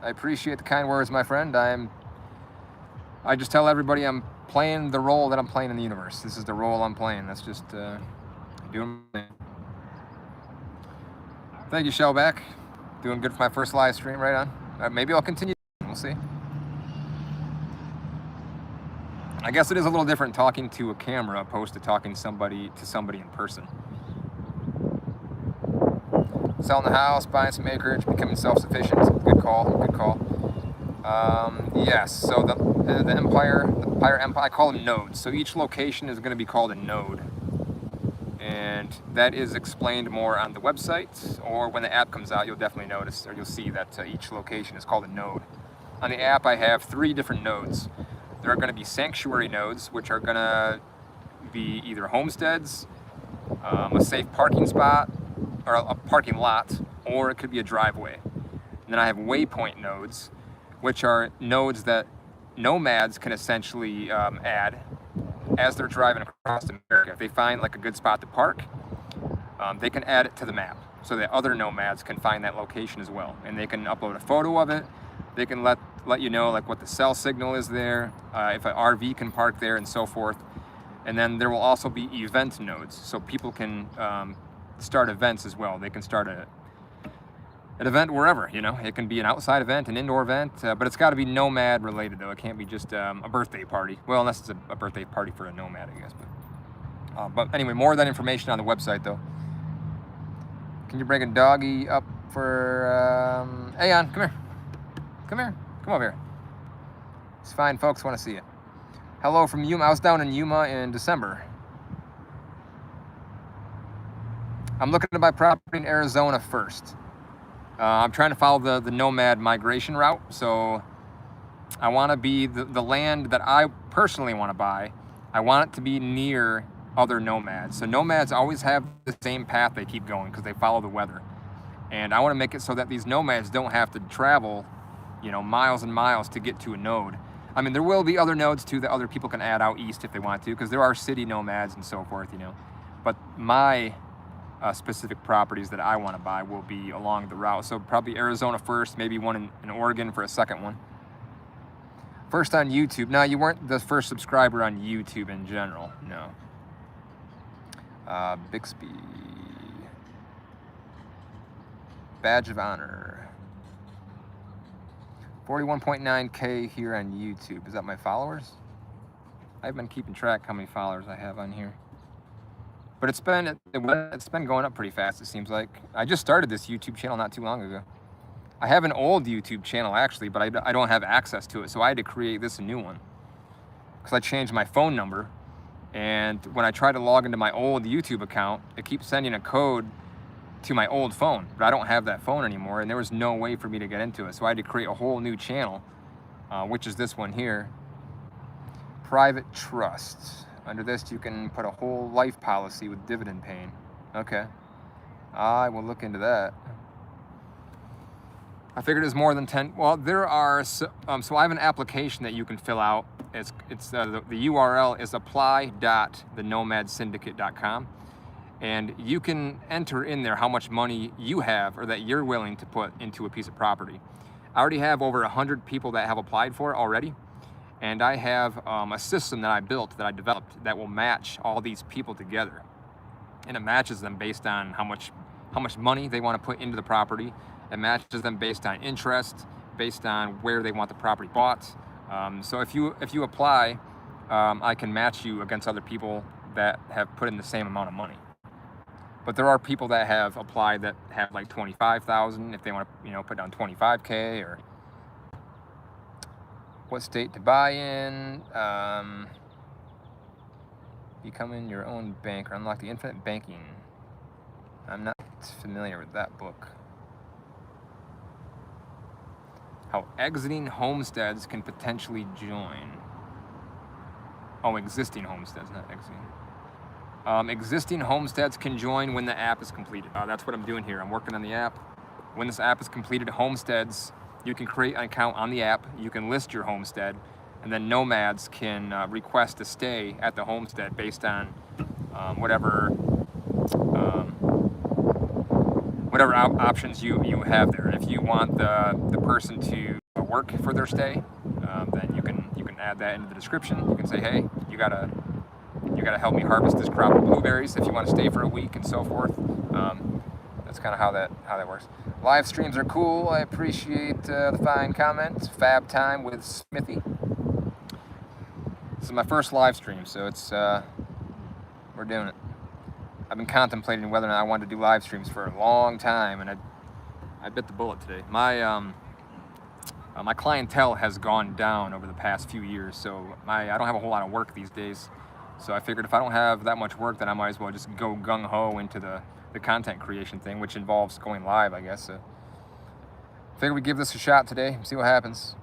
I appreciate the kind words, my friend. I just tell everybody I'm playing the role that I'm playing in the universe. This is the role I'm playing. That's just doing my thing. Thank you, Shellback. Doing good for my first live stream, right on. Maybe I'll continue. We'll see. I guess it is a little different talking to a camera opposed to talking to somebody in person. Selling the house, buying some acreage, becoming self-sufficient. Good call. Good call. Yes. So the Pirate Empire, I call them nodes. So each location is going to be called a node, and that is explained more on the website. Or when the app comes out, you'll definitely notice, or you'll see that each location is called a node. On the app, I have 3 different nodes. There are going to be sanctuary nodes, which are going to be either homesteads, a safe parking spot, or a parking lot, or it could be a driveway. And then I have waypoint nodes, which are nodes that nomads can essentially add as they're driving across America. If they find like a good spot to park, they can add it to the map so that other nomads can find that location as well. And they can upload a photo of it. They can let you know like what the cell signal is there, if an RV can park there, and so forth. And then there will also be event nodes, so people can start events as well. They can start an event wherever, you know. It can be an outside event, an indoor event, but it's got to be nomad related though. It can't be just a birthday party. Well, unless it's a birthday party for a nomad, I guess. But anyway, more of that information on the website though. Can you bring a doggy up for Aeon? Come here. Come here. Come over here. It's fine, folks. Want to see you. Hello from Yuma. I was down in Yuma in December. I'm looking to buy property in Arizona first. I'm trying to follow the nomad migration route. So I want to be the land that I personally want to buy. I want it to be near other nomads. So nomads always have the same path they keep going because they follow the weather. And I want to make it so that these nomads don't have to travel, you know, miles and miles to get to a node. I mean, there will be other nodes too that other people can add out east if they want to, because there are city nomads and so forth, you know. But my specific properties that I want to buy will be along the route. So probably Arizona first, maybe one in Oregon for a second one. First on YouTube. No, you weren't the first subscriber on YouTube in general. No. Bixby. Badge of honor. 41.9K here on YouTube. Is that my followers? I've been keeping track how many followers I have on here. But it's been going up pretty fast, it seems like. I just started this YouTube channel not too long ago. I have an old YouTube channel actually, but I don't have access to it, so I had to create this a new one. Because I changed my phone number, and when I try to log into my old YouTube account, it keeps sending a code to my old phone, but I don't have that phone anymore, and there was no way for me to get into it, so I had to create a whole new channel, which is this one here. Private trust. Under this, you can put a whole life policy with dividend paying. Okay. I will look into that. I figured it was more than 10. Well, there are, so I have an application that you can fill out. The URL is apply.thenomadsyndicate.com. And you can enter in there how much money you have or that you're willing to put into a piece of property. I already have over 100 people that have applied for it already. And I have a system that I built, that I developed, that will match all these people together. And it matches them based on how much money they want to put into the property. It matches them based on interest, based on where they want the property bought. So if you apply, I can match you against other people that have put in the same amount of money. But there are people that have applied that have like 25,000 if they want to, put down 25K or what state to buy in, becoming your own banker, unlock the infinite banking. I'm not familiar with that book. How exiting homesteads can potentially join. Oh, existing homesteads, not exiting. Existing homesteads can join when the app is completed. That's what I'm doing here. I'm working on the app. When this app is completed, homesteads, you can create an account on the app. You can list your homestead, and then nomads can request to stay at the homestead based on whatever options you have there. And if you want the person to work for their stay, then you can add that into the description. You can say, hey, you gotta help me harvest this crop of blueberries if you want to stay for a week and so forth. That's kind of how that works. Live streams are cool. I appreciate the fine comments. Fab time with Smithy. This is my first live stream, so it's we're doing it. I've been contemplating whether or not I wanted to do live streams for a long time, and I bit the bullet today. My clientele has gone down over the past few years, so I don't have a whole lot of work these days. So I figured if I don't have that much work, then I might as well just go gung-ho into the content creation thing, which involves going live, I guess. So figure we give this a shot today, see what happens.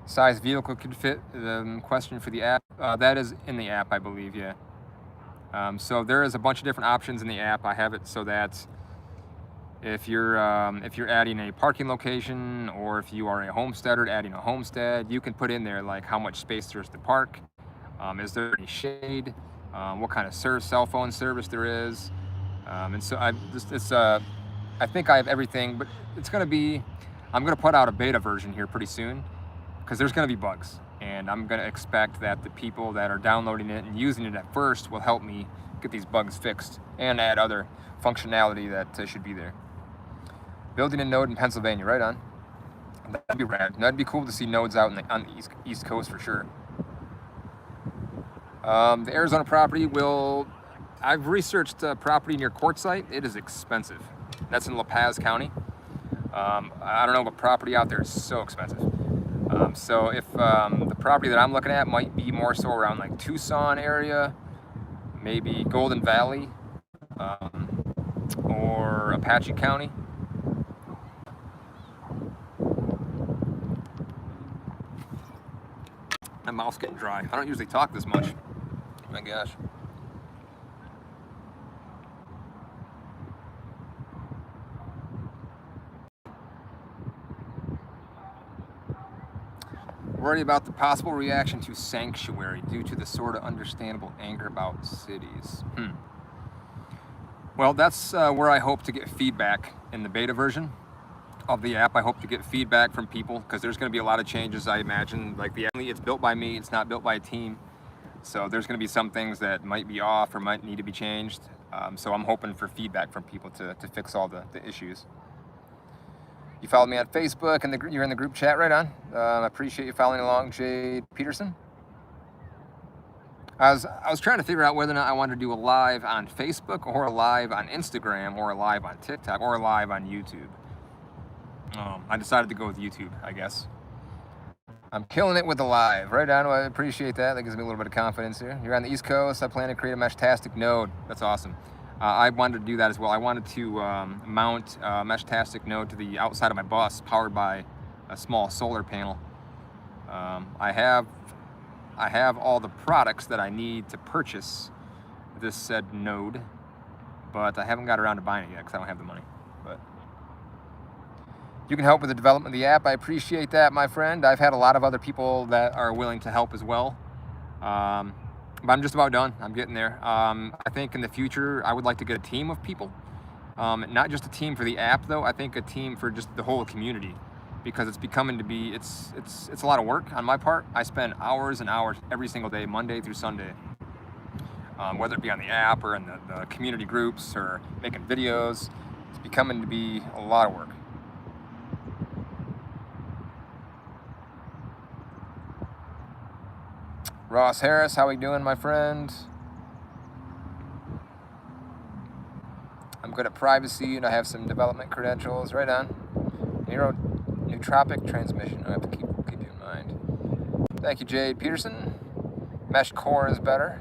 Size vehicle could fit, the question for the app. That is in the app, I believe, yeah. So there is a bunch of different options in the app. I have it so that if you're adding a parking location, or if you are a homesteader adding a homestead, you can put in there like how much space there's to park, is there any shade, what kind of cell phone service there is, and so I think I have everything, but I'm gonna put out a beta version here pretty soon, because there's gonna be bugs, and I'm gonna expect that the people that are downloading it and using it at first will help me get these bugs fixed and add other functionality that should be there. Building a node in Pennsylvania, right on. That'd be rad. That'd be cool to see nodes out on the East Coast for sure. The Arizona property I've researched property near Quartzsite. It is expensive. That's in La Paz County. I don't know, but property out there is so expensive. So if the property that I'm looking at might be more so around like Tucson area, maybe Golden Valley, or Apache County. My mouth's getting dry. I don't usually talk this much. Oh my gosh. Worried about the possible reaction to sanctuary due to the sort of understandable anger about cities. Well, that's where I hope to get feedback in the beta version of the app. I hope to get feedback from people because there's going to be a lot of changes, I imagine. Like it's built by me, it's not built by a team. So there's going to be some things that might be off or might need to be changed. So I'm hoping for feedback from people to fix all the issues. You followed me on Facebook and you're in the group chat, right on. I appreciate you following along, Jade Peterson. I was trying to figure out whether or not I wanted to do a live on Facebook or a live on Instagram or a live on TikTok or a live on YouTube. I decided to go with YouTube, I guess. I'm killing it with the live. Right on, I appreciate that. That gives me a little bit of confidence here. You're on the East Coast. I plan to create a Meshtastic node. That's awesome. I wanted to do that as well. I wanted to mount a Meshtastic node to the outside of my bus powered by a small solar panel. I have all the products that I need to purchase this said node, but I haven't got around to buying it yet because I don't have the money. But you can help with the development of the app. I appreciate that, my friend. I've had a lot of other people that are willing to help as well. But I'm just about done. I'm getting there. I think in the future, I would like to get a team of people. Not just a team for the app, though. I think a team for just the whole community, because it's becoming to be, it's a lot of work on my part. I spend hours and hours every single day, Monday through Sunday, whether it be on the app or in the community groups or making videos. It's becoming to be a lot of work. Ross Harris, how we doing, my friend? I'm good at privacy and I have some development credentials. Right on. Nootropic transmission. I have to keep you in mind. Thank you, Jade Peterson. Mesh core is better.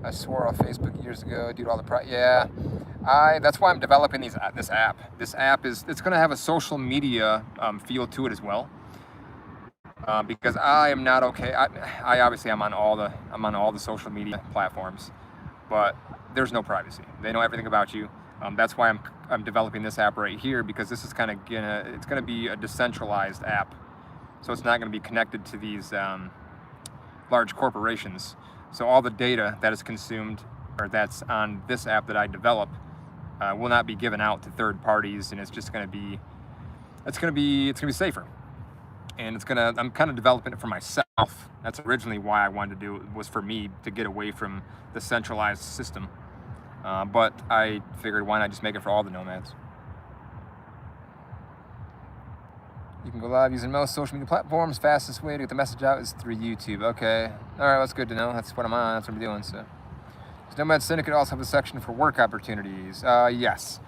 I swore off Facebook years ago. Dude, all the yeah. That's why I'm developing this app. This app it's going to have a social media feel to it as well. Because I am not okay. I obviously I'm on all the social media platforms, but there's no privacy. They know everything about you. That's why I'm developing this app right here, because this is it's gonna be a decentralized app, so it's not gonna be connected to these large corporations. So all the data that is consumed or that's on this app that I develop will not be given out to third parties, and it's gonna be safer. And I'm kind of developing it for myself. That's originally why I wanted to do it, was for me to get away from the centralized system. But I figured, why not just make it for all the nomads? You can go live using most social media platforms. Fastest way to get the message out is through YouTube. Okay, all right, that's good to know. That's what I'm on, that's what I'm doing, so. Does Nomad Syndicate also have a section for work opportunities? Yes.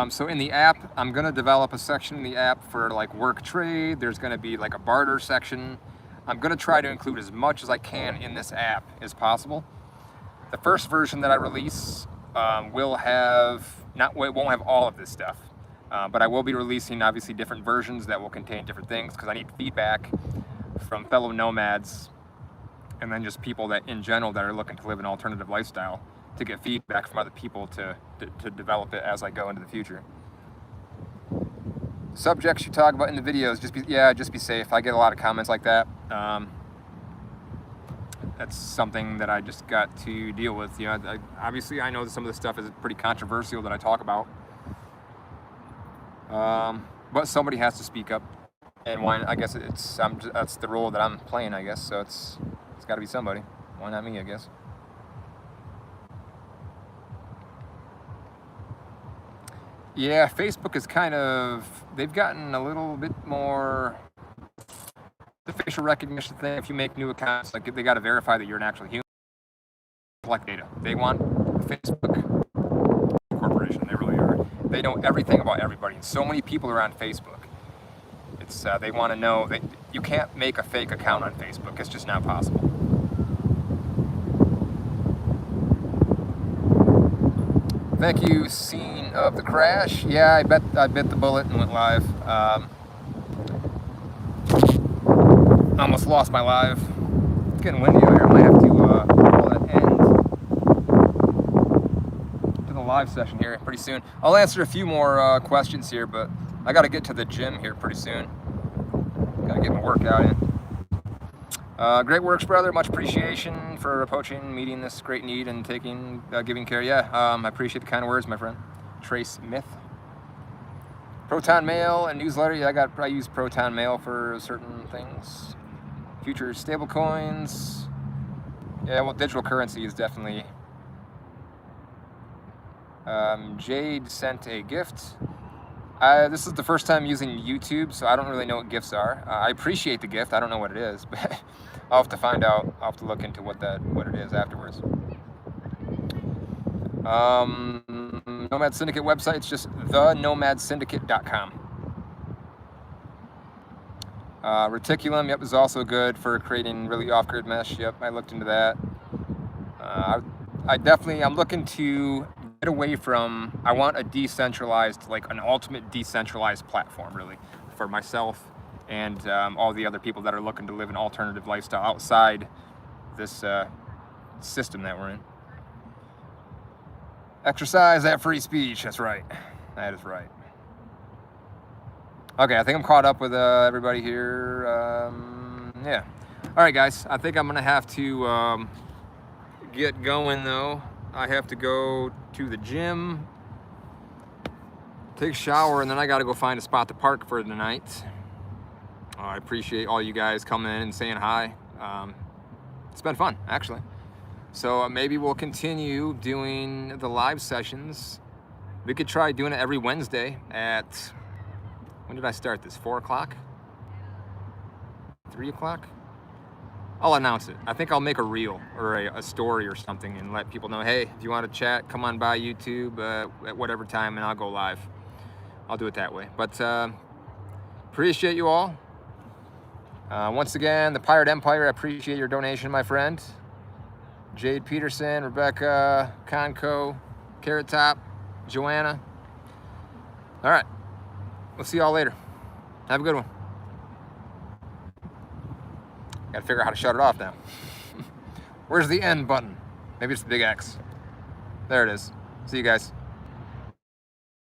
So in the app, I'm gonna develop a section in the app for like work trade. There's gonna be like a barter section. I'm gonna try to include as much as I can in this app as possible. The first version that I release won't have all of this stuff, but I will be releasing obviously different versions that will contain different things, because I need feedback from fellow nomads and then just people that in general that are looking to live an alternative lifestyle, to get feedback from other people to develop it as I go into the future. Subjects you talk about in the videos, just be safe. I get a lot of comments like that. That's something that I just got to deal with. You know, obviously I know that some of the stuff is pretty controversial that I talk about, but somebody has to speak up, and I guess that's the role that I'm playing, I guess. So it's got to be somebody. Why not me, I guess. Yeah, Facebook is they've gotten a little bit more, the facial recognition thing. If you make new accounts, like they got to verify that you're an actual human. Collect data. They want Facebook corporation. They really are. They know everything about everybody, and so many people are on Facebook. They want to know that you can't make a fake account on Facebook. It's just not possible. Thank you, Scene of the Crash. Yeah, I bit the bullet and went live. Almost lost my live. It's getting windy out here. I might have to call that end to the live session here pretty soon. I'll answer a few more questions here, but I got to get to the gym here pretty soon. Got to get my workout in. Great works, brother. Much appreciation for approaching, meeting this great need, and giving care. Yeah, I appreciate the kind words, my friend. Trace Myth. Proton Mail and newsletter. Yeah, I use Proton Mail for certain things. Future stable coins. Yeah, well, digital currency is definitely. Jade sent a gift. This is the first time using YouTube, so I don't really know what gifts are. I appreciate the gift. I don't know what it is, but I'll have to find out. I'll have to look into what it is afterwards. Nomad Syndicate website, it's just thenomadsyndicate.com. Reticulum, yep, is also good for creating really off-grid mesh. Yep, I looked into that. I'm looking to get away from, I want a decentralized, like an ultimate decentralized platform, really, for myself and all the other people that are looking to live an alternative lifestyle outside this system that we're in. Exercise that free speech, that's right. That is right. Okay, I think I'm caught up with everybody here. Yeah. All right, guys, I think I'm gonna have to get going though. I have to go to the gym, take a shower, and then I gotta go find a spot to park for the night. I appreciate all you guys coming in and saying hi. It's been fun, actually. So maybe we'll continue doing the live sessions. We could try doing it every Wednesday at, when did I start this? 4 o'clock? 3 o'clock? I'll announce it. I think I'll make a reel or a story or something and let people know, hey, if you want to chat, come on by YouTube at whatever time and I'll go live. I'll do it that way. But appreciate you all. Once again, the Pirate Empire, I appreciate your donation, my friend. Jade Peterson, Rebecca, Conco, Carrot Top, Joanna. All right. We'll see y'all later. Have a good one. Gotta figure out how to shut it off now. Where's the end button? Maybe it's the big X. There it is. See you guys.